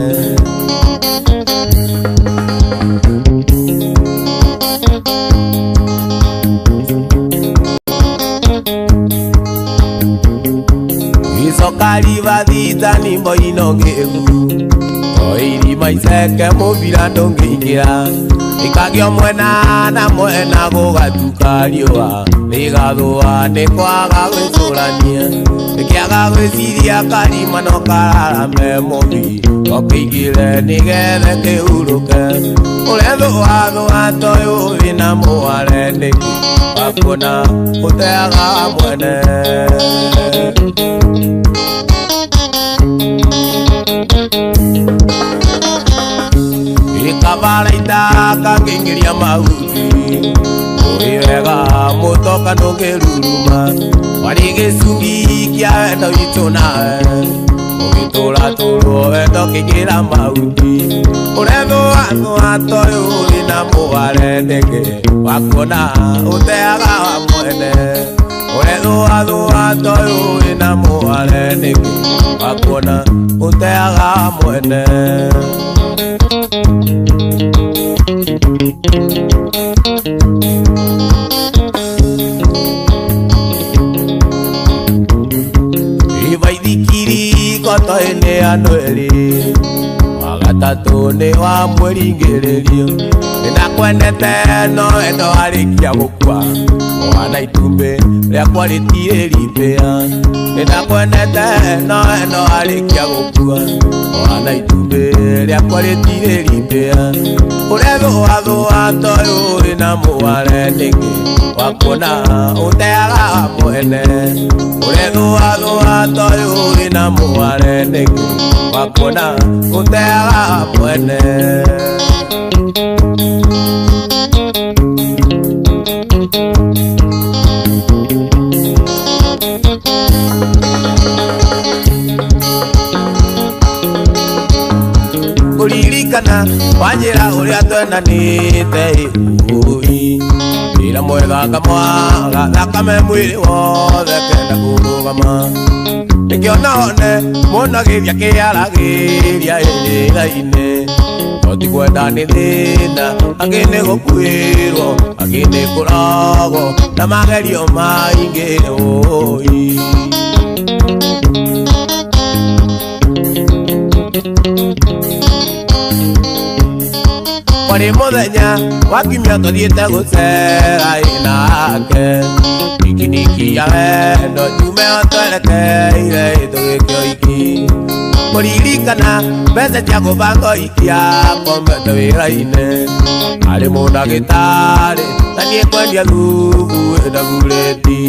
Speaker 1: Isokari vathita nimbo inogegu Oiri maiseke mubira ndongiingira Ikagio mwena na mwena gugatuka riua Nigathua ni kwaga gwicurania Nikiaga gwiciria karima no kararame mubi Okingire nigethe kihuruke Urethua toi wina muware niki Wakuona uteaga mwene Ikabaraita kangingiria mahuti Uriwega mutoka ndungiruruma Wari gicungi kia wendo itu nawe Ugitura turwo wendo kigira mahuti Urethua toi wina muware niki Wakuona uteaga mwene Urethua toi wina muware niki Wakuona uteaga mwene Ivaithikiri koto ene anueri Wagatatu ni wa mwĩringĩrĩrio nĩnakwendete no endo arĩkia gũkua mwana itumbĩ rĩakwa rĩtirĩrimbĩa nĩnakwendete no endo arĩkia gũkua mwana itumbĩ rĩakwa rĩtirĩrimbĩa ũrethũathũa toyũ wĩna mũware nĩngĩ wakuona ũteaga mwene ũrethũathũa toyũ wĩna mũware nĩngĩ wakuona ũteaga mwene Uririkana wanjĩra ũrĩa twendanĩte ũi wĩra mwega ngamwaga thakame mwĩrĩ wothe kenda kũrũgama nĩkĩo none mũnagĩria kĩaragĩria ĩrĩra-inĩ oti kwenda nĩ thĩna angĩ nĩ gũkuĩrwo angĩ nĩ kũragwo na magerio maingĩ ũi Kwarĩ mũthenya wa kiumia tũthiĩte gũcera nake ikiniki ya wendo njume twerekeire tũgĩkio iki kũririkana mbeca cia gũbanga ikia komete wĩra-inĩ arĩ mũndagĩtarĩ na niĩ kwendia thubu ndagurĩti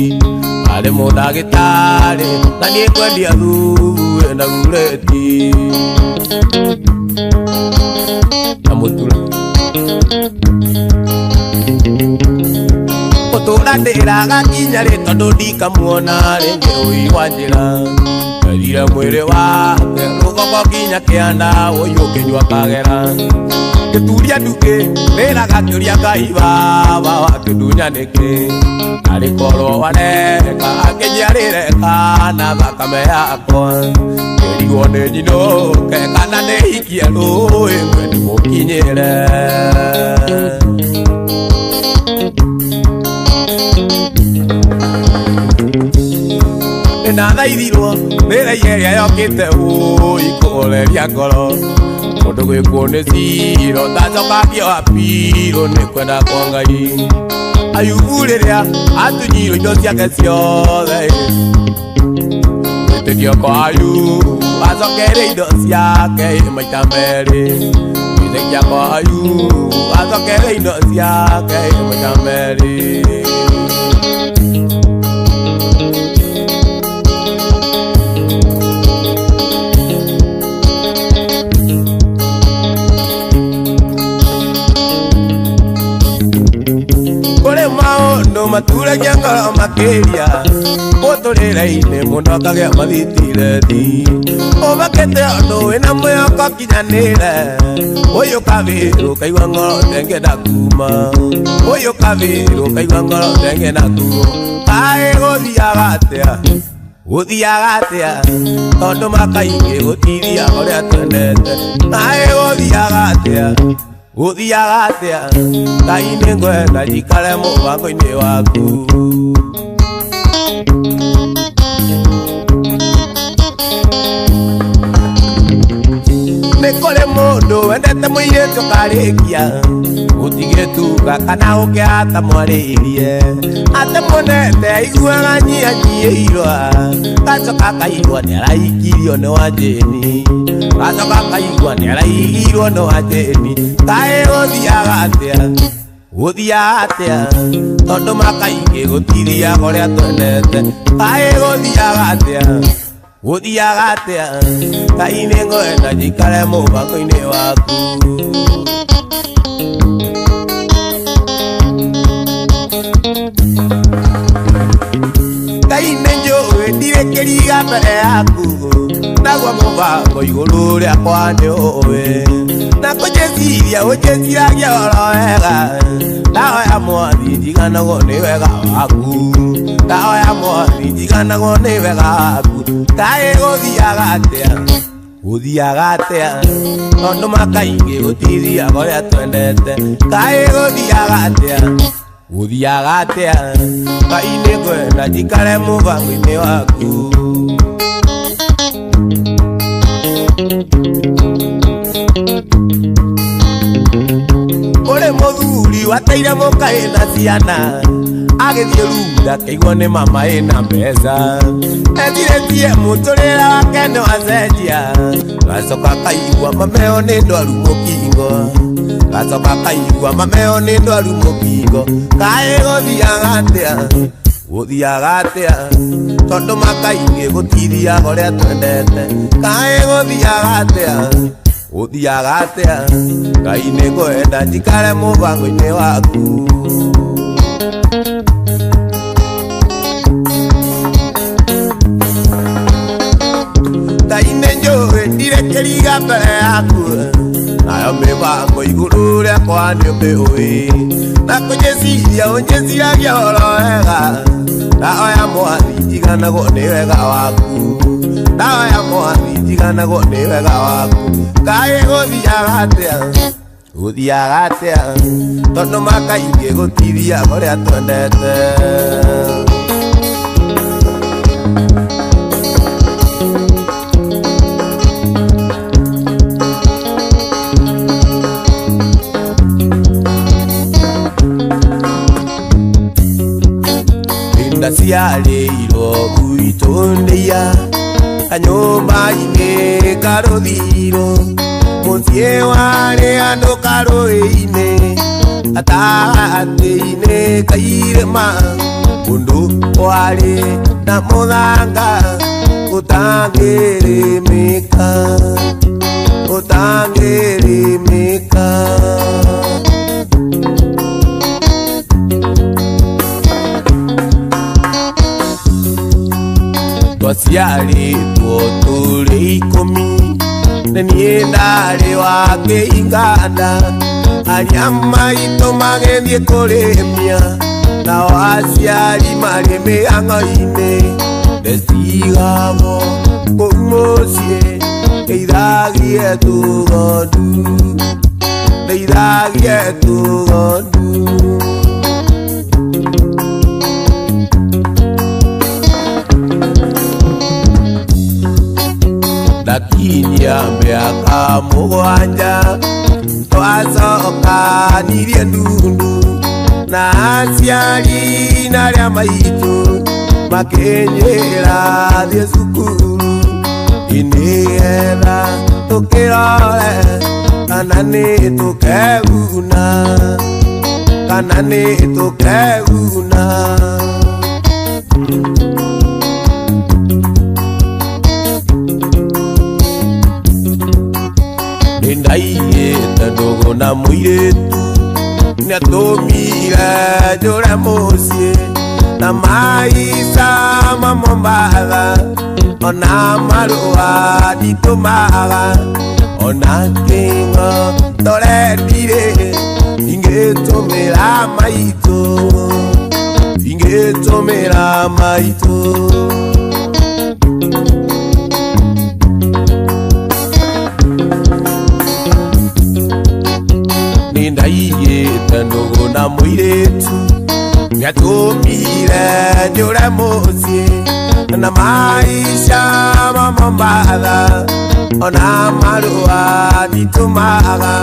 Speaker 1: arĩ mũndagĩtarĩ na niĩ kwendia thubu ndagurĩti na mũtura ũtũratĩraga kinya rĩ tondũ ndikamuona rĩngĩ ũi wa njĩra ngerire mwĩrĩ wake rũgongo kinya kĩanda ũyũ ũkĩnyua kagera gĩturia nduke wĩraga kĩũria Ngai baba wakĩndunya nĩkĩ arĩ korwo wareka akĩnjiarĩreka na thakame yakwa ngĩrigwo nĩ nyinũke kana nĩ hikie rũĩ mwendi mũkinyĩre nĩnathaithirwo wĩra-inĩ ĩrĩa yokĩte ũi kũgoreria ngoro mũndũ gwĩkwo nĩ ciro tacoka ngĩoha pirũ nĩ kwenda kwa Ngai Ayubu rĩrĩa atunyirwo indo ciake ciothe wĩtĩkio kwa Ayubu acokeire indo ciake maita merĩ wĩtĩkia kwa Ayubu acokeire indo ciake maita merĩ maturagia ngoro makĩria ũtũrĩre-inĩ mũndũ akagĩa mathitirethi ũbakĩte ũndũ wĩna mwĩhoko kinyanĩre ũyũ kabĩrũ kaigua ngoro ndengĩenda kuma ũyũ kabĩrũ kaigua ngoro ndengĩenda kuma kaĩ gũthiaga atĩa tondũ makaingĩ gũtiria ũrĩa twendete kaĩ gũthiaga atĩa Ngai nĩ ngwenda njikare mũbango-inĩ waku nĩ kũrĩ mũndũ wendete mũirĩtu karĩkia gũtigĩtuga kana ũkĩhata mwarĩrie atĩ mũnete aiguaga nyianyiĩirwo gacoka kaigua nĩaraikirio nĩ Wanjĩni gacoka kaigua nĩaraigirwo nĩ Wanjĩni kaĩ gũthiaga atĩa tondũ makaingĩ gũtiriaga ũrĩa twendete kaĩ gũthiaga atĩa Ngai nĩ ngwenda njikare mũbango-inĩ waku Ngai nĩ njũĩ ndirĩ kĩriga mbere yaku naguo mũbango igũrũ rĩakwa nĩ ũĩ na kũnjĩciria ũnjĩciragia oro wega ndahoya Mwathi njiganagwo nĩ wega waku ndahoya Mwathi njiganagwo nĩ wega waku kaĩ gũthiaga atĩa tondũ makaingĩ gũtiriaga ũrĩa twendete kaĩ gũthiaga atĩa Ngai nĩ ngwenda njikare mũbango-inĩ waku Ageire moka ena ciana agithie runda keigwo ni mama ena mbeca ethire muturira wake ni wacenjia gacoka kaigua mameo ni ndwaru mukingo gacoka kaigua mameo ni ndwaru mukingo kae guthiaga atia tondu makaingi gutithia uria twendete kae guthiaga atia Ngai ni ngwenda njikare mubango-ini waku Ngai ni njui ndirekeriga mbere yaku nayo mibango iguru riakwa ni umiui na kunyiciria unyiciragia horo wega ndaoya mwathi njiganagwo ni wega waku ndaoya mwathi njiganagwo ni wega waku Ngai guthiaga atia tondu makaingi gutithia uria twendete Inda ciarĩirwo gwitũ ndĩia kanyũmba-inĩ karũthirũ mũciĩ warĩ andũ karũĩ-inĩ gatagatĩ-inĩ ka irĩma mũndũ warĩ na mũthanga ũtangĩrĩmĩka twaciarĩtwo tũrĩ 10 na niĩ ndarĩ wa kĩinganda arĩa maitũ magĩthiĩ kũrĩmia nao aciari marĩ mĩhang'o-inĩ ndecigagwo kũu mũciĩ ndeithagie tũgondu ndakinyia mĩaka 7 twacokanirie ndundu na aciari narĩa maitũ makĩnyĩra thiĩ cukuru nĩgetha tũkĩrore kana nĩ tũkeguna Ndaiyĩte ndũgũ na mũirĩtu nĩatũmire njũre mũciĩ na maica ma Mombatha ona marũa nditũmaga ona kĩng'o ndorendire ingĩtũmĩra maitũ Ndaiyĩte ndũgũ na mũirĩtu nĩatũmire njũre mũciĩ na maica ma Mombatha ona marũa nditũmaga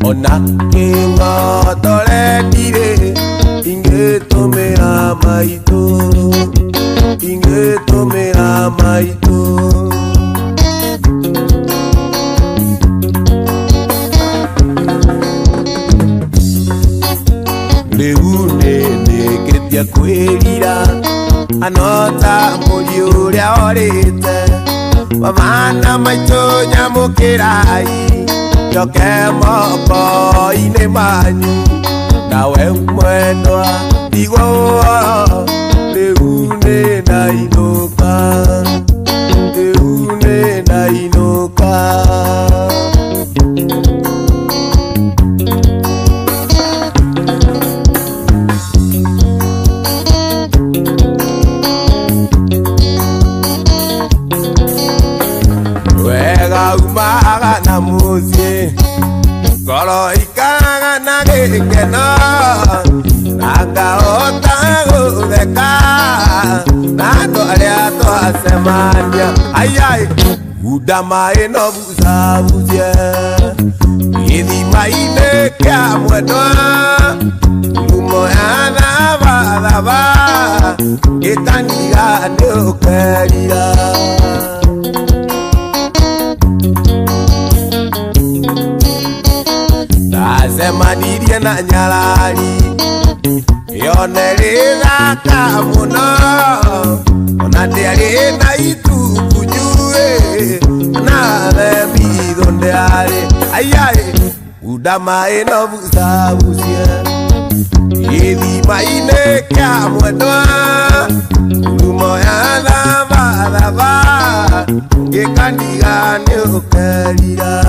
Speaker 1: ona kĩng'o ndorendire ingĩtũmĩra maitũ rĩu nĩndĩkĩtie kwĩrira anota mũri ũrĩa orĩte wamana maitũ nyamũkĩrai njoke moko-inĩ manyu nawe mwendwa ndigwo rĩu nĩndainũka umaga na mũciĩ ngoro ikaraga na gĩkeno na ngahota gũtheka na andũ arĩa twacemania hunda maĩ no bucabucie gĩthima-inĩ kĩa mwendwa Lumoya daba Ikandiga neukerira Nazemanirie na nyarari Yonerira kamuno Ona ndiari na itukunyue Na themi donde are Ayaye Udama eno busa busia Yedi maine kya mwedwa Lumoya daba Ikandiga neukerira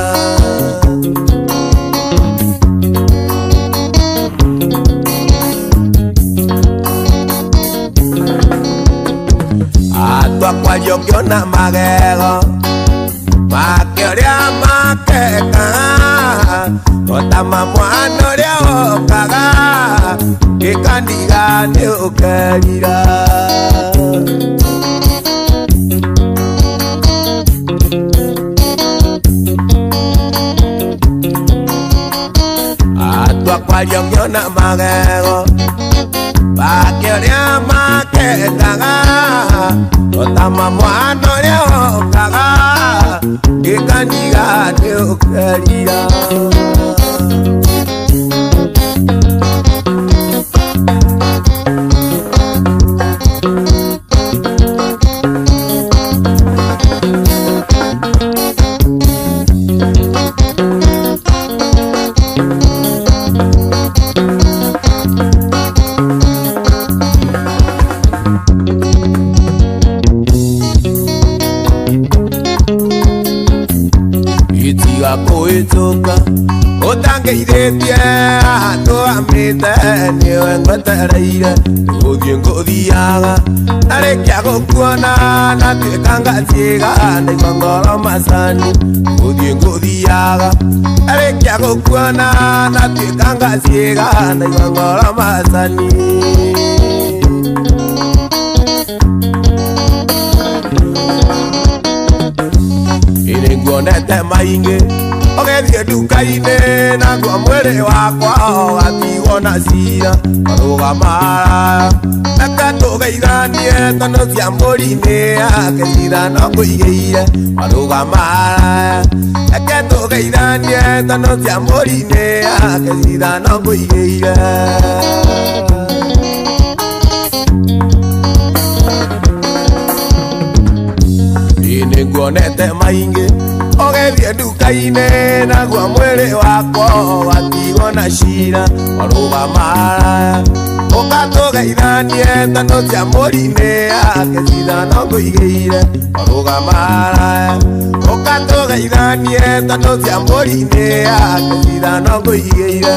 Speaker 1: Kwa yokyo na magego Makeoria makeka Otama mwano ria okaga Ikandiga neukerira Atwa kwa yokyo na magego Makeoria makeka Otama mwano ria okaga Ikandiga neukerira Koitoka Otangeithĩtie andũ amĩte nĩwe ngwetereire Gũthiĩ ngũthiaga Ndarĩkia gũkuona na tuĩka ngaciĩga Ndaigua ngoro macani Gũthiĩ ngũthiaga Ndarĩkia gũkuona na tuĩka ngaciĩga Ndaigua ngoro macani Nĩnguonete maingĩ Ogethie nduka-inĩ naguo mwĩrĩ wakwa ũgatigwo na cira Marũgamara Reke tũgeithanie tondũ cia mbũri-inĩ yake cira no ngũigĩire Marũgamara Reke tũgeithanie tondũ cia mbũri-inĩ yake cira no ngũigĩire Nĩnguonete maingĩ Ogethie nduka-inĩ naguo mwĩrĩ wakwa ũgatigwo na cira Marũgamara Ũgatũgeithanie tondũ cia mbũri-inĩ yake cira no ngũigĩire Marũgamara Ũgatũgeithanie tondũ cia mbũri-inĩ yake cira no ngũigĩire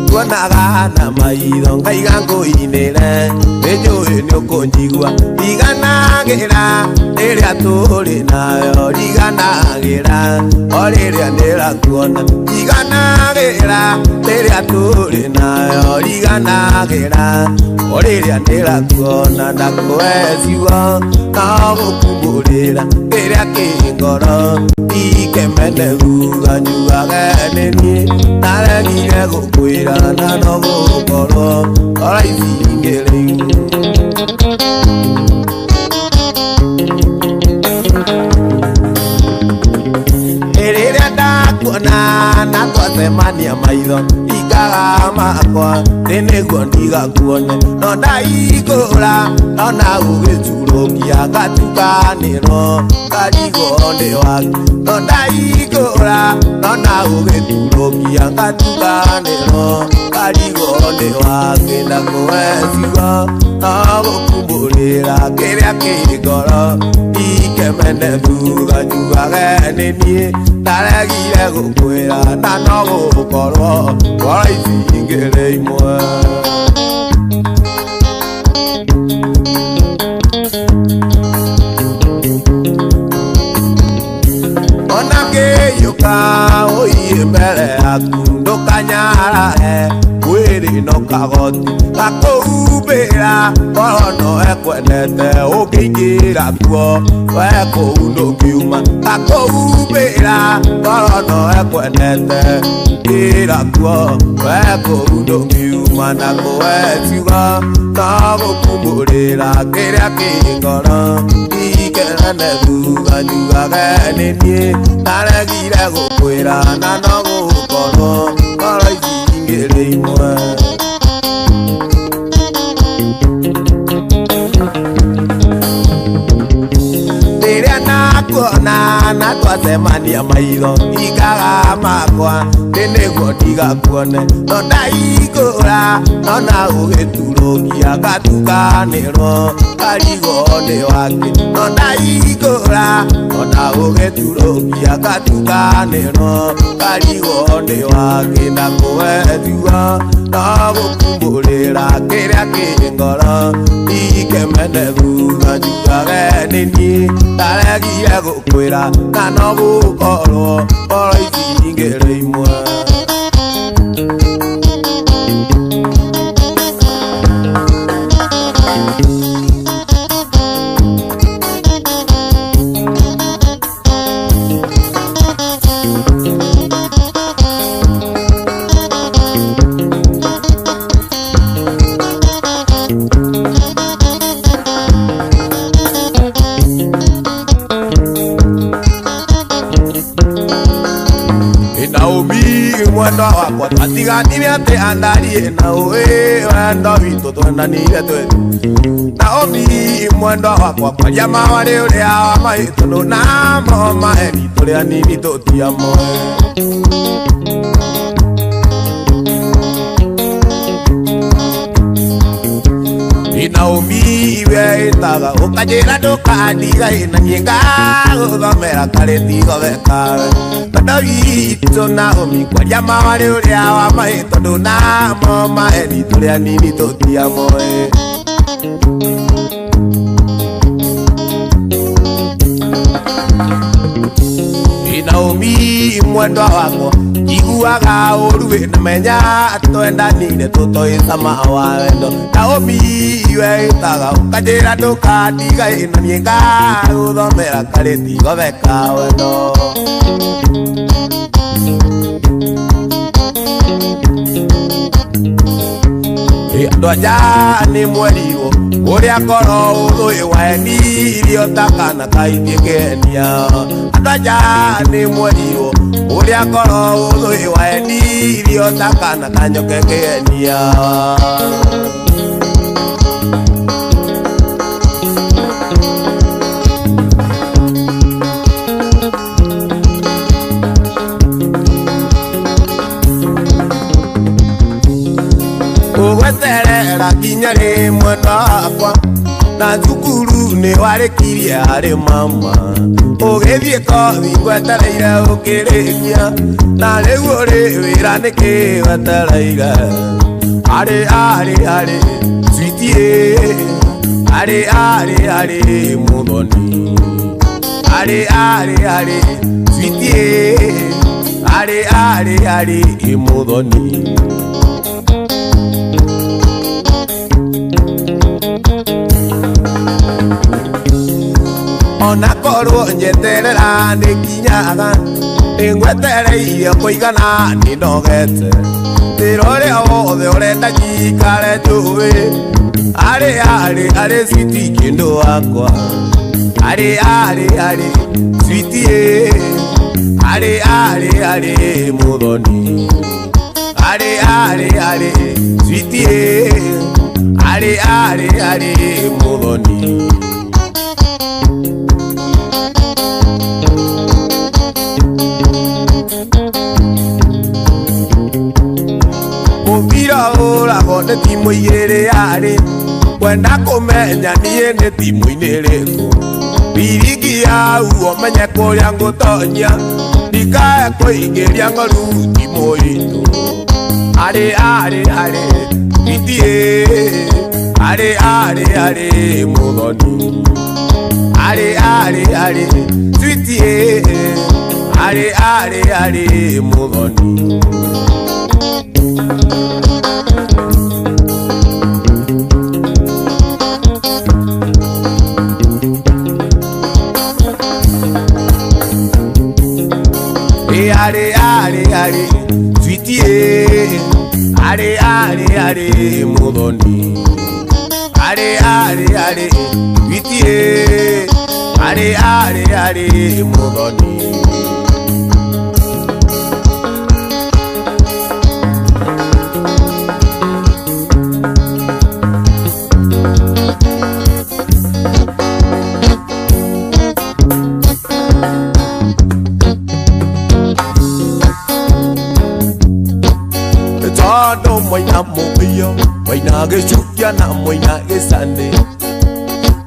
Speaker 1: Tuonaga na maitho ngaiga ngũinĩre Nĩnjũĩ nĩũkũnjigua Riganagĩra rĩrĩa tũrĩ nayo Riganagĩra o rĩrĩa ndĩrakuona Riganagĩra rĩrĩa tũrĩ nayo Riganagĩra o rĩrĩa ndĩrakuona Ndakũhe ciugo no gũkumbũrĩra rĩrĩa kĩ ngoro Ikemene guga nyugage nĩ niĩ Naregire gũkwĩra na no gũkorwo Oraicingĩrĩ Rĩrĩa ndakuona na twacemania maitho Ikaga makwa nĩguo ndigakuone No ndaigũra no na ũgĩturũkia Ngatukanĩrwo ngarigwo nĩ waku No ndaigũra no na ũgĩturũkia Ngatukanĩrwo ngarigwo nĩ waku Ndakũhe ciugo no gũkumbũrĩra kĩrĩa kĩ ngoro Ikemene thutha njugage nĩ niĩ Ndaregire gũkwĩra na no gũkorwo Oraicingĩrĩ imwe kagoti gakũhumbĩra orono ekwenete ũkĩingĩra kuo wekũu ndũngiuma gakũhumbĩra orono ekwenete ĩra kuo wekũu ndũngiuma na kũwetiuga no gũkumbũrĩra kĩrĩa kĩ ngoro ikenane thuga njugage nĩ niĩ naregire gũkwĩra na no gũkorwo ngoro ici ingĩrĩ imwe rĩrĩa nakuona na twacemania maitho igaga makwa nĩguo ndigakuone no ndaihingũra no na ũgĩturũkia ngatukanĩrwo karigwo nĩ wake no ndaihingũra no na ũgĩturũkia ngatukanĩrwo karigwo nĩ wake na kũwetiuga no gũkumbũrĩra kĩrĩa kĩ ngoro ikemene thutha njugage nĩ niĩ ndaregire gũkwĩra na no gũkorwo ngoro ici ingĩrĩ imwe mwendo wakwa twatiganire atĩ andarie na ũĩ wendo witũ twendanire twetu Naomi mwendo wakwa kwaria mawarĩ ũrĩa wa mahĩtũnũ na mo maheni tũrĩa nini tũtiamoe Naomi iwe ĩtaga ũkanjĩra ndũkandiga na niĩ ngagũthomera karĩtigo wekawe Wendo witũ Naomi kwaria mawarĩ ũrĩa wa mahĩtũnũ na mo maheni tũrĩa nini tũtiamoe Naomi mwendo wakwa iguaga ũru wĩnamenya twendanire tũtoĩ cama wa wendo Naomi iwe ĩtaga ũkanjĩra ndũkandiga na niĩ ngagũthomera karĩtigo weka wendo andũ anja nĩ mwerirwo ũrĩa ngoro ũthũĩ wenirio takana kaingĩ kenia andũ anja nĩ mwerirwo ũrĩa ngoro ũthũĩ wenirio takana kanyoke kenia Ũgweterera kinya rĩ mwendo wakwa na thukuru nĩ warĩkirie harĩ mama ũgĩthiĩ kothi ngwetereire ũkĩrĩkia na rĩu ũrĩ wĩra nĩkĩ wetereire arĩ sweetie arĩ mũthoni arĩ sweetie arĩ mũthoni Ona korwo njeterera nĩkinyaga nĩngwetereire kũigana nĩnogete wĩra ũrĩa wothe ũrenda njikare njũĩ arĩ sweetie kĩndũ wakwa arĩ sweetie arĩ mũthoni arĩ sweetie arĩ mũthoni Mũbira ũragwo nĩ timũ igĩrĩ yarĩ kwenda kũmenya niĩ nĩ timũ-inĩ ĩrĩkũ biringi yau ũmenye kũrĩa ngũtonya ndikae kũingĩria ng'oru timũ itũ arĩ sweetie arĩ mũthoni arĩ sweetie arĩ mũthoni are mudoni are vitie are mudoni Todo moina mobio, moina que chukia na moina que sande.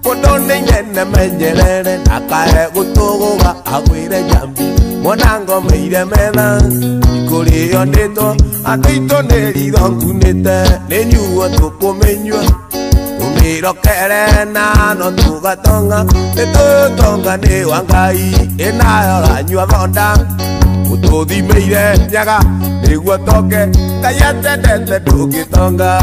Speaker 1: Podone nyene menjelele, nakae kutogo wa agwire jambi. Monango meire mena, ikuri ondeto, atito neri dongunete, nenyuo toko menyua. Umiro kere na no tuga tonga, teto tonga ne wangai, enayo la nyua vonda. Utodi meire nyaga, igual toque, cállate desde tu quitonga.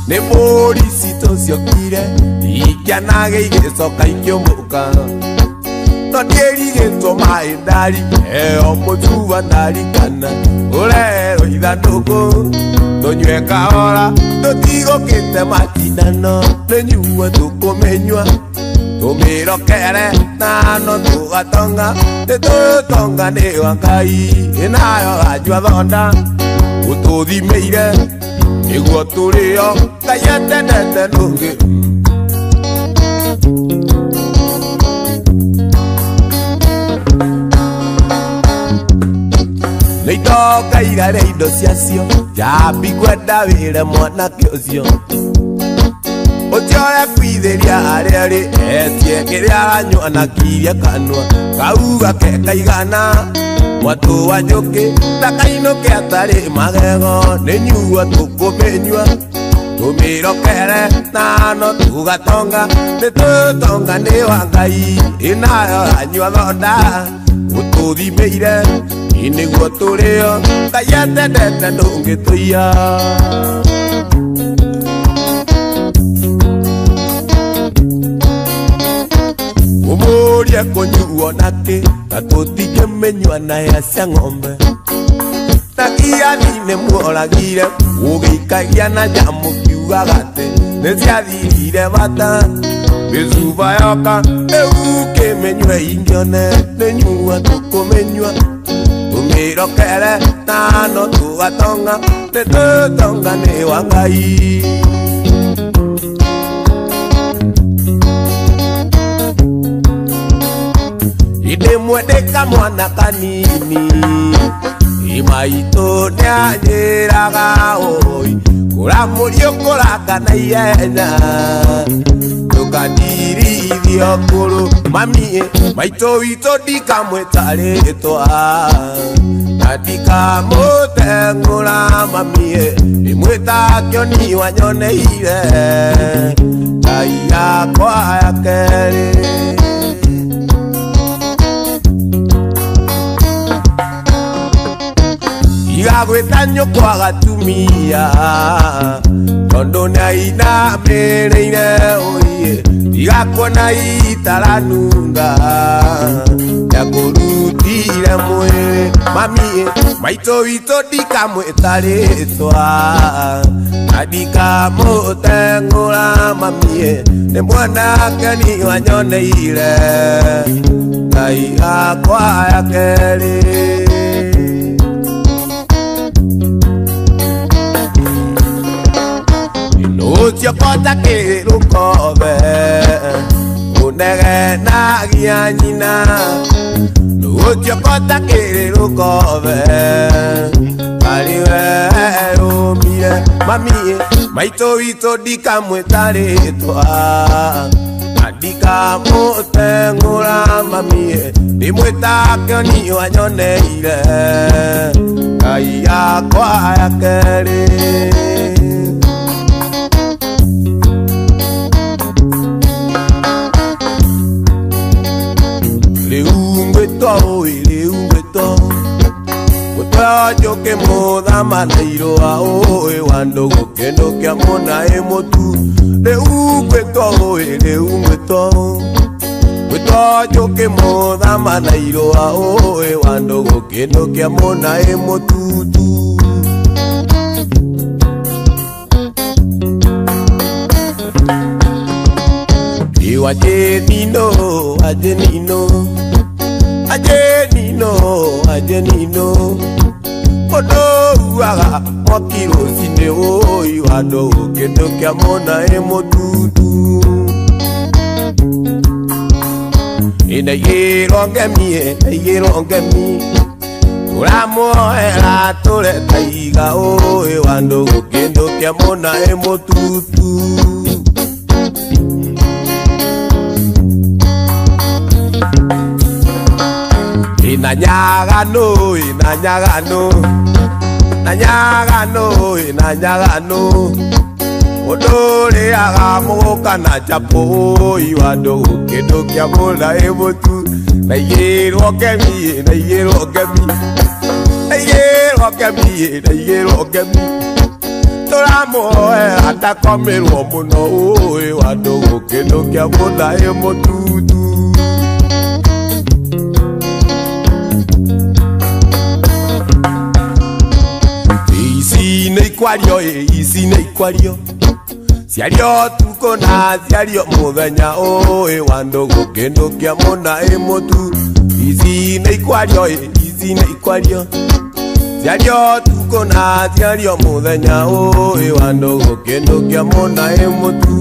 Speaker 1: Ne morisito si okire, y que nage y que soca y que moca. No tiene que tomar el dari, omo chuva dari cana. Olero y dandoco, doño ahora, no digo que te matina no, leñua tu comeñua. Tu miro kere na no tu gatonga te tu tonga ne wangai ina yo ajua donda uto di meire iguo turio kayate nete nungi Leito kaira reido siasio ya bigueda vire mwana kiosio Ochoya kuideria arere etie kiria anyo anakiria kanwa kauga ke kaigana watu wajoke takaino ke atare magego nenyua tukomenyua tumiro kere nano tugatonga netutonga ne wangai inayo anyua thonda ututhi meire iniguo turio kayate ndete ndungituia Umuria konyuo nake Katotike menyua na ya sia ng'ombe Nakia nine muoragire Ugikagia na jamu kiugagate Nesiathirire bata Bezuba yoka Euke menyue ingione Nenyua tuko menyua Tumiro kere Nano tugatonga Netutonga ne wangai Idemwedeka mwana kanini Imaito nyanyeraga oi Kura murio kuraka na yenya Tukadiri ithio kuru Mamie maito ito dika mwetaretwa Nadika mutengura mamie Imweta kioni wanyoneire Kaya kwa yakere Igagweta nyoko agatumia Tondo na ina mereire oie Igakona itaranunga Yakurutire mwere Mamie maito ito dika mwetaretwa Nadika mutengura mamie Ne mwana keni wanyoneire Kai akwa yakere Utia kota ke lukove Unege na gianyina Utia kota ke lukove Kaliwe umire Mamie maito ito dika mwetaretwa Adika mutengura mamie Ni mwetake ni wanyoneire Kaya kwa yakere Yo que moda manairo a oe wando gokendo kia mona emotu le upeto oe le upeto Gojo ke moda manairo a oe wando go ke no ke mona e motutu. Iwa jenino, ajenino, ajenino, ajenino. Odo uaga mokiro sine o iwa do ke no ke mona e motutu. In a year on me, a year on me. Ramo era tole taiga o e wando kendo ke mona e motutu. Ina nyaga no, ina nyaga no. Na nyaga no, ina nyaga no. Odore aga moka na chapo iwado kendo kya mola emotu na yero kemi na yero kemi na yero kemi na yero kemi toramo ata komero muno iwado kendo kya mola emotu isi nei kwario Siario tuko na siario muganya oe wando go kendo kia mona e motu. Izi nei kwario izi nei kwario. Siario tuko na siario muganya oe wando go kendo kia mona e motu.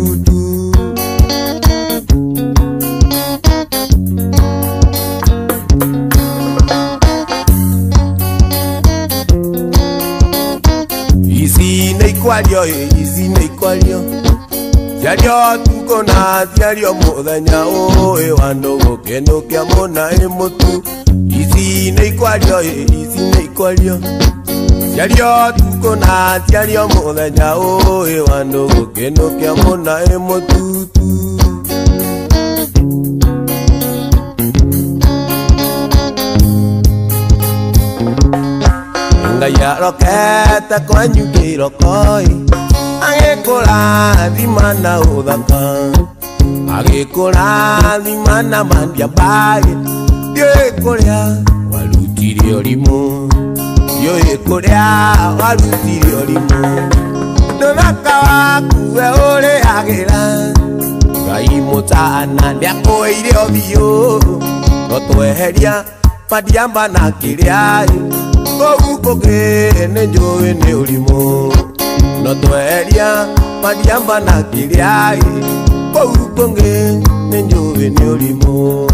Speaker 1: Izi nei kwario izi nei kwario. Siario tuko na siario mudanya oe wando go kendo kia mona e motu. Izi nei kwario izi nei kwario. Siario tuko na siario mudanya oe wando go kendo kia mona e motu. Nga ya roketa kwa nyuki rokoi. Agekora di mana udaka, agekora di mana mandia bage. Yo ekorea walutiri olimo, yo ekorea walutiri olimo. Donaka waku ole agera, gai motana liako ire obio. Roto eheria padiamba na kiria, go ukoke nejo ene olimo. No tueria padiamba na kiriai Kou konge nenjoe ni olimo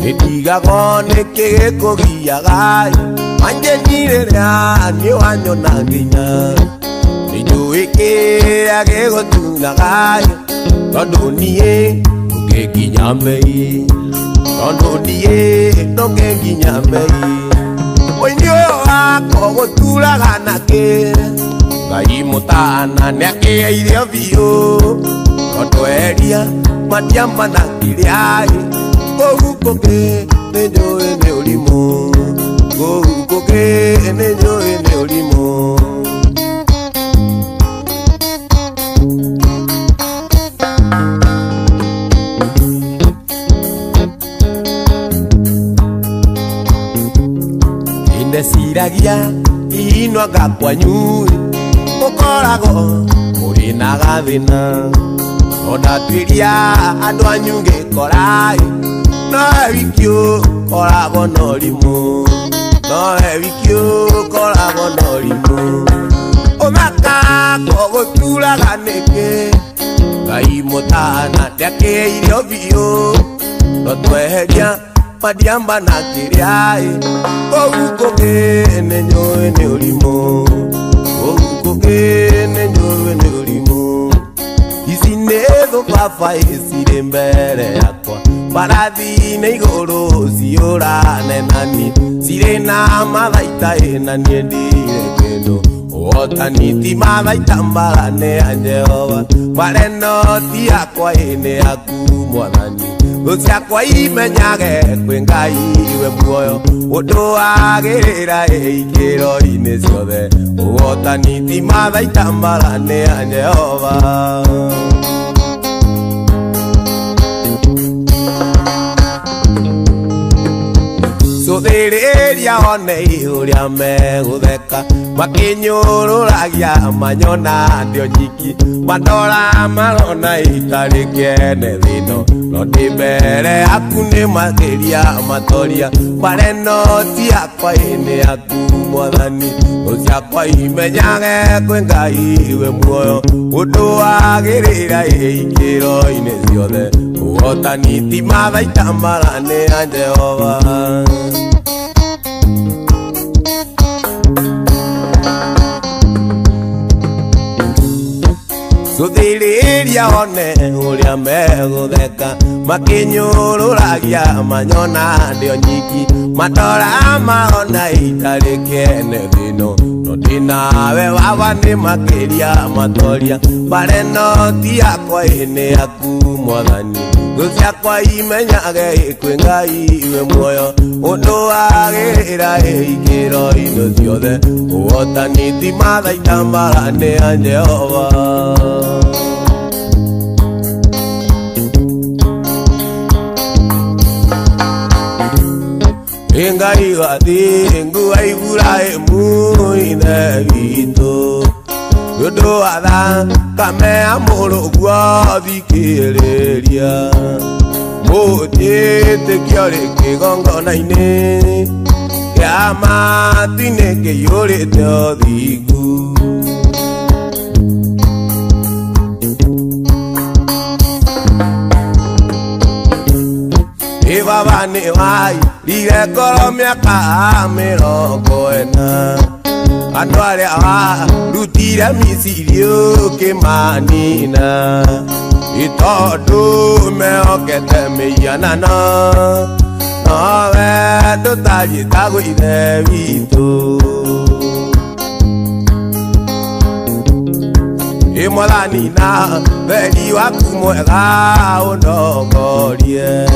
Speaker 1: Netiga kone kege kogia gai Manje nirerea ni wanyo na ginya Nijoe ke agego tuna gai Tondo nie uke kinyamei Tondo nie nonge ginyamei Wenyo wako gotula ganake Gai mutana neake aire vio Koto eria matiamba na kiriai Gogu koke nejo ene olimo Gogu koke nejo ene olimo Siragia ino agakwanyu Okorago Murina gavina Ona tuiria Ando anyunge korai No evikio Korago norimu No evikio Korago norimu Omaka Kogo tula ganeke Gai motana Teake irio vio No tueheria Padiamba na kiriai Gogu koke nenyo ene olimo Gogu koke nenyo ene olimo Isinezo papa esire mbere yakwa Paradine igoro siora nenani Sirena madaita enani endire kendo Otaniti madaita mbalane anjeova Pareno tiakwa ene aku mwanani Usiakwa imenyage kwengai we muoyo Udo agirira ikiro ine ciothe Ugotani ti mathaita marane a Jehova Suthiriria one ihuria megutheka Makinyururagia manyona ndio nyiki Mandora marona itarikene thino No ndi mbere aku ni makiria matoria Mareno ti akwa ini aku mwathani Uciakwa imenyage kwi Ngai we muoyo Undu agirira ikiro ine ciothe Ugotani ti mathaita marane a Jehova Suthiriria one uria megutheka Makinyururagia manyona ndio nyiki Mandora marona itarikene thino No ndinawe baba ni makiria matoria Mareno ti akwa ini aku mwathani Uciakwa imenyage kwi Ngai we muoyo Undu agirira ikiro ino ciothe Ugotani ti mathaita marane a Jehova Ngai wathi ngua Ibrahimu ine gitu Undu atha kame amurugwo thikiriria Mutite kiori kigongona-ini Kia matine kiyurite othingu Baba ni wai Lire koro miaka 40 Andu aria warutire Misiri ukimanina Itondu mehokete mianano Nowe tutanyita gwi ithe witu Mwathani na wendi waku mwega undongorie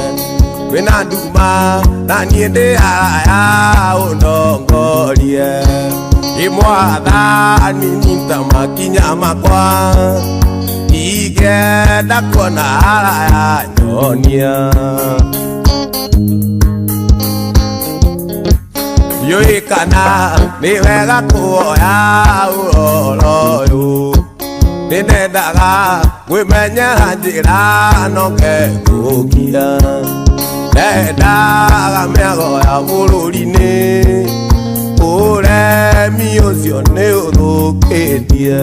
Speaker 1: Wina nduma na niĩ ndĩ haraya ũndongorie Mwathani nyita makinya makwa Ingĩenda kuona haraya nyonia Ndiũĩ kana nĩ wega kuoya ũhoro ũyũ Nĩnendaga gwĩmenyera njĩra no ngegũkia Nendaga mĩago ya bũrũri-inĩ Ũremi ũcio nĩ ũthũkĩtie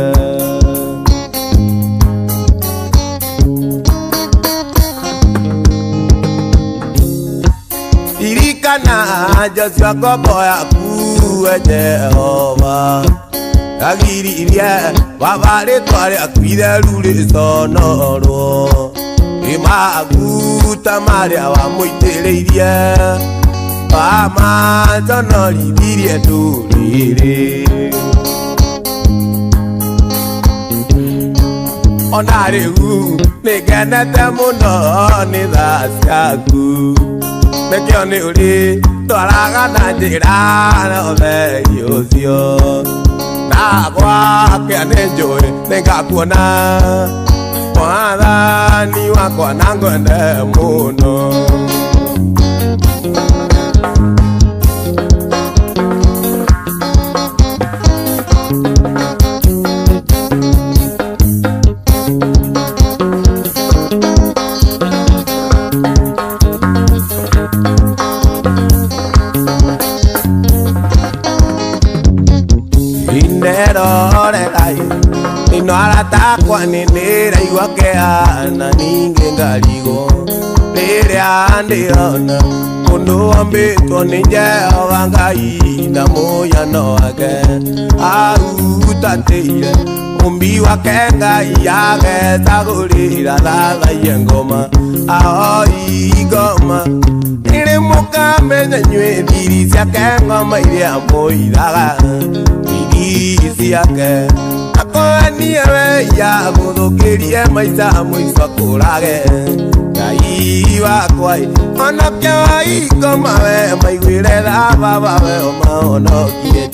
Speaker 1: Ririkana Joshua ngombo yaku we Jehova Agiririe baba rĩtwa rĩaku itheru rĩconorwo Maguta marĩa wamũitĩrĩirie Wamaconorithirie ndũrĩrĩ Ona rĩu nĩngenete mũno nĩ tha ciaku Nĩkĩo nĩ ũrĩ twaraga na njĩra na ũtheri ũcio Na gwakĩa nĩ njũĩ nĩngakuona Mwathani wakwa na ngwende mũno Inerorerai Ino aratakwa nĩndĩraigua kĩhana ningĩ ngarigwo Rĩrĩa ndĩrona mũndũ wambĩtwo nĩ Jehova Ngai na mũhiano wake Ahutatĩire ũmbi wake Ngai agecagũrĩra thathaie ngoma Ahoi ngoma Nĩrĩ mũkamenya inyuĩ thiri ciake ngoma iria mũithaga Thiri ciake Akoenie we ya gũthũkĩrie maica mũico kũrage Ngai Ngai wakwa onokia wa iko mawe maigwire tha baba we omaonokie